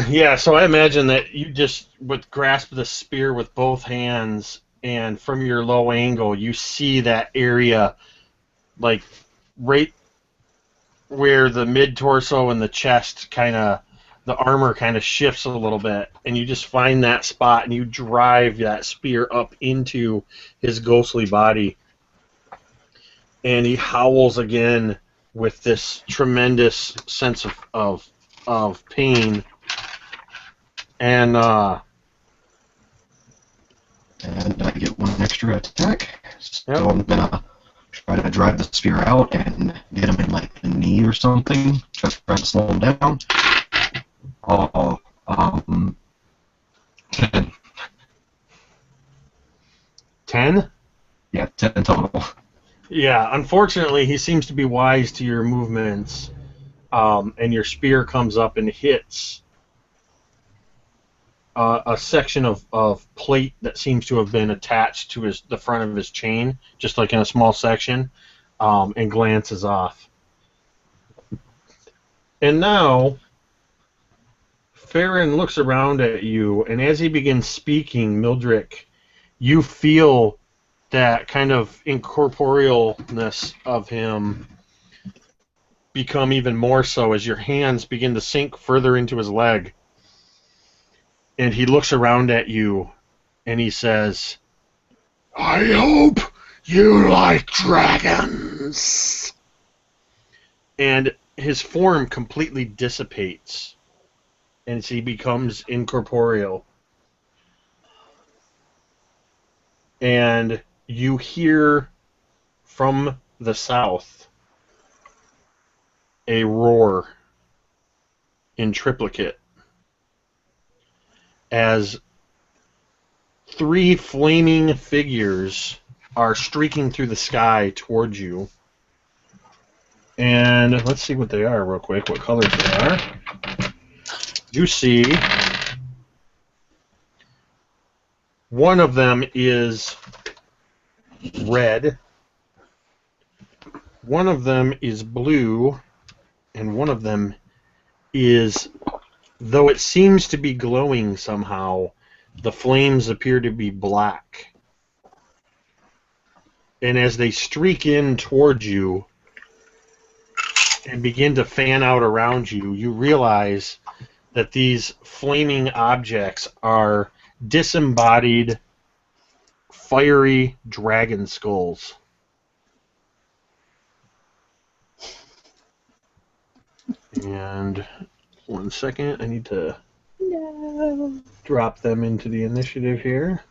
Yeah, so I imagine that you just would grasp the spear with both hands and from your low angle, you see that area, like right where the mid torso and the chest the armor kind of shifts a little bit, and you just find that spot and you drive that spear up into his ghostly body, and he howls again with this tremendous sense of pain, and I get one extra attack, so Yep. I'm gonna try to drive the spear out and get him in like the knee or something. Just try to slow him down. Oh, 10. 10? Yeah, 10 total. Yeah, unfortunately, he seems to be wise to your movements, and your spear comes up and hits a section of plate that seems to have been attached to the front of his chain, just like in a small section, and glances off. And now, Farron looks around at you, and as he begins speaking, Mildrick, you feel that kind of incorporealness of him become even more so as your hands begin to sink further into his leg. And he looks around at you, and he says, I hope you like dragons. and his form completely dissipates, and he becomes incorporeal. And you hear from the south a roar in triplicate as 3 flaming figures are streaking through the sky towards you. And let's see what they are real quick, what colors they are. You see one of them is red, one of them is blue, and one of them is, though it seems to be glowing somehow, the flames appear to be black. And as they streak in towards you and begin to fan out around you, you realize that these flaming objects are disembodied, fiery dragon skulls. And 1 second, I need to drop them into the initiative here.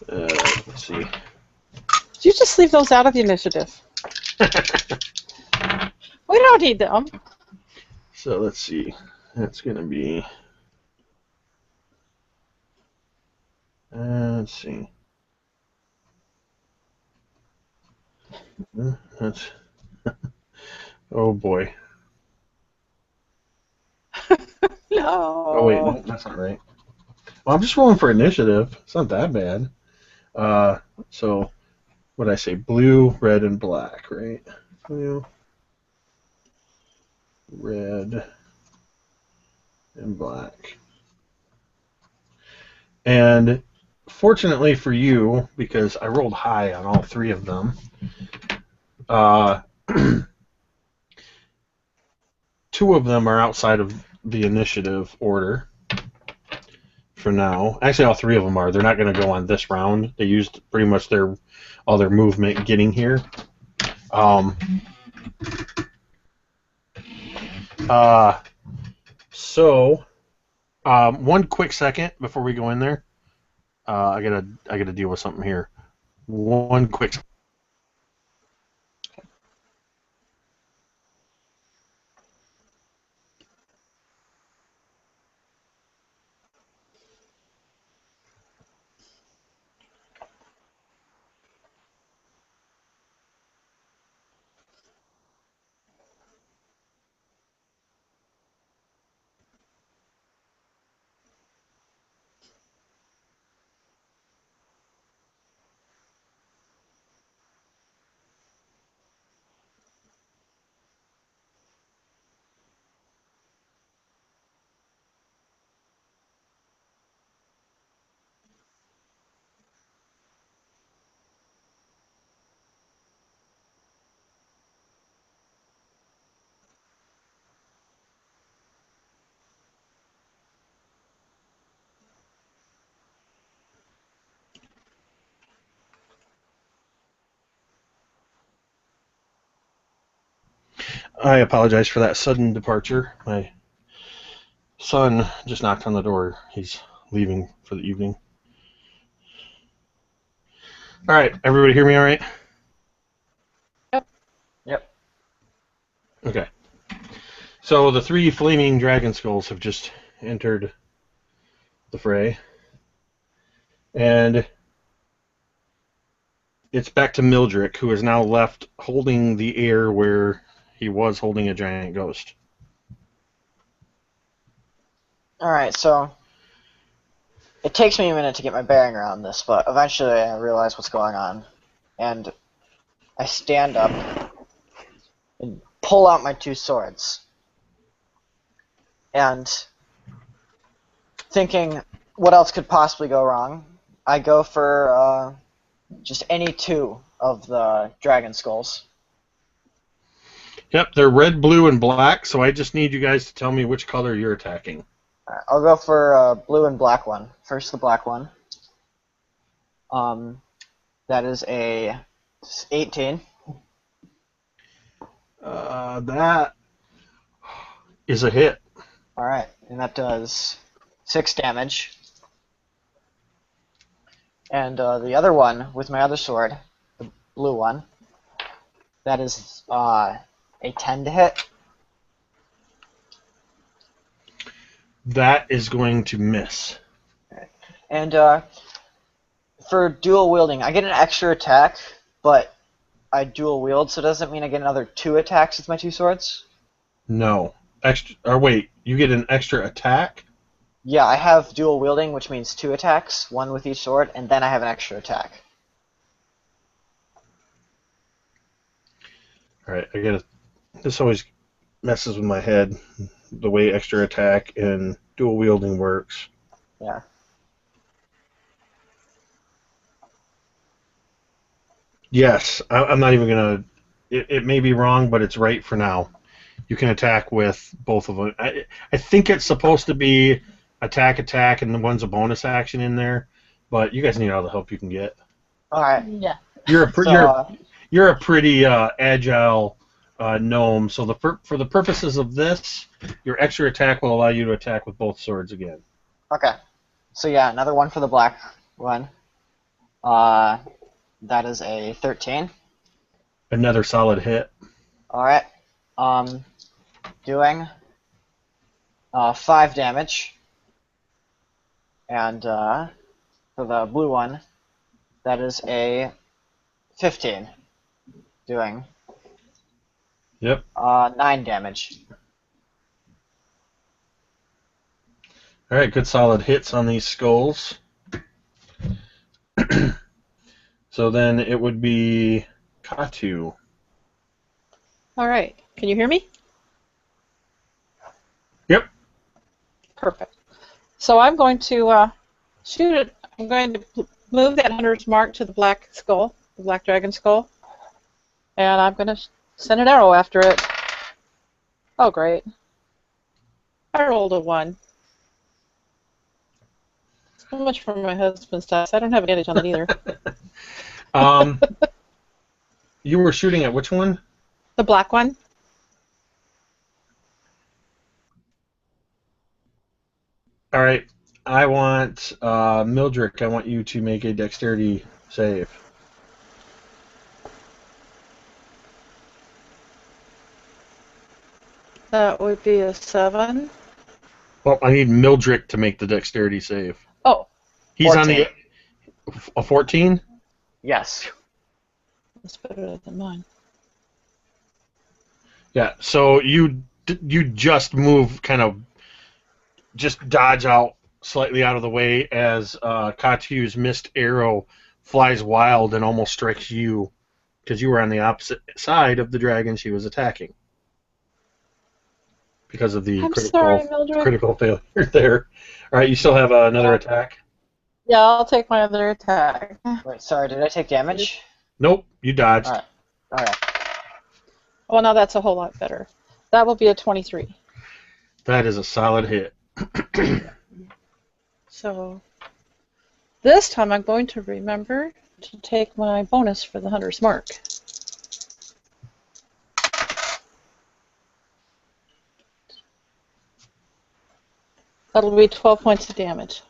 Let's see. Did you just leave those out of the initiative? We don't need them. So let's see. That's going to be... let's see. That's... oh boy. No. Oh wait, no, that's not right. Well, I'm just rolling for initiative. It's not that bad. So, what did I say? Blue, red, and black, right? Blue, red, and black. And fortunately for you, because I rolled high on all 3 of them, 2 of them are outside of the initiative order for now. Actually, all 3 of them are. They're not going to go on this round. They used pretty much all their movement getting here. So, 1 quick second before we go in there. I gotta deal with something here. 1 quick. I apologize for that sudden departure. My son just knocked on the door. He's leaving for the evening. All right, everybody hear me all right? Yep. Okay. So the 3 flaming dragon skulls have just entered the fray. And it's back to Mildrick, who is now left holding the air where he was holding a giant ghost. Alright, so it takes me a minute to get my bearing around this, but eventually I realize what's going on. And I stand up and pull out my 2 swords. And thinking, what else could possibly go wrong? I go for just any 2 of the dragon skulls. Yep, they're red, blue, and black, so I just need you guys to tell me which color you're attacking. Alright, I'll go for blue and black one. First the black one. That is a 18. That is a hit. Alright, and that does 6 damage. And the other one, with my other sword, the blue one, that is a 10 to hit. That is going to miss. And for dual wielding, I get an extra attack, but I dual wield, so does it mean I get another 2 attacks with my 2 swords? No. Extra. Or wait, you get an extra attack? Yeah, I have dual wielding, which means 2 attacks, 1 with each sword, and then I have an extra attack. Alright, I gotta. This always messes with my head, the way extra attack and dual wielding works. Yeah. Yes, I'm not even gonna. It may be wrong, but it's right for now. You can attack with both of them. I think it's supposed to be attack, and the one's a bonus action in there, but you guys need all the help you can get. All right. Yeah. You're a So, you're a pretty agile gnome, so for the purposes of this, your extra attack will allow you to attack with both swords again. okay. So yeah, another one for the black one. That is a 13. Another solid hit. All right. Doing 5 damage. And for the blue one, that is a 15. Doing Yep. 9 damage. All right, good solid hits on these skulls. So then it would be Katu. All right. Can you hear me? Yep. Perfect. So I'm going to shoot it. I'm going to move that hunter's mark to the black skull, the black dragon skull, and I'm going to send an arrow after it. Oh, great. I rolled a 1. So much for my husband's dice. I don't have advantage on it either. You were shooting at which one? The black one? All right. I want Mildrick. I want you to make a dexterity save. That would be a 7. Well, I need Mildrick to make the dexterity save. Oh. He's 14. on the a 14. Yes. That's better than mine. Yeah. So you just move, kind of, just dodge out slightly out of the way as Katu's missed arrow flies wild and almost strikes you, because you were on the opposite side of the dragon she was attacking. Because of the I'm sorry, Mildred. critical failure there. All right, you still have another attack? Yeah, I'll take my other attack. Wait, sorry, did I take damage? Nope, you dodged. All right. All right. Well, now that's a whole lot better. That will be a 23. That is a solid hit. So this time I'm going to remember to take my bonus for the hunter's mark. That'll be 12 points of damage.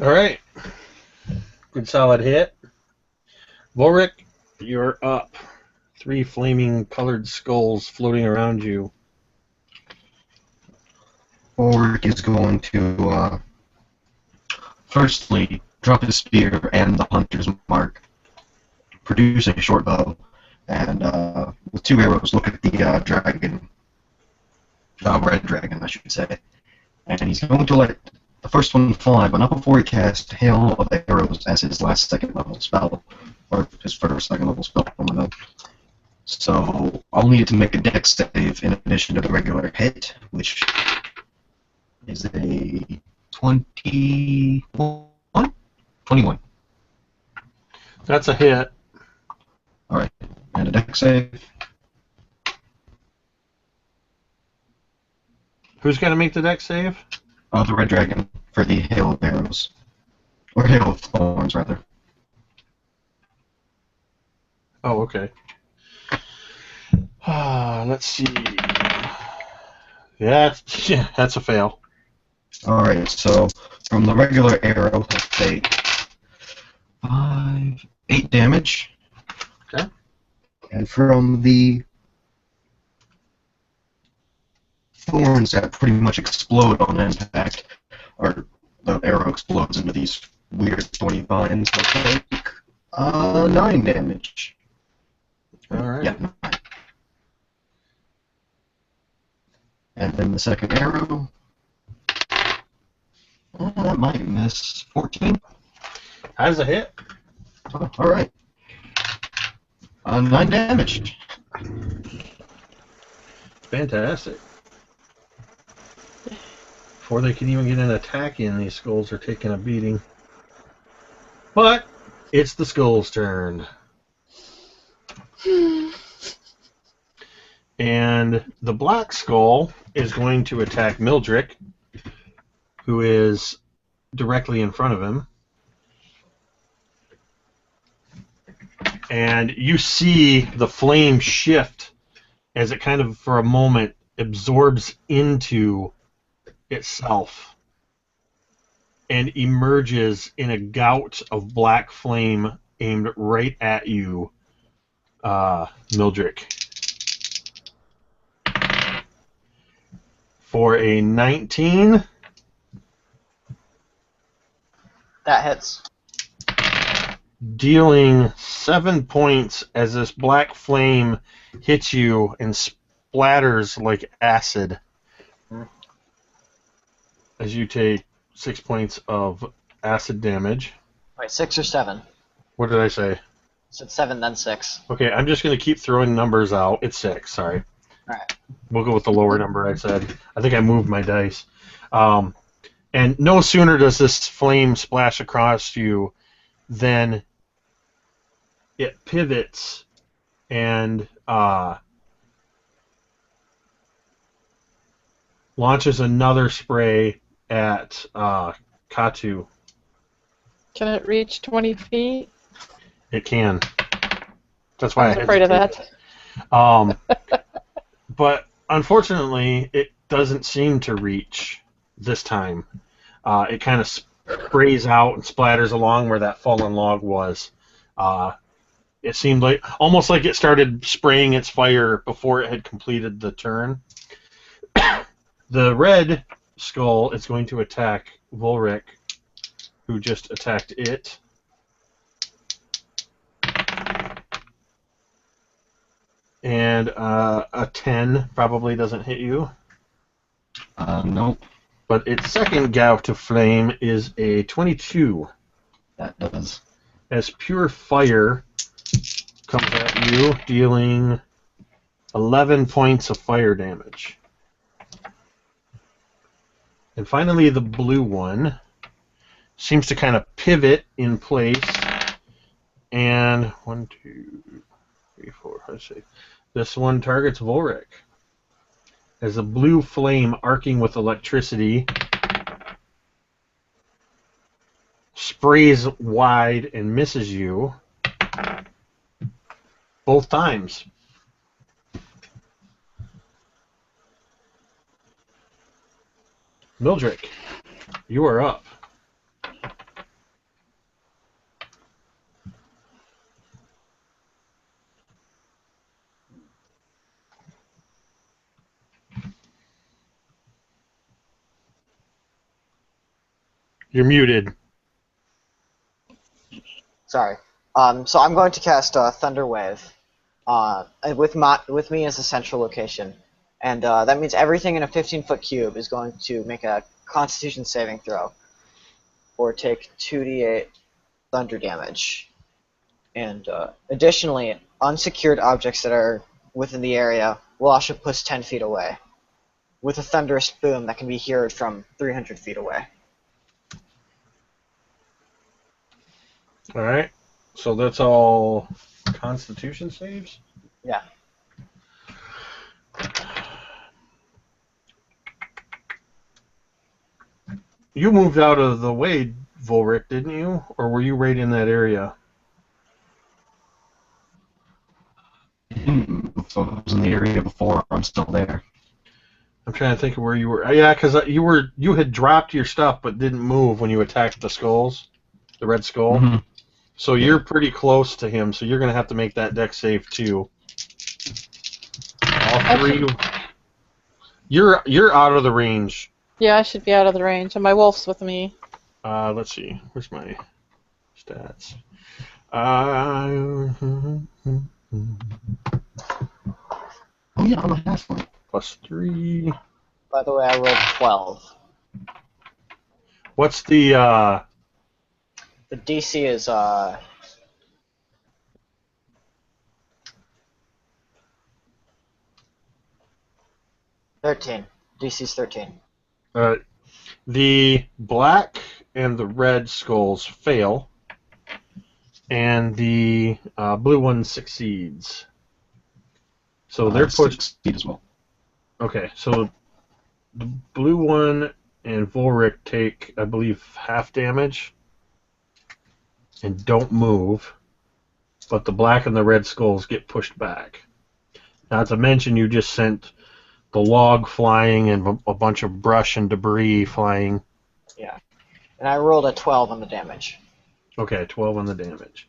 All right. Good solid hit. Volric, you're up. 3 flaming colored skulls floating around you. Ulrich is going to firstly drop his spear and the hunter's mark, produce a short bow, and with 2 arrows look at the dragon, red dragon, I should say, and he's going to let the first one fly, but not before he casts Hail of Arrows as his last second level spell, or his first second level spell. I don't know. So I'll need to make a dex save in addition to the regular hit, which is a 21. That's a hit. All right, and a dex save. Who's going to make the dex save? The red dragon for the Hail of Arrows, or Hail of Thorns, rather. Oh, okay. Let's see. Yeah, that's a fail. All right, so from the regular arrow, he'll take 8 damage. Okay. And from the thorns that pretty much explode on impact, or the arrow explodes into these weird thorny vines, he'll take 9 damage. All right. Yeah, 9. And then the second arrow, that might miss. 14. How does it hit? Oh, all right. 9 damage. Fantastic. Before they can even get an attack in, these skulls are taking a beating. But it's the skull's turn. And the black skull is going to attack Mildrick, who is directly in front of him. And you see the flame shift as it kind of, for a moment, absorbs into itself and emerges in a gout of black flame aimed right at you, Mildrick. For a 19. That hits. Dealing 7 points as this black flame hits you and splatters like acid. As you take 6 points of acid damage. Wait, 6 or 7? What did I say? Said 7, then 6. Okay, I'm just going to keep throwing numbers out. It's 6, sorry. Alright. We'll go with the lower number I said. I think I moved my dice. And no sooner does this flame splash across you than it pivots and launches another spray at Katu. Can it reach 20 feet? It can. That's why I was afraid of that. But unfortunately, it doesn't seem to reach this time. It kind of sprays out and splatters along where that fallen log was. It seemed like almost like it started spraying its fire before it had completed the turn. The red skull is going to attack Volric, who just attacked it. And a 10 probably doesn't hit you. Nope. But its second gout of flame is a 22. That does. As pure fire comes at you, dealing 11 points of fire damage. And finally, the blue one seems to kind of pivot in place. And 1, 2, 3, 4, 5, 6. This one targets Volric. As a blue flame arcing with electricity sprays wide and misses you both times. Mildred, you are up. You're muted. Sorry. So I'm going to cast Thunder Wave with me as a central location. And that means everything in a 15-foot cube is going to make a Constitution saving throw or take 2d8 thunder damage. And additionally, unsecured objects that are within the area will also push 10 feet away with a thunderous boom that can be heard from 300 feet away. All right. So that's all Constitution saves? Yeah. You moved out of the way, Volric, didn't you? Or were you right in that area? So I was in the area before. I'm still there. I'm trying to think of where you were. Yeah, because you had dropped your stuff but didn't move when you attacked the skulls, the red skull. Mm-hmm. So you're pretty close to him, so you're going to have to make that dex save too. All three. You're out of the range. Yeah, I should be out of the range, and my wolf's with me. Let's see. Where's my stats? Oh yeah, I'm a halfling. +3. By the way, I rolled 12. What's the The DC is 13. DC's 13. the black and the red skulls fail, and the blue one succeeds. So they're pushed. Succeed as well. Okay, so the blue one and Volric take, I believe, half damage and don't move, but the black and the red skulls get pushed back. Not to mention you just sent the log flying and a bunch of brush and debris flying. Yeah. And I rolled a 12 on the damage. Okay, 12 on the damage.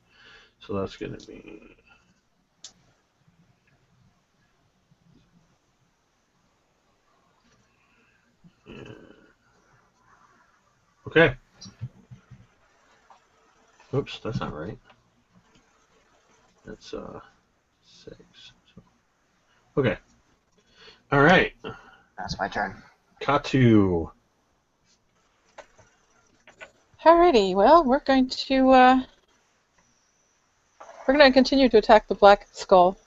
So that's going to be... Yeah. Okay. Oops, that's not right. That's 6. So. Okay. All right. That's my turn. Katu. Alrighty, well, we're going to continue to attack the black skull.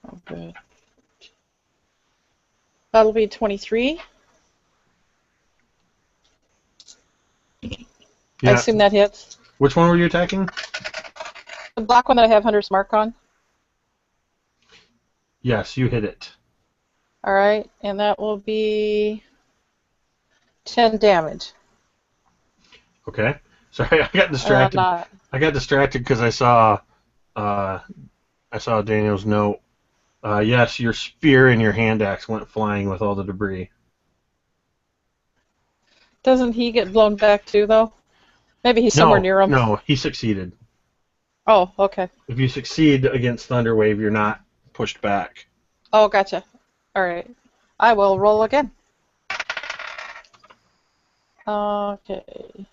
Oh, good. That'll be 23. Yeah. I assume that hits. Which one were you attacking? The black one that I have Hunter's Mark on. Yes, you hit it. Alright, and that will be 10 damage. Okay. Sorry, I got distracted. I got distracted because I saw Daniel's note. Yes, your spear and your hand axe went flying with all the debris. Doesn't he get blown back too, though? Maybe he's somewhere near him. No, he succeeded. Oh, okay. If you succeed against Thunderwave, you're not pushed back. Oh, gotcha. Alright. I will roll again. Okay.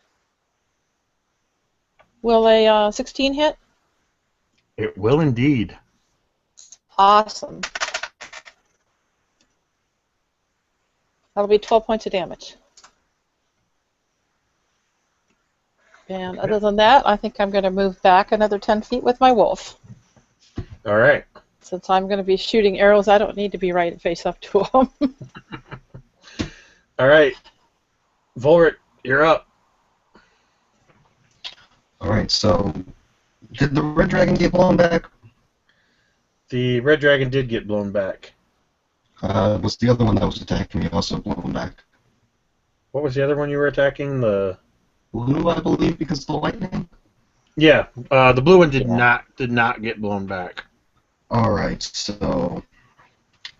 Will a 16 hit? It will indeed. Awesome. That'll be 12 points of damage. And other than that, I think I'm going to move back another 10 feet with my wolf. All right. Since I'm going to be shooting arrows, I don't need to be right face up to them. All right. Volric, you're up. All right, so did the red dragon get blown back? The red dragon did get blown back. Was the other one that was attacking me also blown back? What was the other one you were attacking? The Blue, I believe, because of the lightning? Yeah, the blue one did not get blown back. Alright, so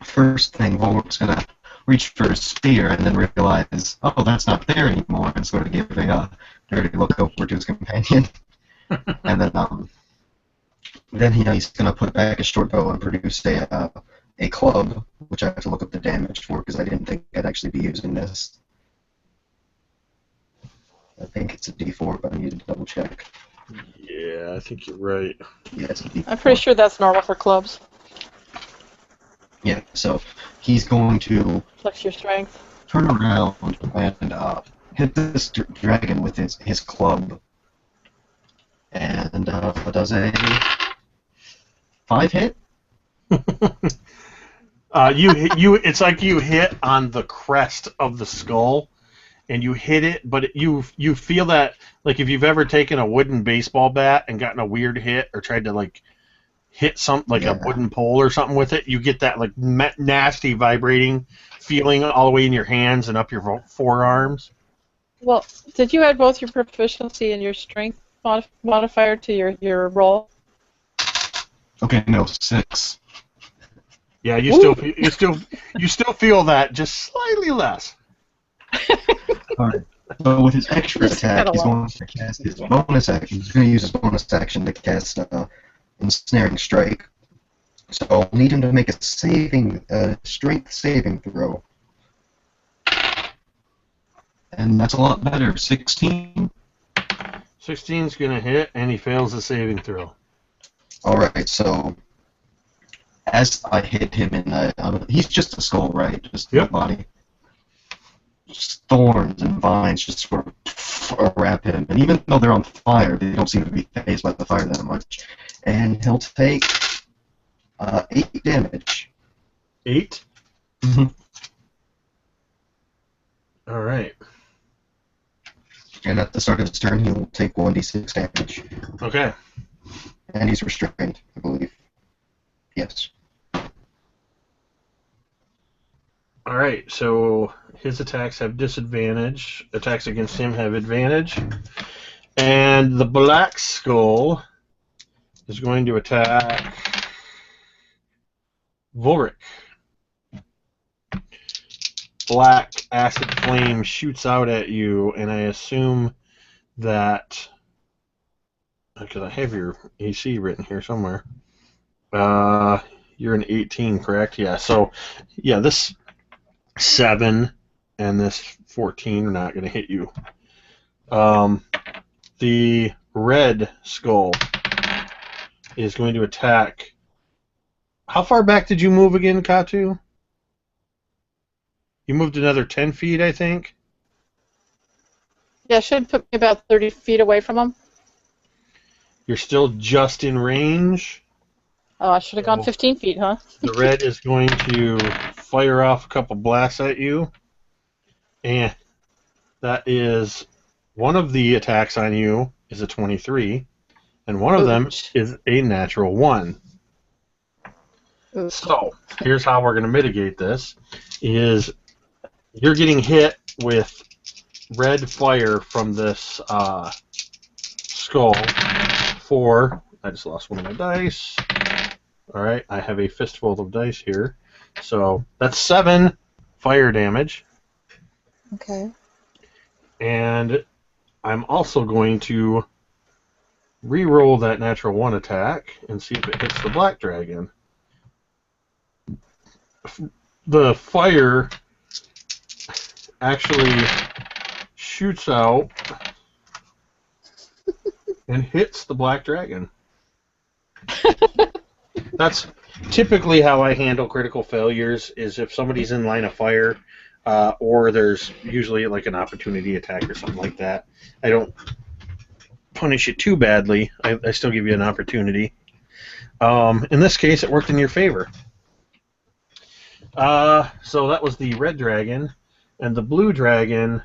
first thing, Volric's gonna reach for his spear and then realize, oh, that's not there anymore, and sort of give a dirty look over to his companion. And then he's going to put back his short bow and produce a club, which I have to look up the damage for because I didn't think I'd actually be using this. I think it's a D4, but I need to double check. Yeah, I think you're right. Yeah, it's a D4. I'm pretty sure that's normal for clubs. Yeah, so he's going to Flex your strength. turn around and hit this dragon with his club. And does a 5 hit? It's like you hit on the crest of the skull, and you hit it, but you feel that, like, if you've ever taken a wooden baseball bat and gotten a weird hit or tried to, like, hit something like a wooden pole or something with it, you get that, like, nasty vibrating feeling all the way in your hands and up your forearms. Well, did you add both your proficiency and your strength modifier to your roll? Okay, no, 6. Yeah, you still feel that, just slightly less. Alright. So with his extra attack, he's going to cast his bonus action. He's going to use his bonus action to cast Ensnaring Strike. So I'll need him to make a strength saving throw. And that's a lot better. 16. 16's going to hit, and he fails the saving throw. Alright, so as I hit him he's just a skull, right? Just a body. Just thorns and vines just sort of wrap him. And even though they're on fire, they don't seem to be phased by the fire that much. And he'll take 8 damage. 8? Mm-hmm. Alright. And at the start of his turn, he will take 1d6 damage. Okay. And he's restrained, I believe. Yes. Alright, so his attacks have disadvantage. Attacks against him have advantage. And the Black Skull is going to attack Volric. Black acid flame shoots out at you, and I assume that, because I have your AC written here somewhere. You're an 18, correct? Yeah. So, yeah, this 7 and this 14 are not going to hit you. The Red Skull is going to attack. How far back did you move again, Katu? You moved another 10 feet, I think? Yeah, should put me about 30 feet away from him. You're still just in range. Oh, I should have gone 15 feet, huh? The red is going to fire off a couple blasts at you. And that is one of the attacks on you is a 23. And one of them is a natural 1. So, here's how we're going to mitigate this. Is you're getting hit with red fire from this skull for... I just lost one of my dice. Alright, I have a fistful of dice here. So, that's 7 fire damage. Okay. And I'm also going to re-roll that natural 1 attack and see if it hits the black dragon. The fire actually shoots out and hits the black dragon. That's typically how I handle critical failures, is if somebody's in line of fire, or there's usually like an opportunity attack or something like that. I don't punish it too badly. I still give you an opportunity. In this case, it worked in your favor. So that was the red dragon, and the blue dragon,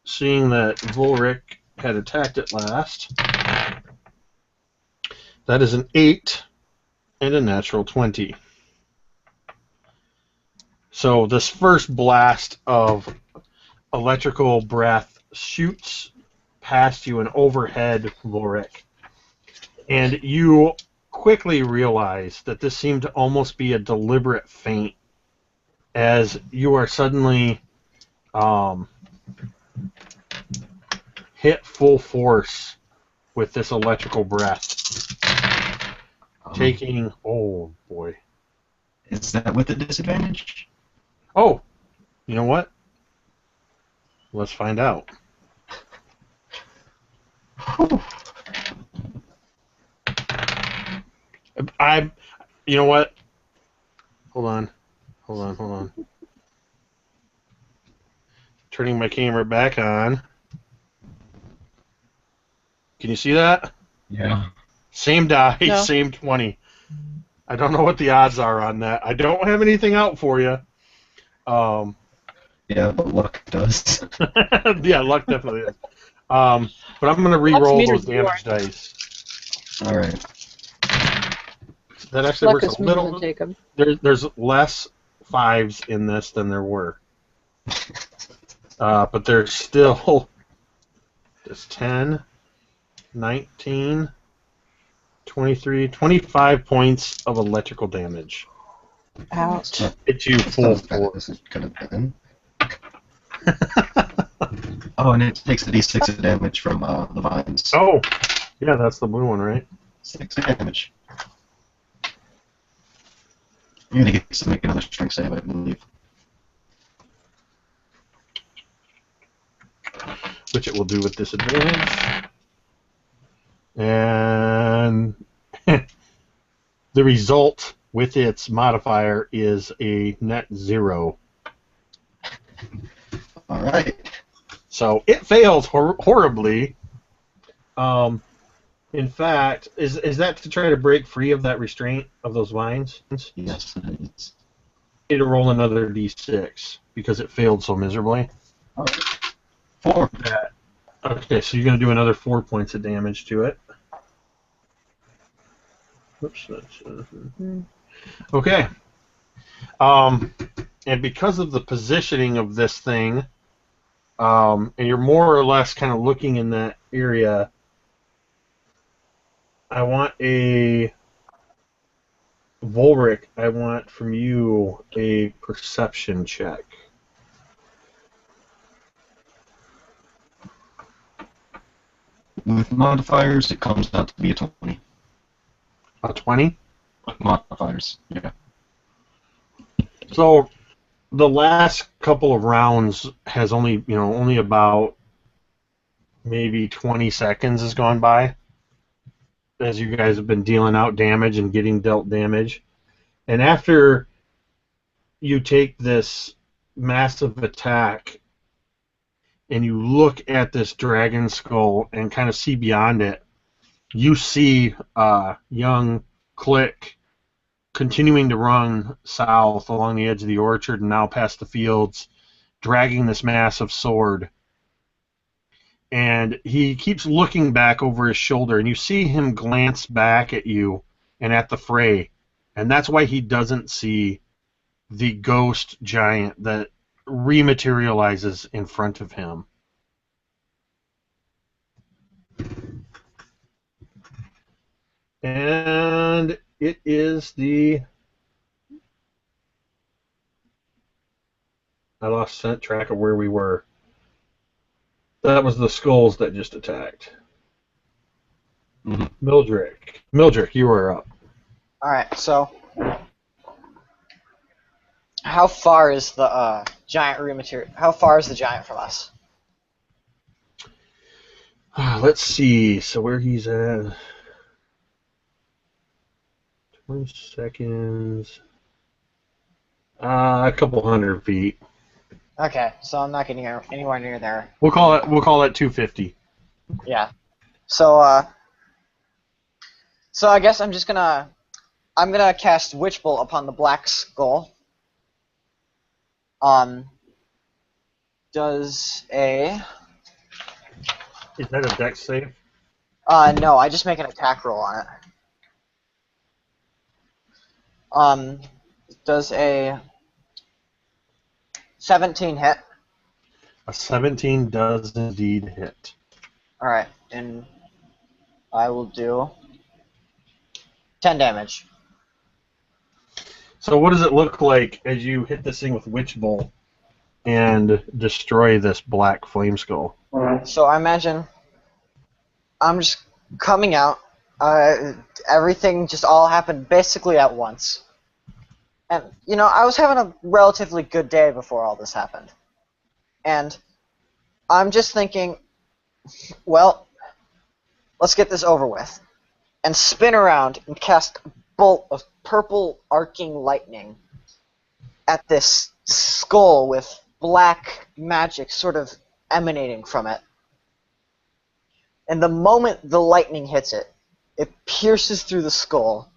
seeing that Volric had attacked it last, that is an 8 and a natural 20. So this first blast of electrical breath shoots past you and overhead, Volric, and you quickly realize that this seemed to almost be a deliberate feint as you are suddenly hit full force with this electrical breath, taking, oh boy. Is that with a disadvantage? Oh, you know what? Let's find out. You know what? Hold on. Turning my camera back on. Can you see that? Yeah. Same die, No. same 20. I don't know what the odds are on that. I don't have anything out for you. Yeah, but luck does. Yeah, luck definitely is. But I'm going to re-roll those damage dice. All right. That actually Luck works is a meaner little. than Jacob. There's less 5s in this than there were. But there's still there's 10, 19, 23, 25 points of electrical damage. Ouch. Hit you That's full not as bad force. as it could have been. Oh, and it takes a d6 of damage from the vines. Oh, yeah, that's the blue one, right? 6 damage. You're gonna get to make another strength save, I believe. Which it will do with disadvantage. And the result with its modifier is a net 0. All right. So it fails horribly. In fact, is that to try to break free of that restraint of those vines? Yes, it is. It'll roll another d6 because it failed so miserably. All right. 4. Okay, so you're going to do another 4 points of damage to it. Oops. Okay. And because of the positioning of this thing, and you're more or less kind of looking in that area, I want a Volric. I want from you a perception check. With modifiers, it comes out to be a 20. A 20? With modifiers, yeah. So the last couple of rounds has only about maybe 20 seconds has gone by as you guys have been dealing out damage and getting dealt damage. And after you take this massive attack and you look at this dragon skull and kind of see beyond it, you see young Click continuing to run south along the edge of the orchard and now past the fields, dragging this massive sword. And he keeps looking back over his shoulder, and you see him glance back at you and at the fray. And that's why he doesn't see the ghost giant that rematerializes in front of him. And it is the... I lost track of where we were. That was the skulls that just attacked. Mildrick, you were up. Alright, so how far is the giant rematerial? How far is the giant from us? Let's see. So where he's at. 20 seconds. A couple 100 feet. Okay, so I'm not getting anywhere near there. We'll call it 250. Yeah. So I guess I'm gonna cast Witch Bolt upon the black skull. Does a... Is that a dex save? No, I just make an attack roll on it. Does a 17 hit? A 17 does indeed hit. Alright, and I will do 10 damage. So what does it look like as you hit this thing with Witch Bolt and destroy this black flame skull? So I imagine I'm just coming out. Everything just all happened basically at once. And, I was having a relatively good day before all this happened. And I'm just thinking, well, let's get this over with. And spin around and cast a bolt of purple arcing lightning at this skull with black magic sort of emanating from it. And the moment the lightning hits it, it pierces through the skull,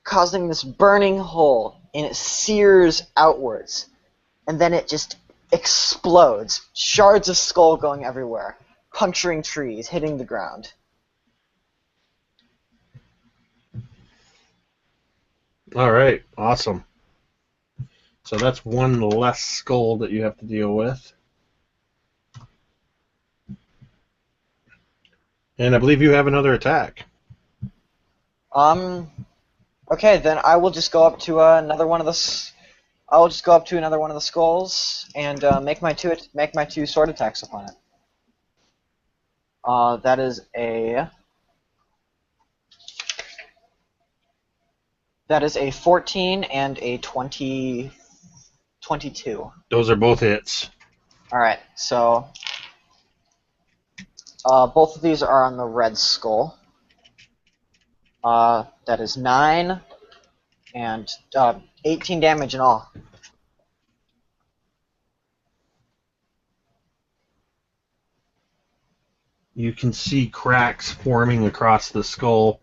causing this burning hole, and it sears outwards. And then it just explodes, shards of skull going everywhere, puncturing trees, hitting the ground. All right, awesome. So that's one less skull that you have to deal with. And I believe you have another attack. Okay, then I will just go up to another one of the. I will just go up to another one of the skulls and make my two sword attacks upon it. That is a 14 and a 22. Those are both hits. All right, so both of these are on the red skull. That is 9 and 18 damage in all. You can see cracks forming across the skull,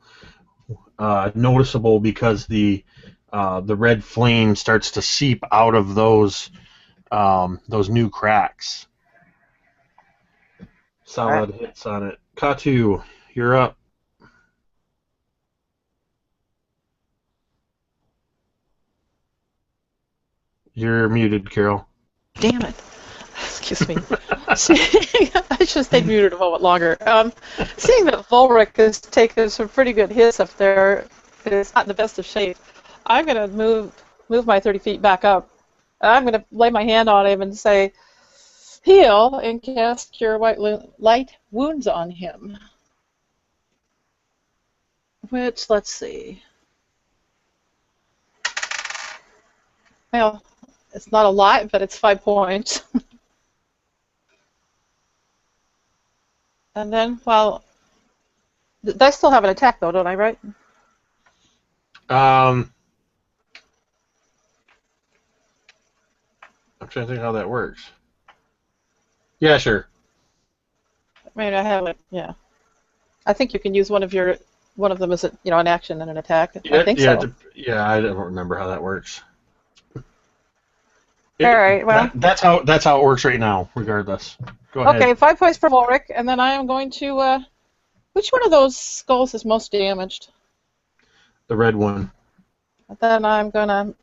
noticeable because the red flame starts to seep out of those new cracks. Solid hits on it. Katu, you're up. You're muted, Carol. Damn it. Excuse me. I should have stayed muted a moment longer. Seeing that Volric has taken some pretty good hits up there, it's not in the best of shape, I'm going to move my 30 feet back up. And I'm going to lay my hand on him and say, heal, and cast Cure Light Wounds on him. Which, let's see. Well, it's not a lot, but it's 5 points. And then, well, I still have an attack, though, don't I, right? I'm trying to think how that works. Yeah, sure. I mean, I have it, yeah. I think you can use one of them as an action and an attack. I think so. Yeah, I don't remember how that works. All right, well. That's how it works right now, regardless. Go ahead. Okay, 5 points for Volric, and then I am going to, which one of those skulls is most damaged? The red one. And then I'm going to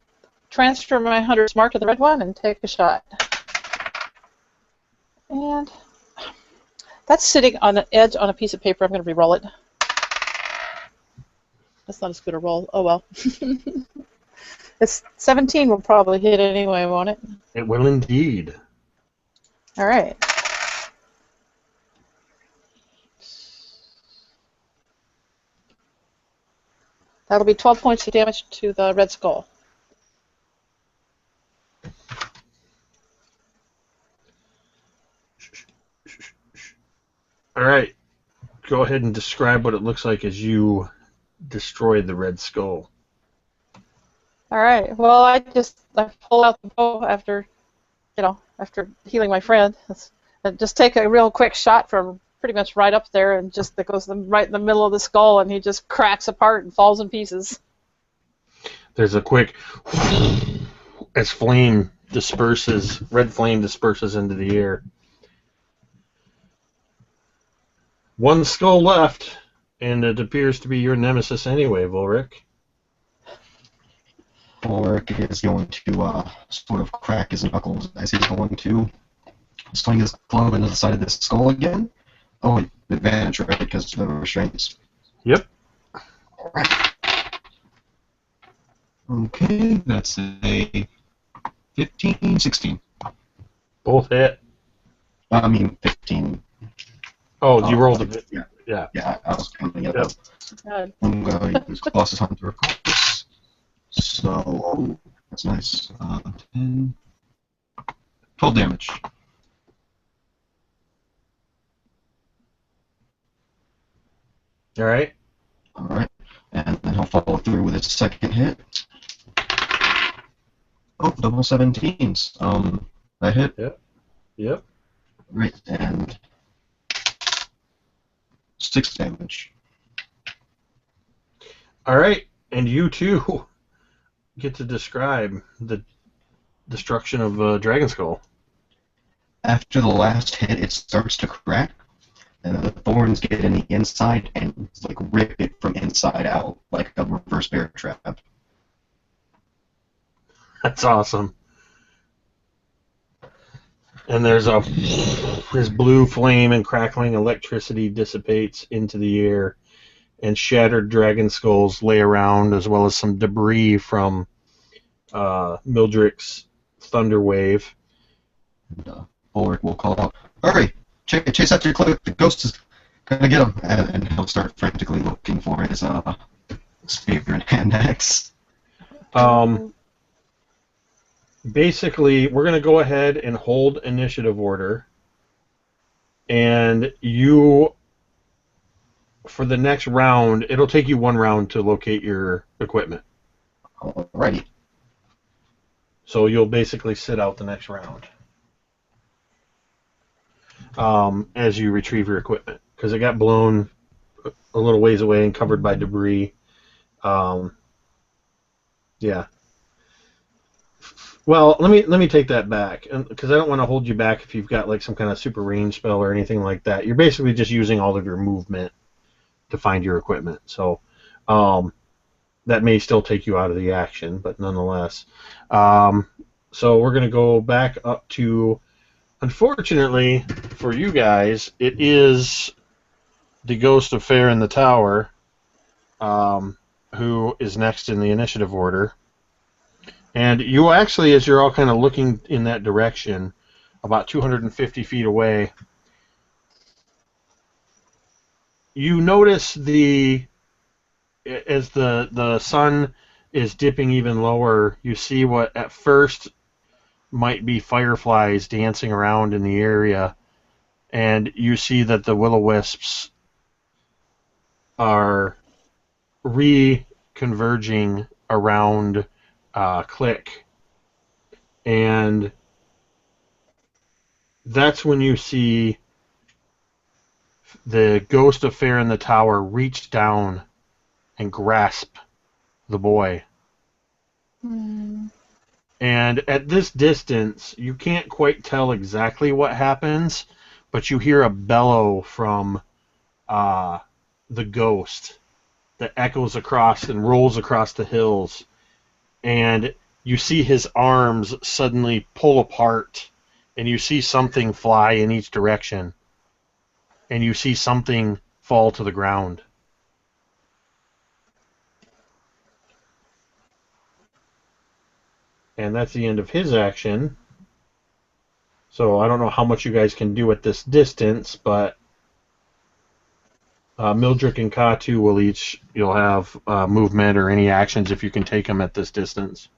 transfer my Hunter's Mark to the red one and take a shot. And that's sitting on an edge on a piece of paper. I'm going to re-roll it. That's not as good a roll. Oh, well. It's 17 will probably hit anyway, won't it? It will indeed. All right. That'll be 12 points of damage to the red skull. All right. Go ahead and describe what it looks like as you destroy the red skull. All right. Well, I pull out the bow after healing my friend. And just take a real quick shot from pretty much right up there, and just that goes right in the middle of the skull, and he just cracks apart and falls in pieces. There's a quick as flame disperses, red flame disperses into the air. One skull left, and it appears to be your nemesis anyway, Volric. Volric is going to sort of crack his knuckles as he's going to swing his club into the side of this skull again. Oh, advantage, right, because of the restraints. Yep. Alright. Okay, that's a 15, 16. Both hit. I mean, 15. Oh, you rolled a bit. Yeah. Yeah. Yeah, I was counting it Yep. up. God. I'm going to use Colossus Hunter, of course. So, oh, that's nice. 10, 12 damage. All right. Alright. And then he'll follow through with his second hit. Oh, double 17s. That hit. Yep. Right, and 6 damage. All right, and you too get to describe the destruction of Dragon Skull. After the last hit, it starts to crack, and then the thorns get in the inside and like rip it from inside out like a reverse bear trap. That's awesome. And there's this blue flame and crackling electricity dissipates into the air, and shattered dragon skulls lay around, as well as some debris from Mildrick's thunder wave. And Ulrich will call out, "Hurry! Chase after your cloak! The ghost is gonna get him!" And he'll start frantically looking for his spear and hand axe. Basically, we're going to go ahead and hold initiative order, and you, for the next round, it'll take you 1 round to locate your equipment. Alrighty. So you'll basically sit out the next round as you retrieve your equipment, because it got blown a little ways away and covered by debris. Yeah. Well, let me take that back, because I don't want to hold you back if you've got like some kind of super range spell or anything like that. You're basically just using all of your movement to find your equipment. So that may still take you out of the action, but nonetheless. So we're going to go back up to, unfortunately for you guys, it is the Ghost of Fair in the Tower, who is next in the initiative order. And you actually, as you're all kind of looking in that direction, about 250 feet away, you notice as the sun is dipping even lower, you see what at first might be fireflies dancing around in the area, and you see that the will-o-wisps are reconverging around Click, and that's when you see the Ghost of Fair in the Tower reach down and grasp the boy. And at this distance, you can't quite tell exactly what happens, but you hear a bellow from the ghost that echoes across and rolls across the hills. And you see his arms suddenly pull apart, and you see something fly in each direction, and you see something fall to the ground. And that's the end of his action. So I don't know how much you guys can do at this distance, but Mildrick and Katu will each, you'll have movement or any actions if you can take them at this distance.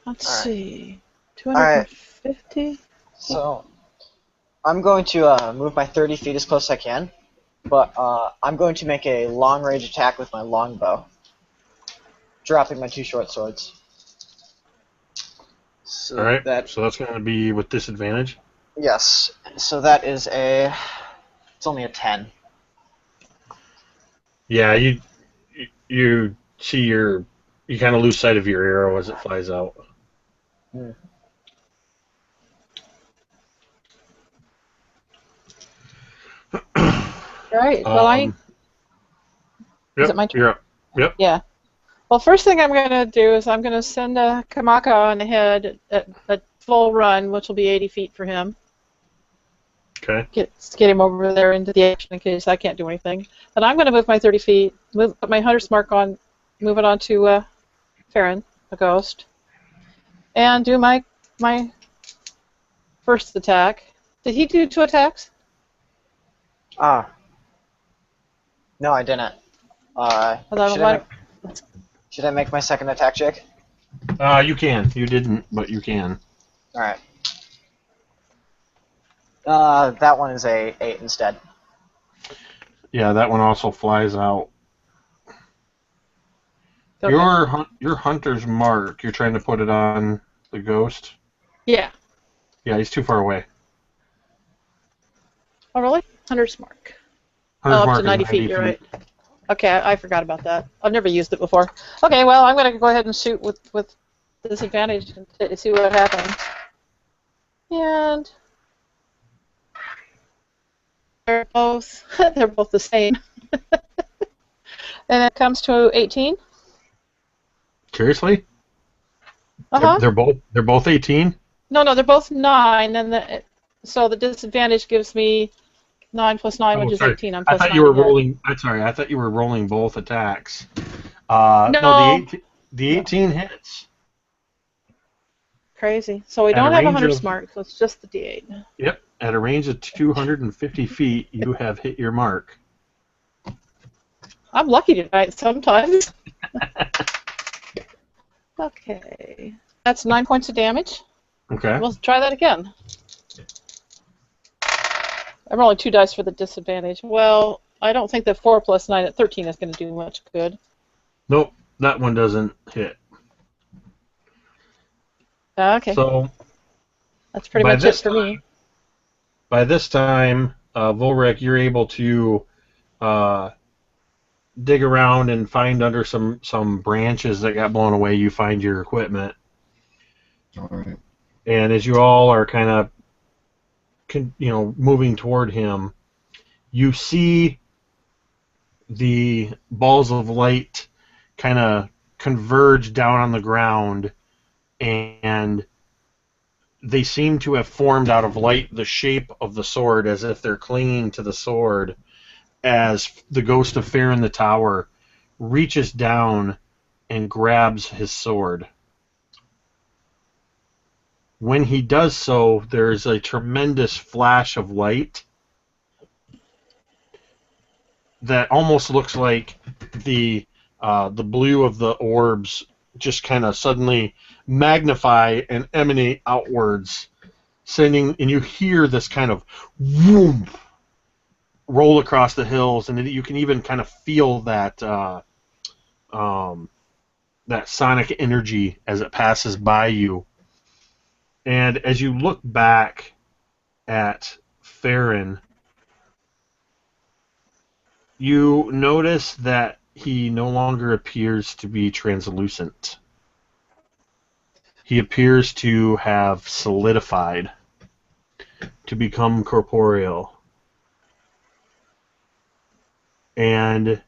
Let's All right. see. 250? So, I'm going to move my 30 feet as close as I can, but I'm going to make a long-range attack with my longbow, dropping my 2 short swords. So All right, so that's going to be with disadvantage? Yes, so that is it's only a 10. Yeah, you see you kind of lose sight of your arrow as it flies out. Hmm. Right. Well, Yep, Is it my turn? You're up. Yep. Yeah. Well, first thing I'm going to do is I'm going to send a Kamaka on ahead at full run, which will be 80 feet for him. Okay. Get him over there into the action in case I can't do anything. But I'm going to move my 30 feet, put my hunter's mark on, move it on to Farron, a ghost, and do my first attack. Did he do 2 attacks? Ah. No, I didn't. Should I make my second attack, Jake? You can. You didn't, but you can. Alright. That one is a 8 instead. Yeah, that one also flies out. Okay. Your hunter's mark, you're trying to put it on the ghost? Yeah. Yeah, he's too far away. Oh, really? Hunter's mark. Hunter's Up mark to is 90 feet, you're right. Okay, I forgot about that. I've never used it before. Okay, well, I'm going to go ahead and shoot with disadvantage and see what happens. And they're both the same. And it comes to 18. Seriously? Uh-huh. They're both 18? No, they're both 9, and so the disadvantage gives me 9 plus 9, which is 18. I'm plus 9 I thought you were to hit. rolling. I'm sorry. I thought you were rolling both attacks. No. No, the 18 hits. Crazy. So we At don't a have a range hunter's of- mark, so it's just the D8. Yep. At a range of 250 feet, you have hit your mark. I'm lucky tonight sometimes. Okay. That's 9 points of damage. Okay. We'll try that again. I'm rolling 2 dice for the disadvantage. Well, I don't think that 4 plus 9 at 13 is going to do much good. Nope. That one doesn't hit. Okay. So That's pretty by much it this for me. by this time, Volrek, you're able to dig around and find under some branches that got blown away. You find your equipment. All right. And as you all are kind of, moving toward him, you see the balls of light kind of converge down on the ground, and they seem to have formed out of light the shape of the sword, as if they're clinging to the sword, as the ghost of Farron the Tower reaches down and grabs his sword. When he does so, there's a tremendous flash of light that almost looks like the blue of the orbs just kind of suddenly magnify and emanate outwards, and you hear this kind of whoom roll across the hills, and you can even kind of feel that that sonic energy as it passes by you. And as you look back at Farron, you notice that he no longer appears to be translucent. He appears to have solidified, to become corporeal. And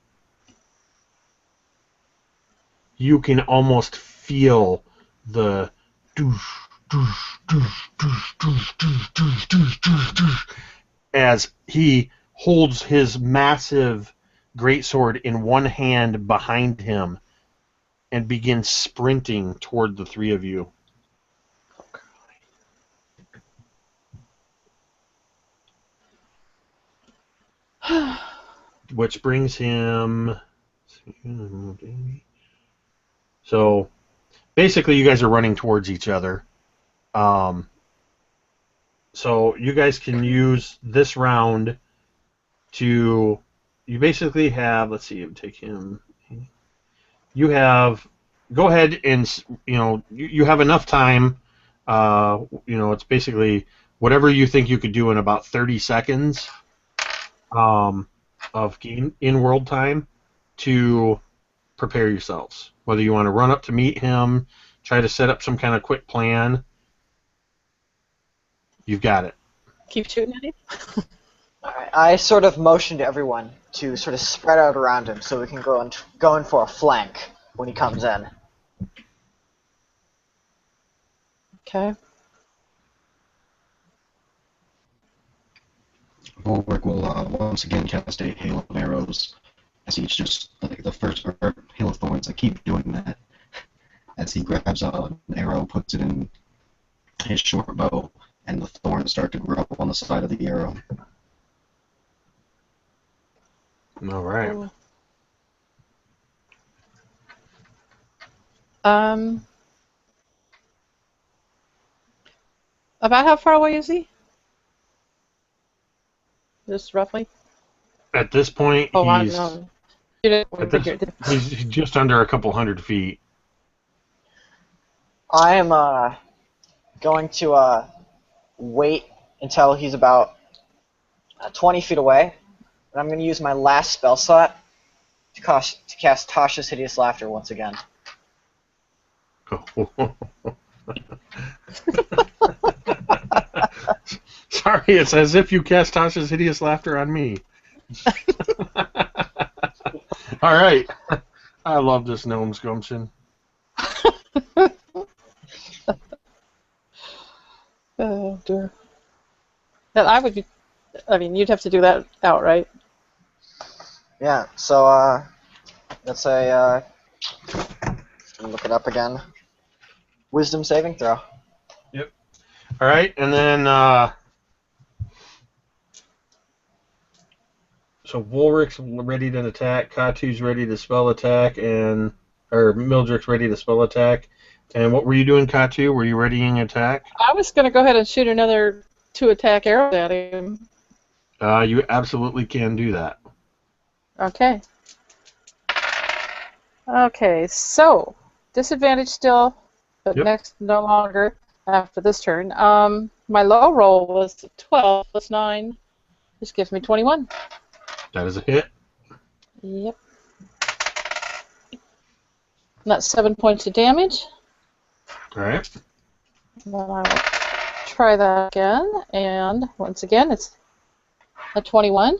you can almost feel the as he holds his massive greatsword in one hand behind him and begins sprinting toward the three of you. Which brings him... So, basically you guys are running towards each other. So you guys can use this round to... You basically have... Let's see, take him... You have... Go ahead and, you have enough time. It's basically whatever you think you could do in about 30 seconds of in-world time to prepare yourselves. Whether you want to run up to meet him, try to set up some kind of quick plan, you've got it. Keep shooting at him. Alright, I sort of motion to everyone to sort of spread out around him so we can go in for a flank when he comes in. Okay. Volrek will once again cast a hail of arrows, as he's just like the first, or hail of thorns. I keep doing that. as he grabs an arrow, puts it in his short bow, and the thorns start to grow up on the side of the arrow. All right. Cool. About how far away is he? Just roughly? At this point, Oh, I he's know. You didn't at this, figure it. he's just under a couple hundred feet. I am going to wait until he's about 20 feet away, and I'm going to use my last spell slot to cast Tasha's Hideous Laughter once again. Sorry, it's as if you cast Tasha's Hideous Laughter on me. All right. I love this gnome's gumption. Oh, dear. And you'd have to do that outright. Yeah, so that's a look it up again. Wisdom saving throw. Yep. All right, and then so Wolrich's ready to attack, Katu's ready to spell attack, or Mildred's ready to spell attack. And what were you doing, Katu? Were you readying attack? I was going to go ahead and shoot another 2 attack arrows at him. You absolutely can do that. Okay. Okay, so disadvantage still, but Yep. next no longer after this turn. My low roll was 12 plus 9, which gives me 21. That is a hit. Yep. And that's 7 points of damage. All right. And then I will try that again, and once again it's a 21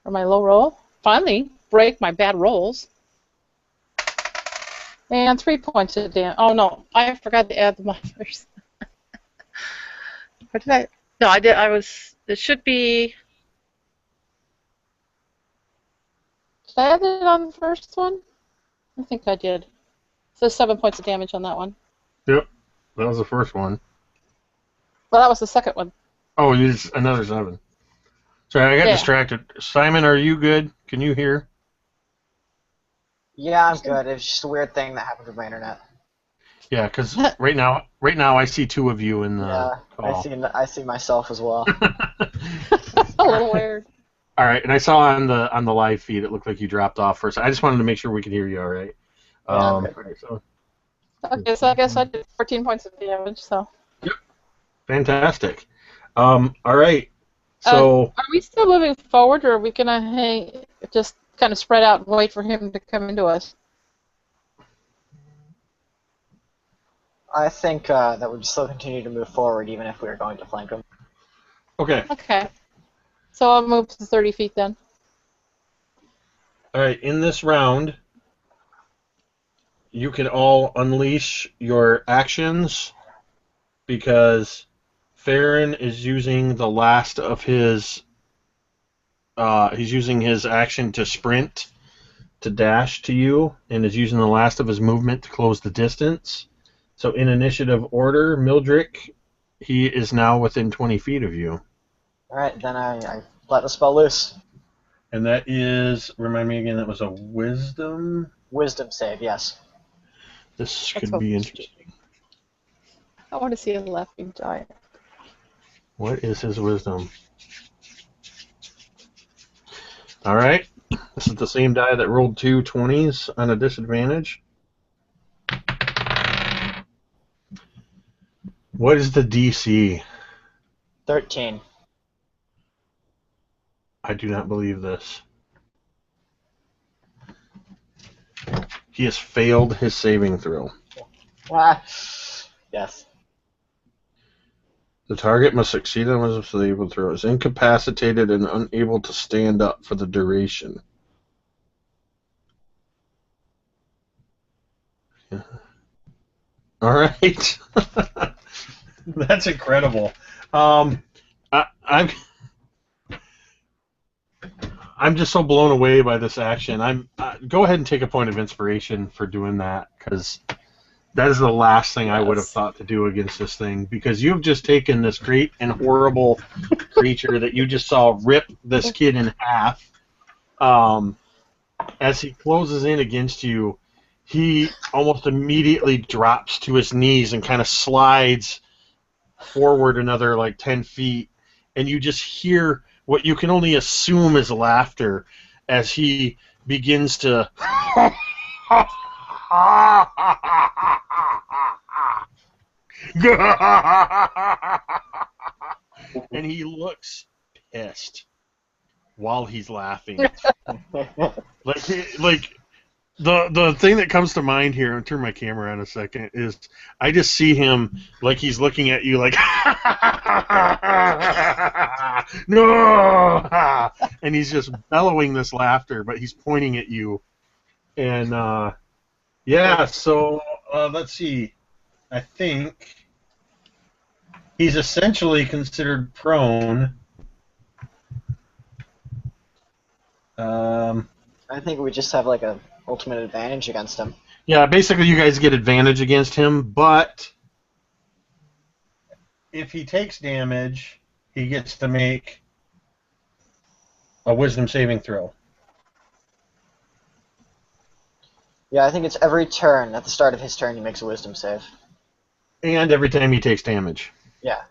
for my low roll. Finally, break my bad rolls. And 3 points of damage. Oh no, I forgot to add the modifiers. Or did I? No, I did. It should be. Did I add it on the first one? I think I did. So 7 points of damage on that one. Yep. That was the first one. Well, that was the second one. Oh, you did another 7. Sorry, I got Yeah. distracted. Simon, are you good? Can you hear? Yeah, I'm good. It's just a weird thing that happened with my internet. Yeah, because right now I see 2 of you in the Yeah, call. I see myself as well. A little weird. All right, and I saw on the live feed it looked like you dropped off first. I just wanted to make sure we could hear you. All right. Okay. So Okay, so I guess I did 14 points of damage. So. fantastic. All right. So Are we still moving forward, or are we gonna just kind of spread out and wait for him to come into us? I think that we'd still continue to move forward even if we were going to flank him. okay. Okay. So I'll move to 30 feet then. All right. In this round, you can all unleash your actions because Farron is using the last of his. He's using his action to sprint, to dash to you, and is using the last of his movement to close the distance. So in initiative order, Mildred, he is now within 20 feet of you. Alright, then I let the spell loose. And that is, remind me again, that was a wisdom? Wisdom save, yes. This That's could be what- interesting. I want to see a laughing giant. What is his wisdom? All right. This is the same die that rolled 2 20s on a disadvantage. What is the DC? 13. I do not believe this. He has failed his saving throw. Ah, yes. The target must succeed on his saving throw. Is incapacitated and unable to stand up for the duration. Yeah. All right. That's incredible. I'm just so blown away by this action. Go ahead and take a point of inspiration for doing that, because That is the last thing I would have Yes. thought to do against this thing, because you've just taken this great and horrible creature that you just saw rip this kid in half. As he closes in against you, he almost immediately drops to his knees and kind of slides forward another like 10 feet, and you just hear what you can only assume is laughter as he begins to and he looks pissed while he's laughing. Like the thing that comes to mind here, I'll turn my camera on a second, is I just see him like he's looking at you like no, and he's just bellowing this laughter, but he's pointing at you. And yeah, so let's see. I think he's essentially considered prone. I think we just have like a ultimate advantage against him. Yeah, basically you guys get advantage against him, but if he takes damage, he gets to make a wisdom saving throw. Yeah, I think it's every turn. At the start of his turn, he makes a wisdom save. And every time he takes damage. Yeah.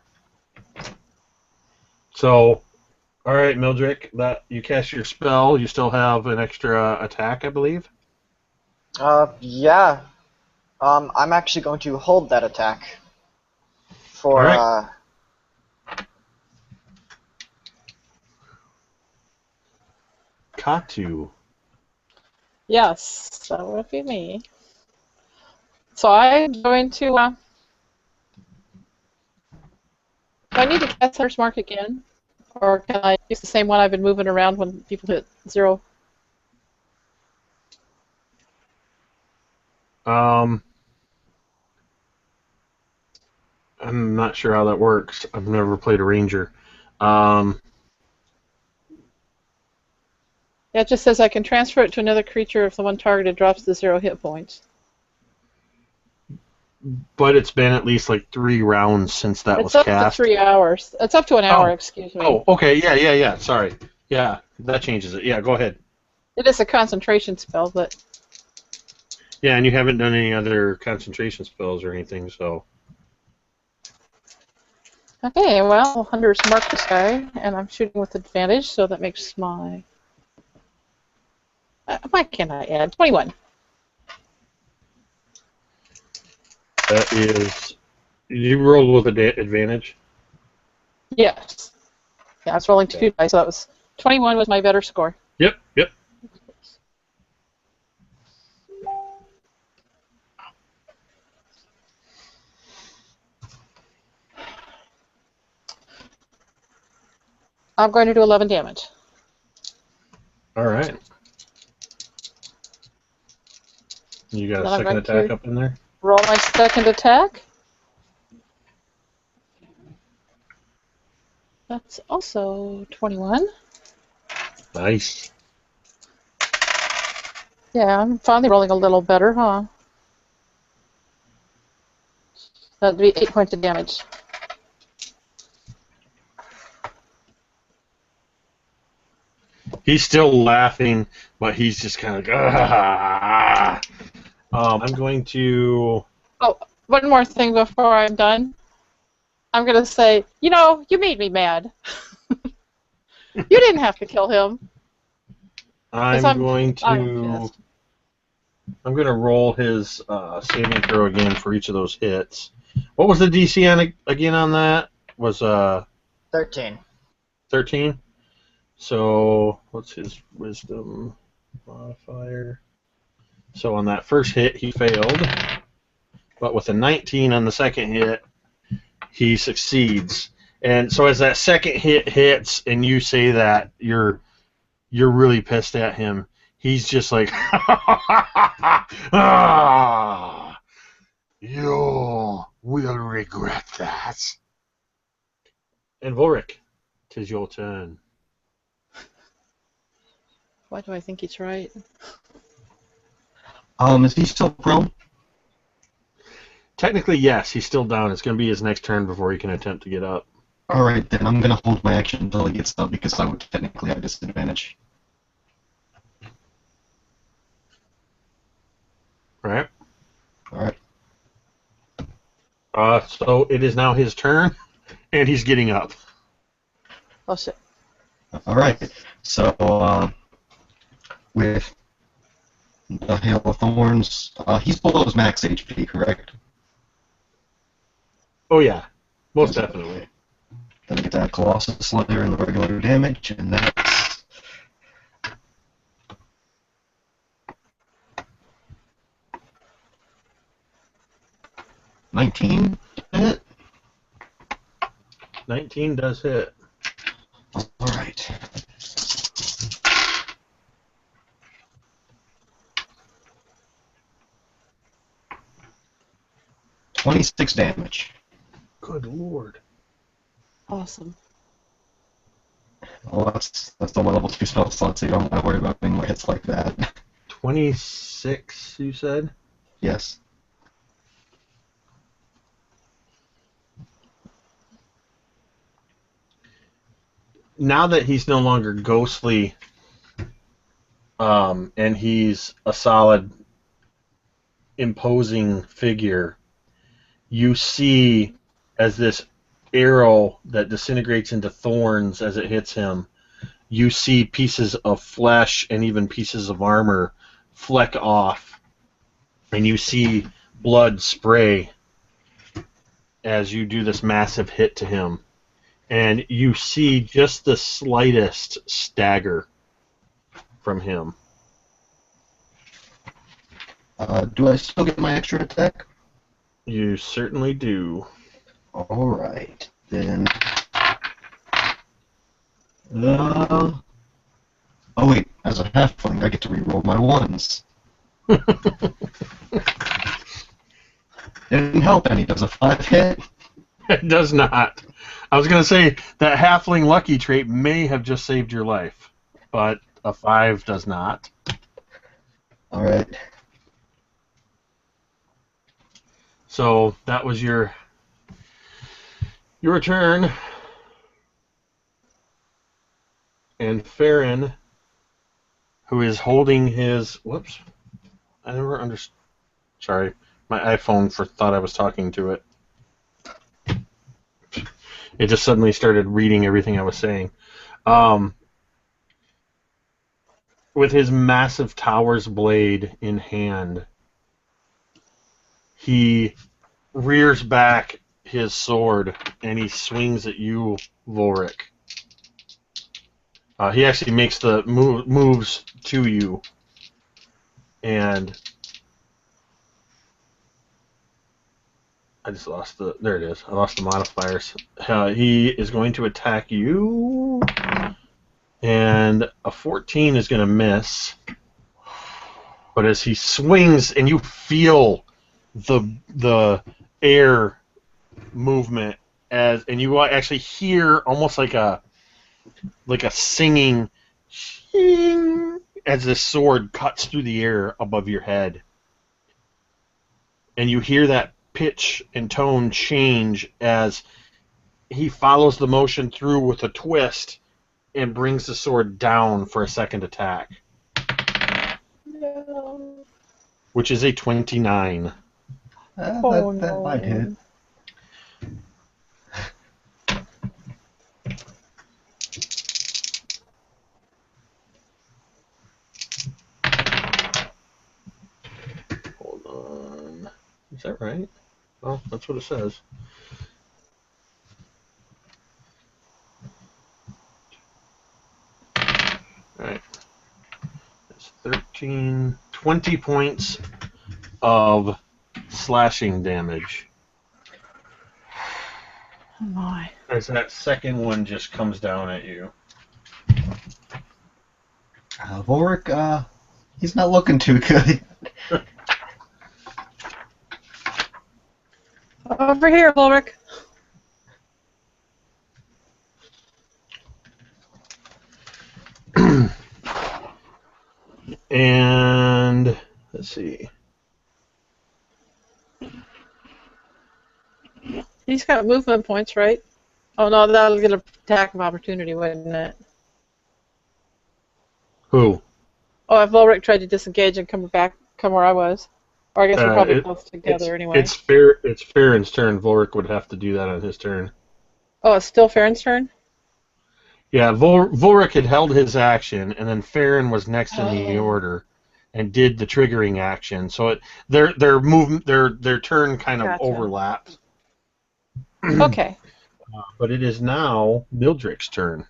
So, all right, Mildred, that you cast your spell, you still have an extra attack, I believe. Yeah. I'm actually going to hold that attack for, All right. Katu. Yes, that would be me. So I'm going to. Do I need to cast Hunter's Mark again? Or can I use the same one I've been moving around when people hit 0? I'm not sure how that works. I've never played a ranger. Yeah, it just says I can transfer it to another creature if the one targeted drops to 0 hit points. But it's been at least like 3 rounds since that was It's up cast. to 3 hours. It's up to an hour, Oh. excuse me. Oh, okay, yeah. Sorry. Yeah, that changes it. Yeah, go ahead. It is a concentration spell, but Yeah, and you haven't done any other concentration spells or anything, so. okay. Well, Hunter's Mark this guy, and I'm shooting with advantage, so that makes my. Why can't I add 21? That is. You rolled with advantage? Yes. Yeah, I was rolling 2 dice, so that was 21 was my better score. Yep. I'm going to do 11 damage. All right. You got a Then I'm second going attack to- up in there? Roll my second attack. That's also 21. Nice. Yeah, I'm finally rolling a little better, huh? That'd be 8 points of damage. He's still laughing, but he's just kind of like, I'm going to. Oh, one more thing before I'm done. I'm going to say, you made me mad. You didn't have to kill him. I'm going to roll his saving throw again for each of those hits. What was the DC again on that? Was 13. 13? So what's his wisdom modifier? So on that first hit he failed, but with a 19 on the second hit he succeeds. And so as that second hit hits and you say that you're really pissed at him, he's just like, Ah, you will regret that. and Volric, 'tis your turn. Why do I think he's right? Is he still prone? Technically, yes, he's still down. It's going to be his next turn before he can attempt to get up. Alright, then I'm gonna hold my action until he gets up because I would technically have disadvantage. Right? Alright. So it is now his turn, and he's getting up. Oh shit. Alright, so, with the Hail of Thorns, he's below his max HP, correct? Oh, yeah. Most definitely. Then I get that Colossus Slayer and the regular damage, and that's... 19 to hit. 19 does hit. Alright. $26 damage. Good lord. Awesome. Well, that's the level 2 spell slot, so you don't have to worry about any more hits like that. 26, you said? Yes. Now that he's no longer ghostly, and he's a solid, imposing figure, you see as this arrow that disintegrates into thorns as it hits him, you see pieces of flesh and even pieces of armor fleck off, and you see blood spray as you do this massive hit to him. And you see just the slightest stagger from him. Do I still get my extra attack? You certainly do. Alright, then... Oh wait, as a halfling I get to reroll my ones. Didn't help any, does a 5 hit? It does not. I was going to say that halfling lucky trait may have just saved your life, but a 5 does not. Alright. So that was your turn. And Farron, who is holding his... Whoops. I never understood. Sorry. My iPhone thought I was talking to it. It just suddenly started reading everything I was saying. With his massive tower's blade in hand, he rears back his sword and he swings at you, Vorik. He actually makes the moves to you, and I just lost the... There it is. I lost the modifiers. He is going to attack you, and a 14 is going to miss. But as he swings, and you feel the air movement, and you actually hear almost like a singing as the sword cuts through the air above your head, and you hear that pitch and tone change as he follows the motion through with a twist and brings the sword down for a second attack. No. Which is a 29. That might hit. Hold on. Is that right? Well, that's what it says. Alright. That's 13, 20 points of slashing damage. Oh my. As that second one just comes down at you. Vorik, he's not looking too good. Over here, Ulrich. And let's see. He's got movement points, right? Oh no, that'll get an attack of opportunity, wouldn't it? Who? Oh, if Ulrich tried to disengage and come where I was. Or I guess we're probably close together anyway. It's Farron's turn. Volric would have to do that on his turn. Oh, it's still Farron's turn? Yeah, Volric had held his action, and then Farron was next in the order and did the triggering action. So their turn kind of overlaps. Okay. But it is now Mildred's turn.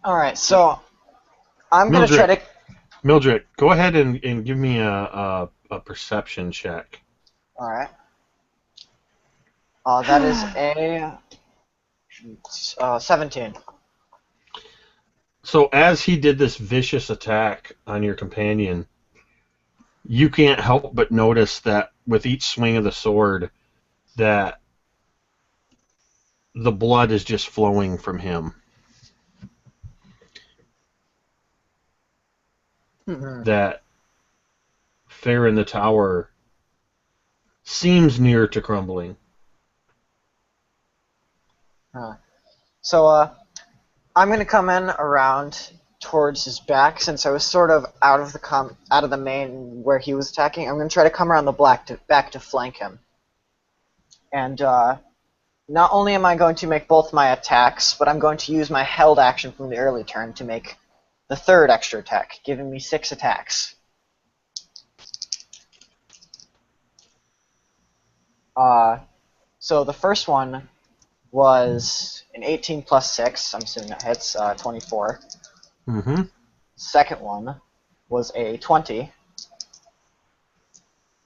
All right, so I'm going to try to... Mildred, go ahead and give me a perception check. All right. That is a 17. So as he did this vicious attack on your companion, you can't help but notice that with each swing of the sword, that the blood is just flowing from him. That Farron the Tower seems near to crumbling. So I'm going to come in around towards his back, since I was sort of out of the main where he was attacking. I'm going to try to come around the back to flank him. And not only am I going to make both my attacks, but I'm going to use my held action from the early turn to make the third extra attack, giving me 6 attacks. So the first one was an 18 plus 6. I'm assuming that hits, 24. Mm-hmm. Second one was a 20.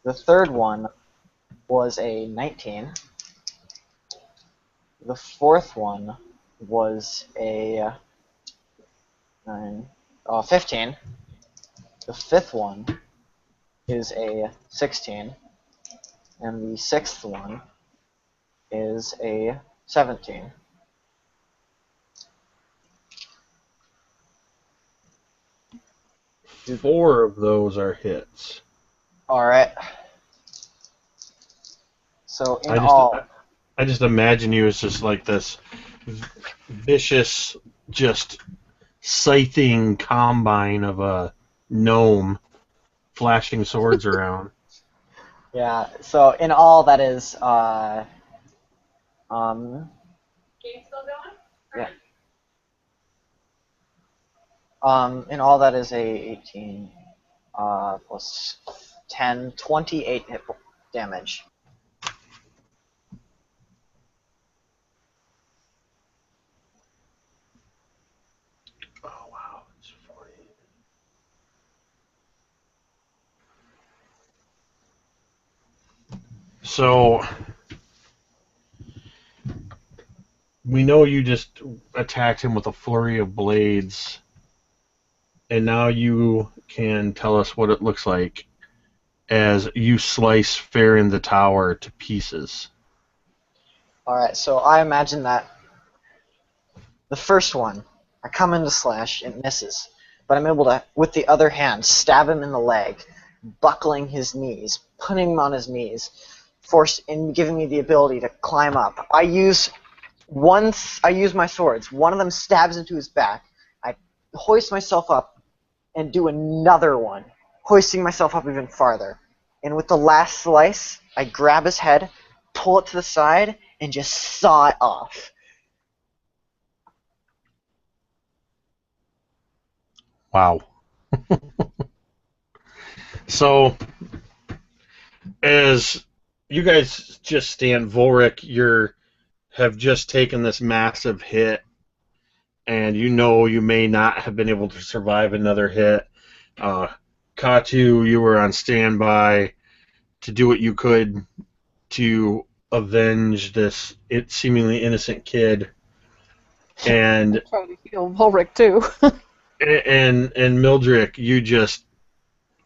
The third one was a 19. The fourth one was a 15. The fifth one is a 16. And the sixth one is a 17. Four of those are hits. Alright. So I just imagine you as just like this vicious, just scything combine of a gnome flashing swords around. Yeah, so in all that is, Game still going? Yeah. In all that is a 18 plus 10, 28 hit damage. Oh wow, it's 40. So we know you just attacked him with a flurry of blades, and now you can tell us what it looks like as you slice Farron the Tower to pieces. Alright, so I imagine that the first one, I come in to slash, it misses, but I'm able to, with the other hand, stab him in the leg, buckling his knees, putting him on his knees, giving me the ability to climb up. I use my swords. One of them stabs into his back. I hoist myself up and do another one, hoisting myself up even farther. And with the last slice, I grab his head, pull it to the side, and just saw it off. Wow. So, as you guys just stand, Volric, have just taken this massive hit, and you know you may not have been able to survive another hit. Katu, you were on standby to do what you could to avenge this seemingly innocent kid, and Trying to heal Ulrich too. and Mildred, you just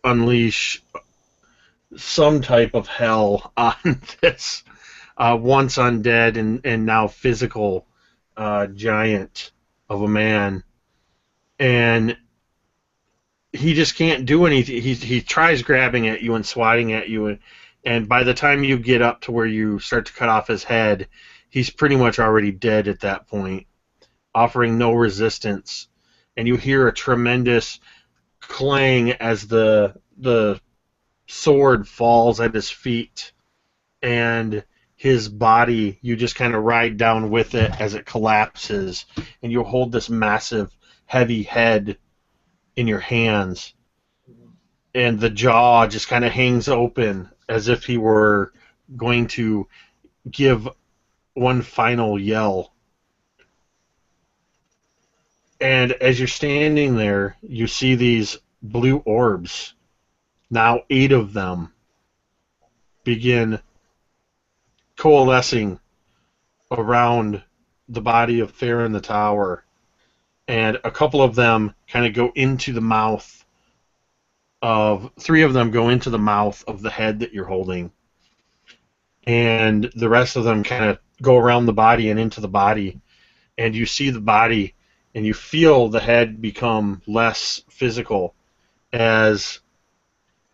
unleash some type of hell on this once undead and now physical giant of a man, and he just can't do anything. He tries grabbing at you and swatting at you, And by the time you get up to where you start to cut off his head, he's pretty much already dead at that point, offering no resistance. And you hear a tremendous clang as the sword falls at his feet, and his body, you just kind of ride down with it as it collapses, and you hold this massive, heavy head in your hands, and the jaw just kind of hangs open as if he were going to give one final yell. And as you're standing there, you see these blue orbs, now 8 of them, begin coalescing around the body of Farron the Tower, and a couple of them kind of go into the mouth of, 3 of them go into the mouth of the head that you're holding, and the rest of them kind of go around the body and into the body, and you see the body and you feel the head become less physical as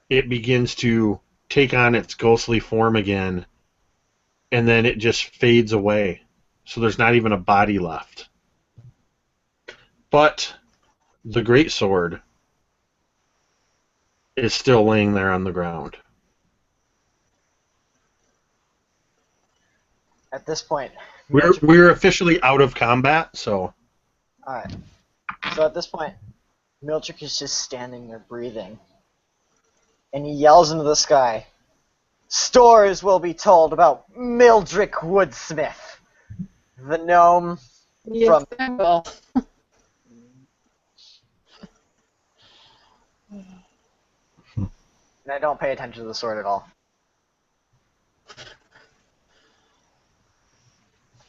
it begins to take on its ghostly form again, and then it just fades away. So there's not even a body left. But the greatsword is still laying there on the ground. At this point, We're officially out of combat, so... Alright. So at this point, Mildred is just standing there breathing. And he yells into the sky, "Stories will be told about Mildred Woodsmith, the gnome Yes, I will. And I don't pay attention to the sword at all.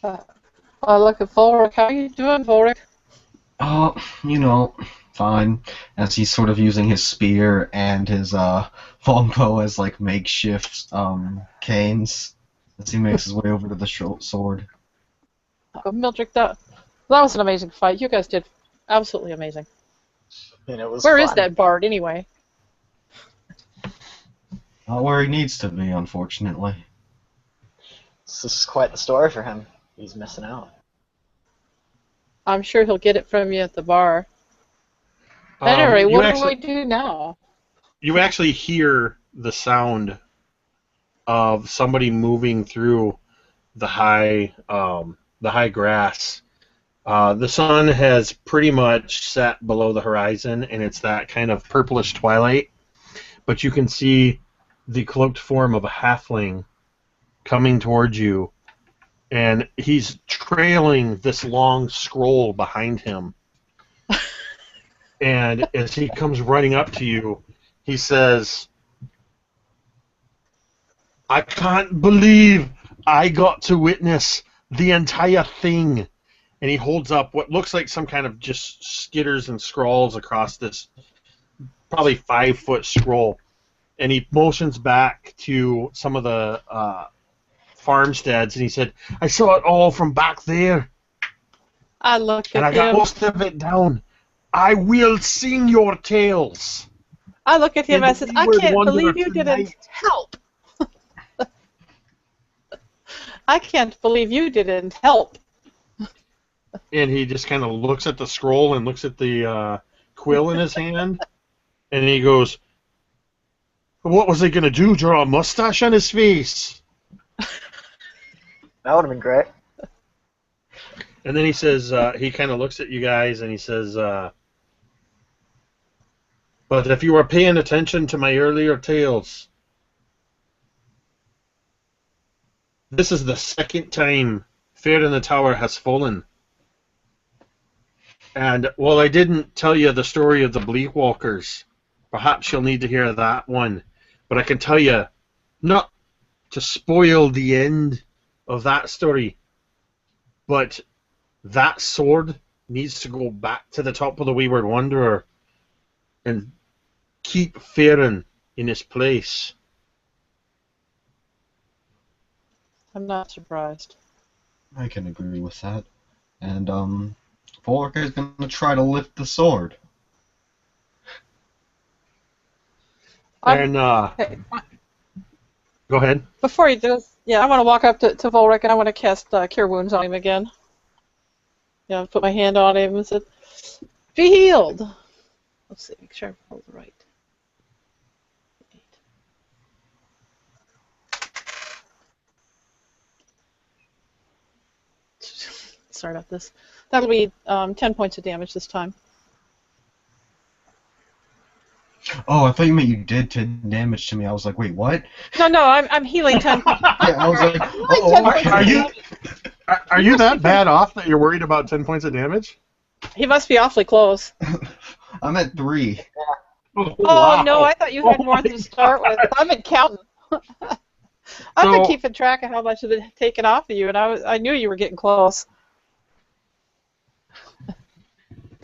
Look at Volric. How are you doing, Volric? You know, fine. As he's sort of using his spear and his longbow as like makeshift canes as he makes his way over to the sword. Mildred, that was an amazing fight. You guys did absolutely amazing. And it was Where fun. is that bard, anyway? Not where he needs to be, unfortunately. This is quite the story for him. He's missing out. I'm sure he'll get it from you at the bar. Anyway, what do we do now? You actually hear the sound of somebody moving through the high grass. The sun has pretty much set below the horizon, and it's that kind of purplish twilight. But you can see the cloaked form of a halfling coming towards you, and he's trailing this long scroll behind him. And as he comes running up to you, he says, "I can't believe I got to witness the entire thing." And he holds up what looks like some kind of just skitters and scrawls across this probably 5-foot scroll. And he motions back to some of the farmsteads, and he said, "I saw it all from back there. I look And at I got him. most of it down. I will sing your tales." I look at him And and I says, "I Wayward can't Wanderer believe you didn't tonight." help." I can't believe you didn't help. And he just kind of looks at the scroll and looks at the quill in his hand, and he goes, "What was he going to do, draw a mustache on his face?" That would have been great. And then he says, he kind of looks at you guys and he says, "But if you were paying attention to my earlier tales, this is the second time Fair in the Tower has fallen. And while I didn't tell you the story of the Bleakwalkers, perhaps you'll need to hear that one. But I can tell you, not to spoil the end of that story, but that sword needs to go back to the top of the Wayward Wanderer and keep Farron in his place." I'm not surprised. I can agree with that. And Volric is going to try to lift the sword. And Go ahead. Before he does, yeah, I want to walk up to Volric and I want to cast Cure Wounds on him again. Yeah, put my hand on him and said, "Be healed." Let's see, make sure I roll the right. Sorry about this. That'll be 10 points of damage this time. Oh, I thought you meant you did 10 damage to me. I was like, wait, what? No, I'm healing 10 points. Yeah, I was like, Are you that bad off that you're worried about 10 points of damage? He must be awfully close. I'm at 3. Oh, Wow. no, I thought you had more to start with. I've been counting. I've been keeping track of how much has been taken off of you, and I knew you were getting close.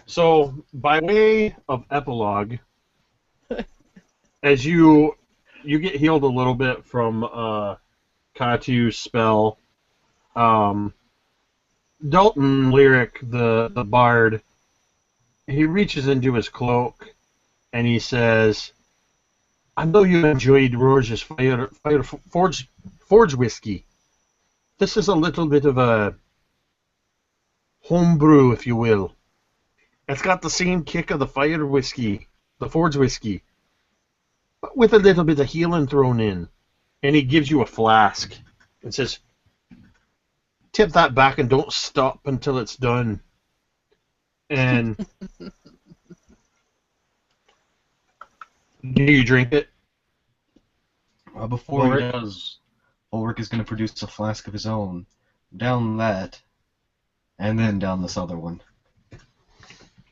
So, by way of epilogue, as you get healed a little bit from Katu's spell, Dalton Lyric, the bard, he reaches into his cloak and he says, "I know you enjoyed Roger's forge whiskey. This is a little bit of a homebrew, if you will. It's got the same kick of the fire whiskey, the forge whiskey, but with a little bit of healing thrown in." And he gives you a flask and says, "Tip that back and don't stop until it's done." And do you drink it? Before he does, Ulrich is going to produce a flask of his own. Down that, and then down this other one.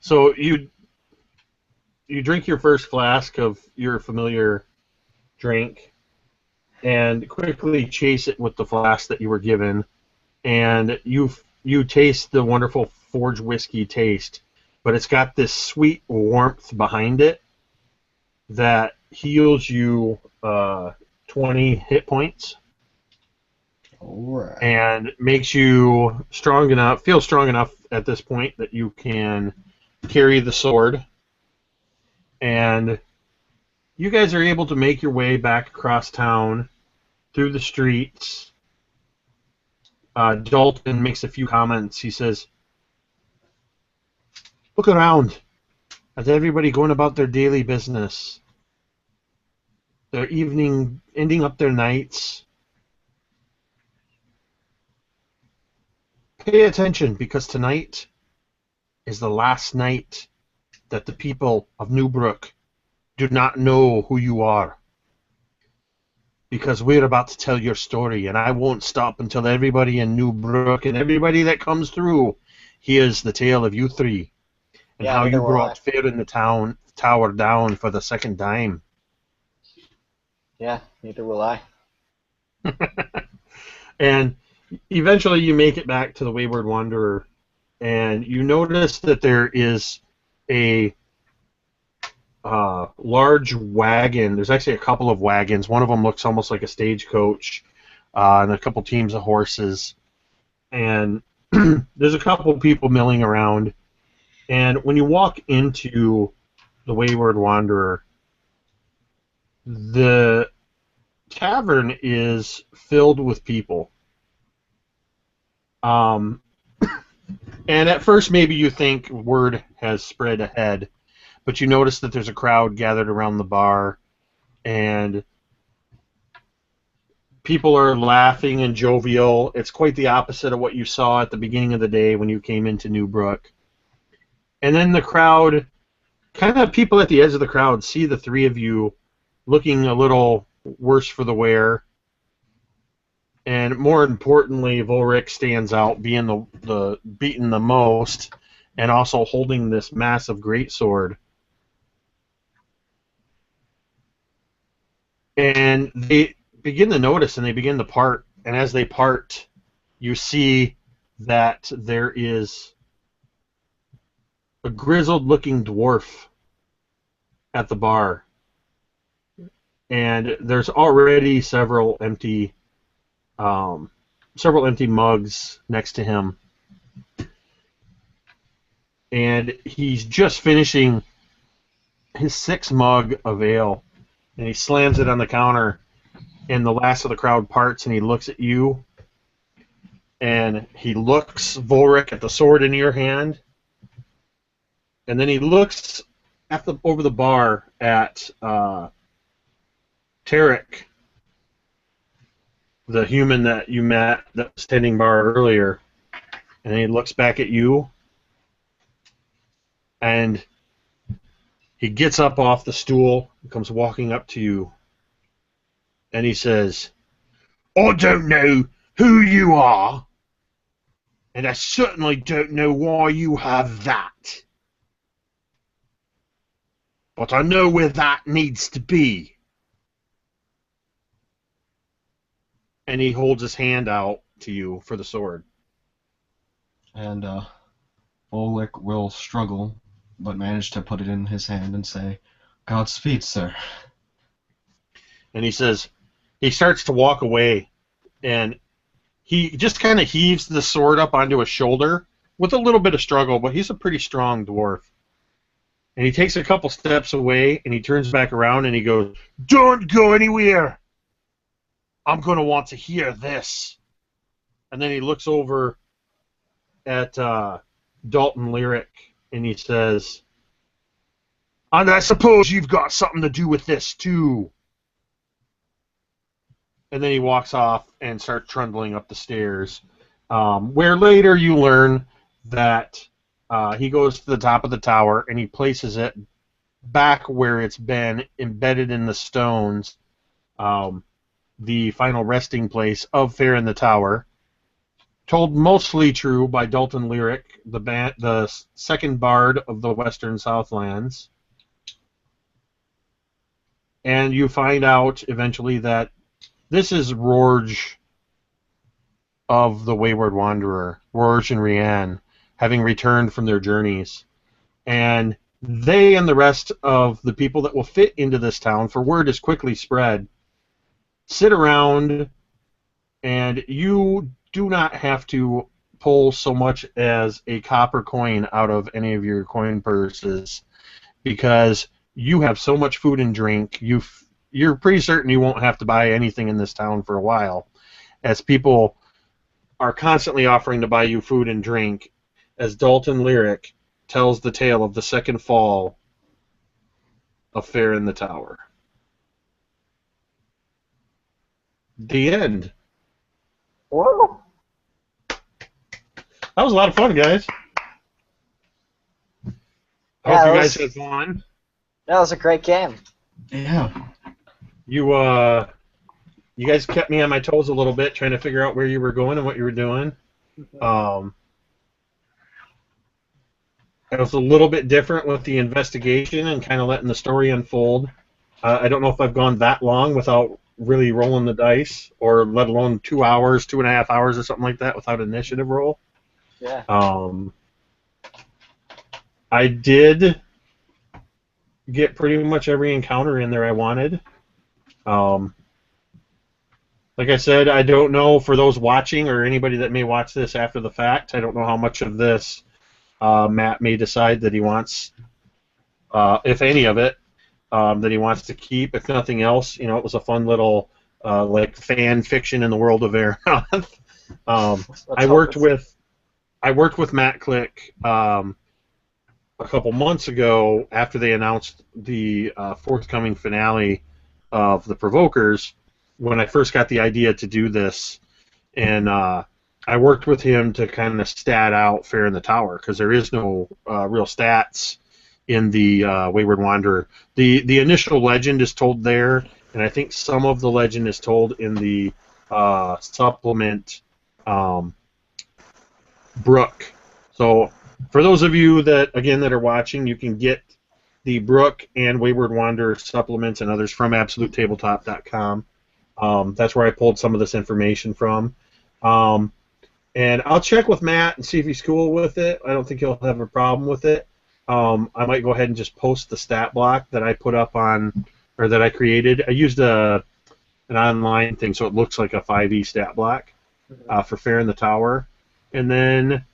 So you drink your first flask of your familiar drink and quickly chase it with the flask that you were given, and you taste the wonderful forge whiskey taste, but it's got this sweet warmth behind it that heals you 20 hit points. Alright. And makes you feel strong enough at this point that you can carry the sword. And you guys are able to make your way back across town, through the streets. Dalton makes a few comments. He says, "Look around at everybody going about their daily business. Their evening, ending up their nights. Pay attention, because tonight is the last night that the people of Newbrook do not know who you are. Because we're about to tell your story, and I won't stop until everybody in Newbrook and everybody that comes through hears the tale of you three, and how you brought fear in the tower down for the second time." Yeah, neither will I. And eventually you make it back to the Wayward Wanderer, and you notice that there is a large wagon. There's actually a couple of wagons. One of them looks almost like a stagecoach, and a couple teams of horses. And there's a couple of people milling around. And when you walk into the Wayward Wanderer, the tavern is filled with people. And at first maybe you think word has spread ahead, but you notice that there's a crowd gathered around the bar, and people are laughing and jovial. It's quite the opposite of what you saw at the beginning of the day when you came into Newbrook. And then the crowd, kind of people at the edge of the crowd, see the three of you looking a little worse for the wear. And more importantly, Volric stands out, being the beaten the most, and also holding this massive greatsword. And they begin to notice, and they begin to part. And as they part, you see that there is a grizzled-looking dwarf at the bar. And there's already several empty mugs next to him. And he's just finishing his 6th mug of ale, and he slams it on the counter, and the last of the crowd parts, and he looks at you, and he looks, Volric, at the sword in your hand, and then he looks over the bar at Tarek, the human that you met that was tending bar earlier, and he looks back at you, and he gets up off the stool and comes walking up to you, and he says, "I don't know who you are, and I certainly don't know why you have that. But I know where that needs to be." And he holds his hand out to you for the sword. And Volric will struggle, but manage to put it in his hand and say, "Godspeed, sir." And he says, he starts to walk away, and he just kind of heaves the sword up onto his shoulder with a little bit of struggle, but he's a pretty strong dwarf. And he takes a couple steps away, and he turns back around, and he goes, "Don't go anywhere. I'm going to want to hear this." And then he looks over at Dalton Lyric, and he says, "And I suppose you've got something to do with this, too." And then he walks off and starts trundling up the stairs, where later you learn that he goes to the top of the tower and he places it back where it's been, embedded in the stones, the final resting place of Fair in the Tower, told mostly true by Dalton Lyric, the second bard of the Western Southlands. And you find out eventually that this is Rorge of the Wayward Wanderer, Rorge and Rianne, having returned from their journeys. And they and the rest of the people that will fit into this town, for word is quickly spread, sit around, and you do not have to pull so much as a copper coin out of any of your coin purses, because you have so much food and drink, you're pretty certain you won't have to buy anything in this town for a while, as people are constantly offering to buy you food and drink, as Dalton Lyric tells the tale of the second fall of Fair in the Tower. The end. Whoa! That was a lot of fun, guys. Yeah, Hope you guys had fun. That was a great game. Yeah. You guys kept me on my toes a little bit, trying to figure out where you were going and what you were doing. It was a little bit different with the investigation and kind of letting the story unfold. I don't know if I've gone that long without really rolling the dice, or let alone 2 hours, 2.5 hours, or something like that without initiative roll. Yeah. I did get pretty much every encounter in there I wanted. Like I said, I don't know, for those watching or anybody that may watch this after the fact, I don't know how much of this Matt may decide that he wants, if any of it, that he wants to keep. If nothing else, it was a fun little like fan fiction in the world of Erenoth. I worked with Matt Click a couple months ago after they announced the forthcoming finale of the Provokers, when I first got the idea to do this, and I worked with him to kind of stat out Fair in the Tower, because there is no real stats in the Wayward Wanderer. The initial legend is told there, and I think some of the legend is told in the supplement Brook. So for those of you that are watching, you can get the Brook and Wayward Wanderer supplements and others from AbsoluteTabletop.com. That's where I pulled some of this information from. And I'll check with Matt and see if he's cool with it. I don't think he'll have a problem with it. I might go ahead and just post the stat block that I put up on, or that I created. I used an online thing, so it looks like a 5e stat block for Fair in the Tower. And then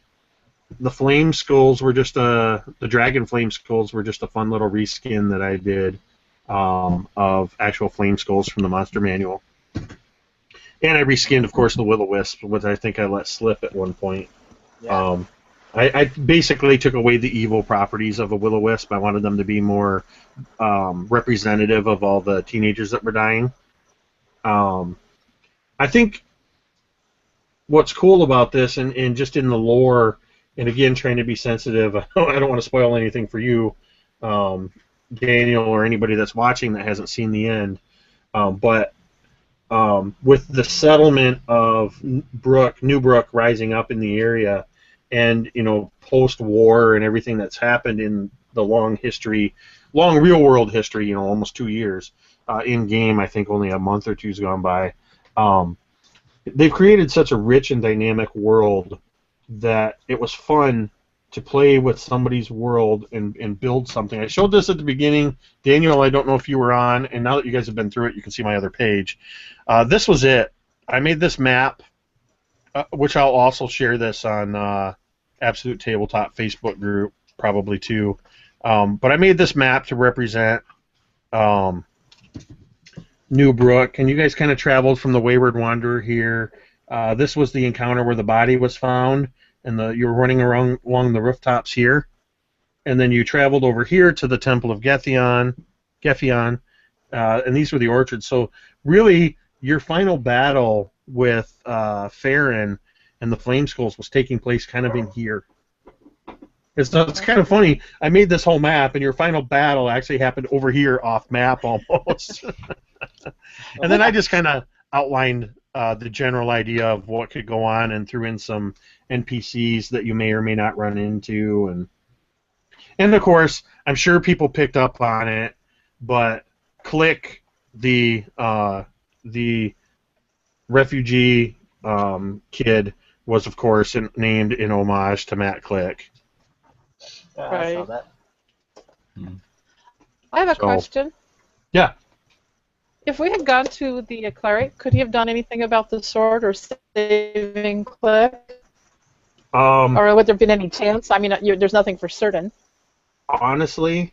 the Flame Skulls were just the Dragon Flame Skulls were just a fun little reskin that I did of actual Flame Skulls from the Monster Manual. And I reskinned, of course, the Will-O-Wisp, which I think I let slip at one point. Yeah. I basically took away the evil properties of a Will-O-Wisp. I wanted them to be more representative of all the teenagers that were dying. I think what's cool about this, and just in the lore, and again, trying to be sensitive, I don't want to spoil anything for you, Daniel, or anybody that's watching that hasn't seen the end, but with the settlement of Newbrook rising up in the area, and post-war and everything that's happened in the long real-world history, almost 2 years, in-game, I think only a month or two's gone by, they've created such a rich and dynamic world that it was fun to play with somebody's world and build something. I showed this at the beginning. Daniel, I don't know if you were on, and now that you guys have been through it, you can see my other page. This was it. I made this map, which I'll also share this on Absolute Tabletop Facebook group, probably too. But I made this map to represent Newbrook, and you guys kind of traveled from the Wayward Wanderer here. This was the encounter where the body was found, and you were running along the rooftops here. And then you traveled over here to the Temple of Gefion, and these were the orchards. So really, your final battle with Farron and the Flame Skulls was taking place kind of in here. It's kind of funny. I made this whole map, and your final battle actually happened over here off map almost. And then I just kind of outlined the general idea of what could go on and threw in some NPCs that you may or may not run into. And of course, I'm sure people picked up on it, but Click, the refugee kid, was, of course, named in homage to Matt Click. I saw that. I have a question. Yeah. If we had gone to the cleric, could he have done anything about the sword or saving Click? Or would there have been any chance? I mean, there's nothing for certain. Honestly,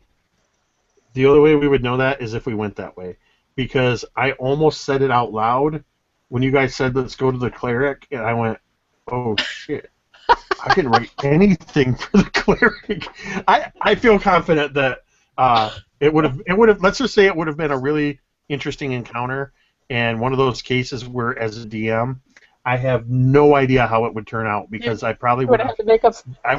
the only way we would know that is if we went that way. Because I almost said it out loud when you guys said, let's go to the cleric, and I went, oh, shit. I can write anything for the cleric. I feel confident that it would have. Let's just say it would have been a really interesting encounter, and one of those cases where, as a DM, I have no idea how it would turn out because I probably would have to make up. I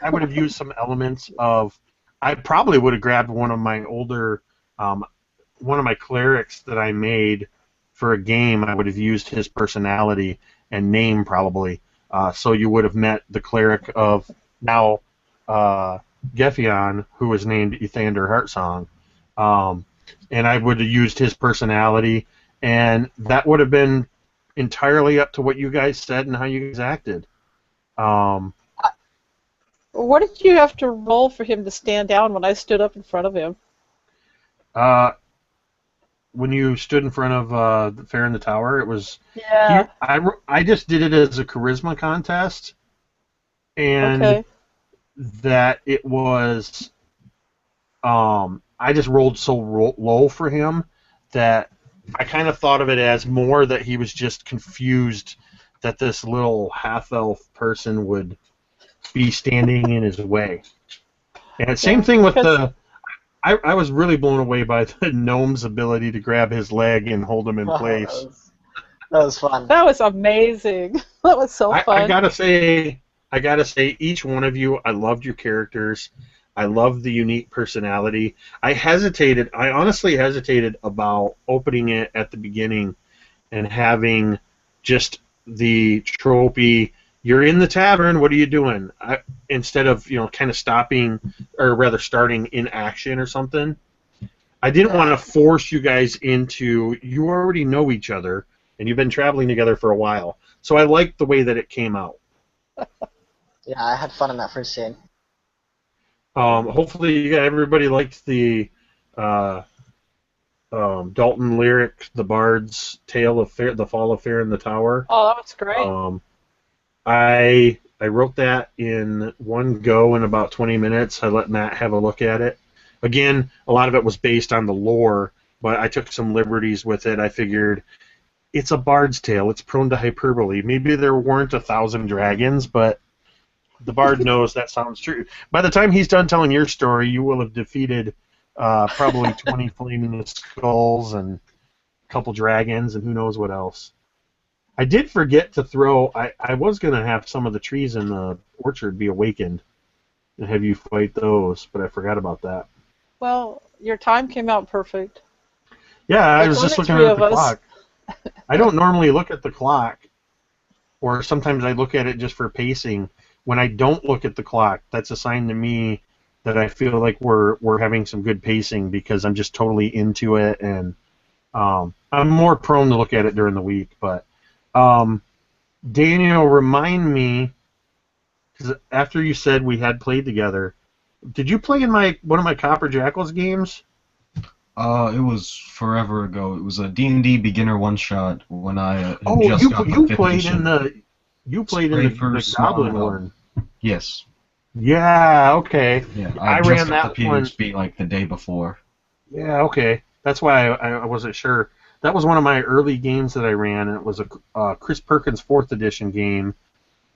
would have used some elements of. I probably would have grabbed one of my older, one of my clerics that I made for a game. I would have used his personality and name probably. So you would have met the cleric of now Gefion, who was named Ethander Heartsong, and I would have used his personality, and that would have been entirely up to what you guys said and how you guys acted. What did you have to roll for him to stand down when I stood up in front of him? When you stood in front of the Fair in the Tower, it was. Yeah. I just did it as a charisma contest, and that it was. I just rolled so low for him that I kind of thought of it as more that he was just confused that this little half-elf person would be standing in his way. And same thing with the. I was really blown away by the gnome's ability to grab his leg and hold him in place. That was fun. That was amazing. That was so fun. I gotta say, each one of you, I loved your characters. I loved the unique personality. I honestly hesitated about opening it at the beginning and having just the tropey, you're in the tavern, what are you doing? Instead of, kind of stopping, or rather starting in action or something. I didn't want to force you guys into, you already know each other, and you've been traveling together for a while. So I liked the way that it came out. Yeah, I had fun in that first scene. Hopefully everybody liked the Dalton lyric, The Bard's Tale of the Fall of Fair in the Tower. Oh, that was great. I wrote that in one go in about 20 minutes. I let Matt have a look at it. Again, a lot of it was based on the lore, but I took some liberties with it. I figured it's a bard's tale. It's prone to hyperbole. Maybe there weren't 1,000 dragons, but the bard knows that sounds true. By the time he's done telling your story, you will have defeated probably 20 flaming skulls and a couple dragons and who knows what else. I did forget to throw... I was going to have some of the trees in the orchard be awakened and have you fight those, but I forgot about that. Well, your time came out perfect. Yeah, I was There's just only looking 3 at the of us. clock. I don't normally look at the clock, or sometimes I look at it just for pacing. When I don't look at the clock, that's a sign to me that I feel like we're having some good pacing because I'm just totally into it, and I'm more prone to look at it during the week. But Daniel, remind me, because after you said we had played together, did you play in one of my Copper Jackals games? It was forever ago. It was a D&D beginner one-shot when I had Oh, just got the you 5th played edition. in the Goblin one. Yes. Yeah, okay. Yeah, I just ran got that the one. PHP like the day before. Yeah, okay. That's why I wasn't sure. That was one of my early games that I ran, and it was a Chris Perkins 4th edition game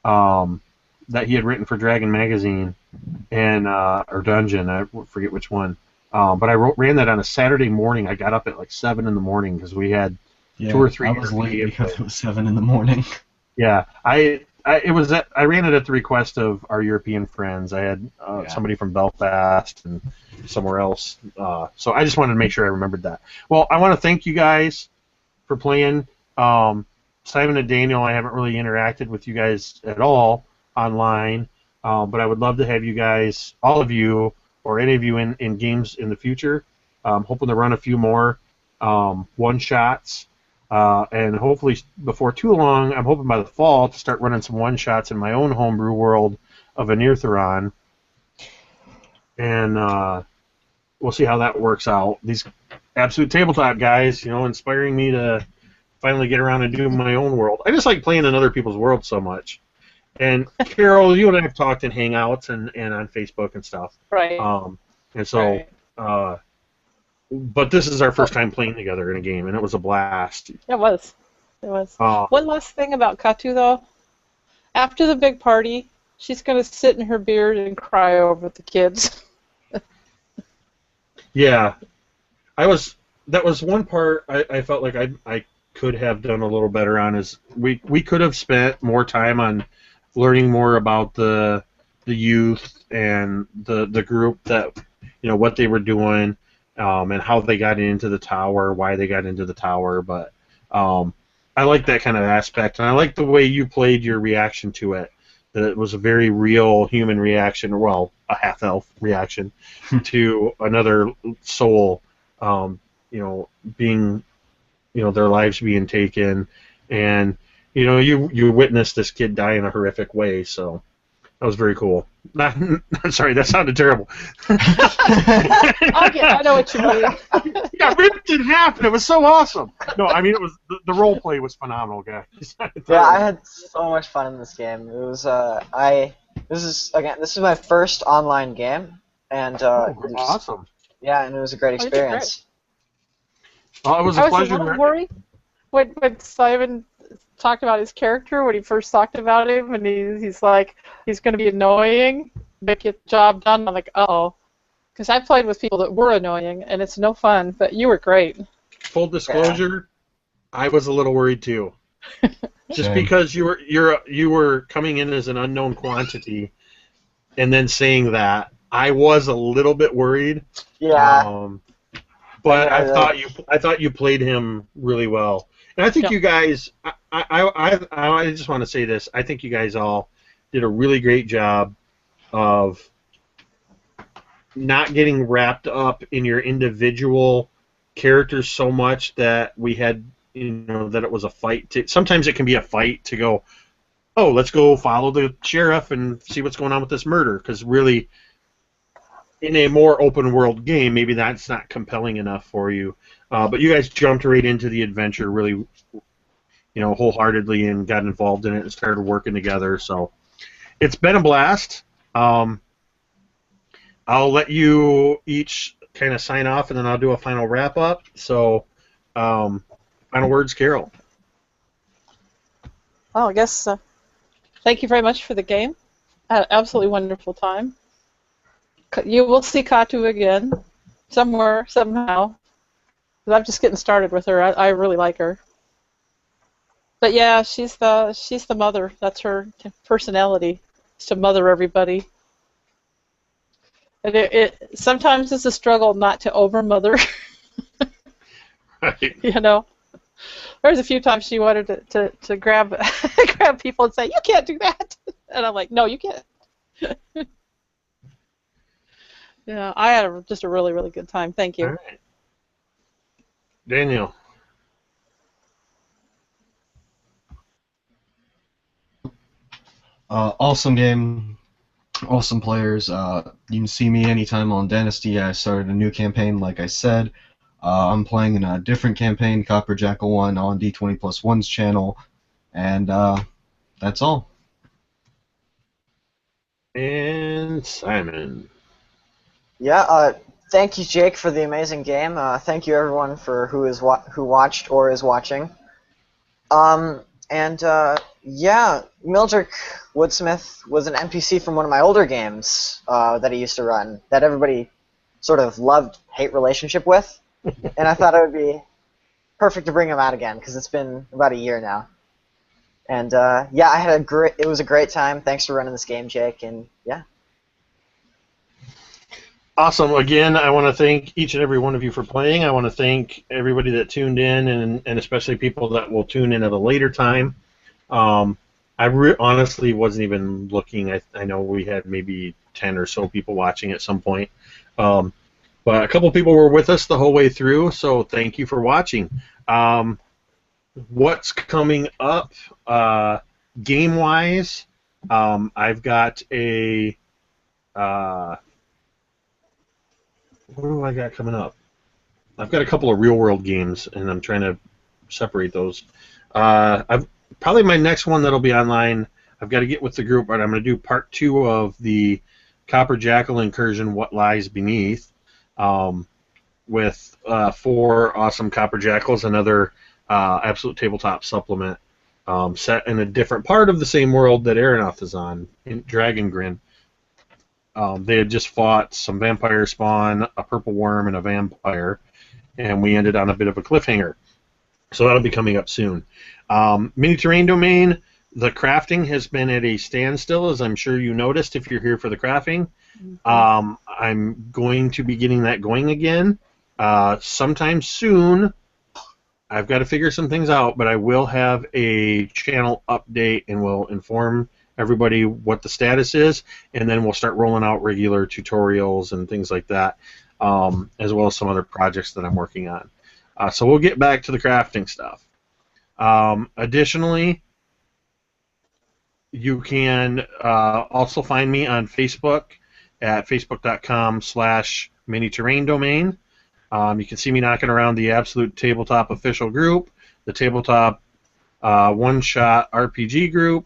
that he had written for Dragon Magazine and or Dungeon. I forget which one. But I ran that on a Saturday morning. I got up at like 7 in the morning because we had 2 or 3. I was late because it was 7 in the morning. Yeah, I ran it at the request of our European friends. I had somebody from Belfast and somewhere else. So I just wanted to make sure I remembered that. Well, I want to thank you guys for playing. Simon and Daniel, I haven't really interacted with you guys at all online, but I would love to have you guys, all of you, or any of you in games in the future. Hoping to run a few more one-shots. And hopefully before too long, I'm hoping by the fall to start running some one-shots in my own homebrew world of Erenoth. And we'll see how that works out. These Absolute Tabletop guys, inspiring me to finally get around and do my own world. I just like playing in other people's worlds so much. And Carol, you and I have talked in Hangouts and on Facebook and stuff. Right. And so... Right. But this is our first time playing together in a game, and it was a blast. It was. One last thing about Katu, though. After the big party, she's going to sit in her beard and cry over the kids. Yeah. That was one part I felt like I could have done a little better on, is we could have spent more time on learning more about the youth and the group, that what they were doing. And how they got into the tower, why they got into the tower, but I like that kind of aspect, and I like the way you played your reaction to it. That it was a very real human reaction, well, a half-elf reaction to another soul, being, their lives being taken, and you witnessed this kid die in a horrific way, so. That was very cool. Sorry, that sounded terrible. I know what you mean. Yeah, ripped in half, and it was so awesome. No, I mean, it was the role play was phenomenal, guys. Yeah, I had so much fun in this game. It was this is my first online game, and awesome. Yeah, and it was a great experience. Well, it was a pleasure. I was a little worried when Simon talked about his character when he first talked about him, and he's like, he's going to be annoying, but get the job done. I'm like, uh-oh. Because I played with people that were annoying, and it's no fun, but you were great. Full disclosure, I was a little worried too. Just because you were coming in as an unknown quantity, and then saying that, I was a little bit worried. Yeah. But I thought you played him really well. And I think you guys, I just want to say this. I think you guys all did a really great job of not getting wrapped up in your individual characters so much that we had, that it was a fight. Sometimes it can be a fight to go, oh, let's go follow the sheriff and see what's going on with this murder. Because really, in a more open world game, maybe that's not compelling enough for you. But you guys jumped right into the adventure really, wholeheartedly, and got involved in it and started working together. So it's been a blast. I'll let you each kind of sign off, and then I'll do a final wrap up. So, final words, Carol. Well, I guess thank you very much for the game. I had an absolutely wonderful time. You will see Katu again, somewhere, somehow. 'Cause I'm just getting started with her. I really like her. But yeah, she's the mother. That's her personality, is to mother everybody. And it sometimes it's a struggle not to over mother. Right. You know, there's a few times she wanted to grab grab people and say, "You can't do that," and I'm like, "No, you can't." Yeah, I had just a really, really good time. Thank All you. right. Daniel. Awesome game, awesome players. You can see me anytime on Dynasty. I started a new campaign, like I said. I'm playing in a different campaign, Copper Jackal 1, on D20 Plus One's channel, and that's all. And Simon. Yeah, thank you, Jake, for the amazing game. Thank you, everyone, for who watched or is watching. Yeah, Mildred Woodsmith was an NPC from one of my older games that I used to run that everybody sort of love-hate relationship with, and I thought it would be perfect to bring him out again because it's been about a year now. And yeah, it was a great time. Thanks for running this game, Jake, and yeah. Awesome. Again, I want to thank each and every one of you for playing. I want to thank everybody that tuned in, and especially people that will tune in at a later time. I honestly wasn't even looking. I know we had maybe 10 or so people watching at some point. But a couple people were with us the whole way through, so thank you for watching. What's coming up game-wise? I've got a... what do I got coming up? I've got a couple of real-world games, and I'm trying to separate those. Probably my next one that'll be online, I've got to get with the group, but I'm going to do part 2 of the Copper Jackal Incursion, What Lies Beneath, with 4 awesome Copper Jackals, another Absolute Tabletop supplement set in a different part of the same world that Erenoth is on, in Dragon Grin. They had just fought some vampire spawn, a purple worm, and a vampire, and we ended on a bit of a cliffhanger. So that'll be coming up soon. Mini Terrain Domain, the crafting has been at a standstill, as I'm sure you noticed if you're here for the crafting. I'm going to be getting that going again sometime soon. I've got to figure some things out, but I will have a channel update and will inform everybody what the status is, and then we'll start rolling out regular tutorials and things like that, as well as some other projects that I'm working on. So we'll get back to the crafting stuff. Additionally, you can also find me on Facebook at facebook.com/miniterraindomain. You can see me knocking around the Absolute Tabletop official group, the Tabletop One-Shot RPG group,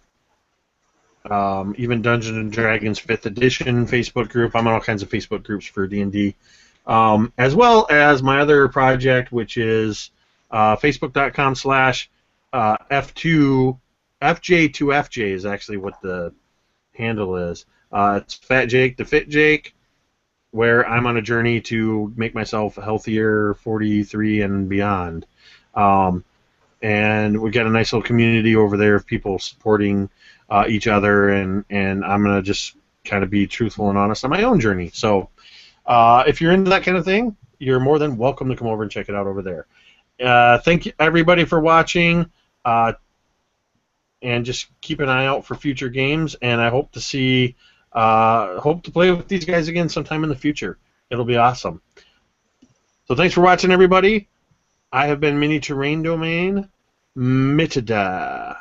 even Dungeons and Dragons 5th Edition Facebook group. I'm on all kinds of Facebook groups for D&D, as well as my other project, which is facebook.com/FJ2FJ is actually what the handle is. It's Fat Jake the Fit Jake, where I'm on a journey to make myself healthier, 43 and beyond. And we got a nice little community over there of people supporting each other, and I'm going to just kind of be truthful and honest on my own journey. So if you're into that kind of thing, you're more than welcome to come over and check it out over there. Thank you, everybody, for watching, and just keep an eye out for future games, and I hope to play with these guys again sometime in the future. It'll be awesome. So thanks for watching, everybody. I have been Mini Terrain Domain. Mittada.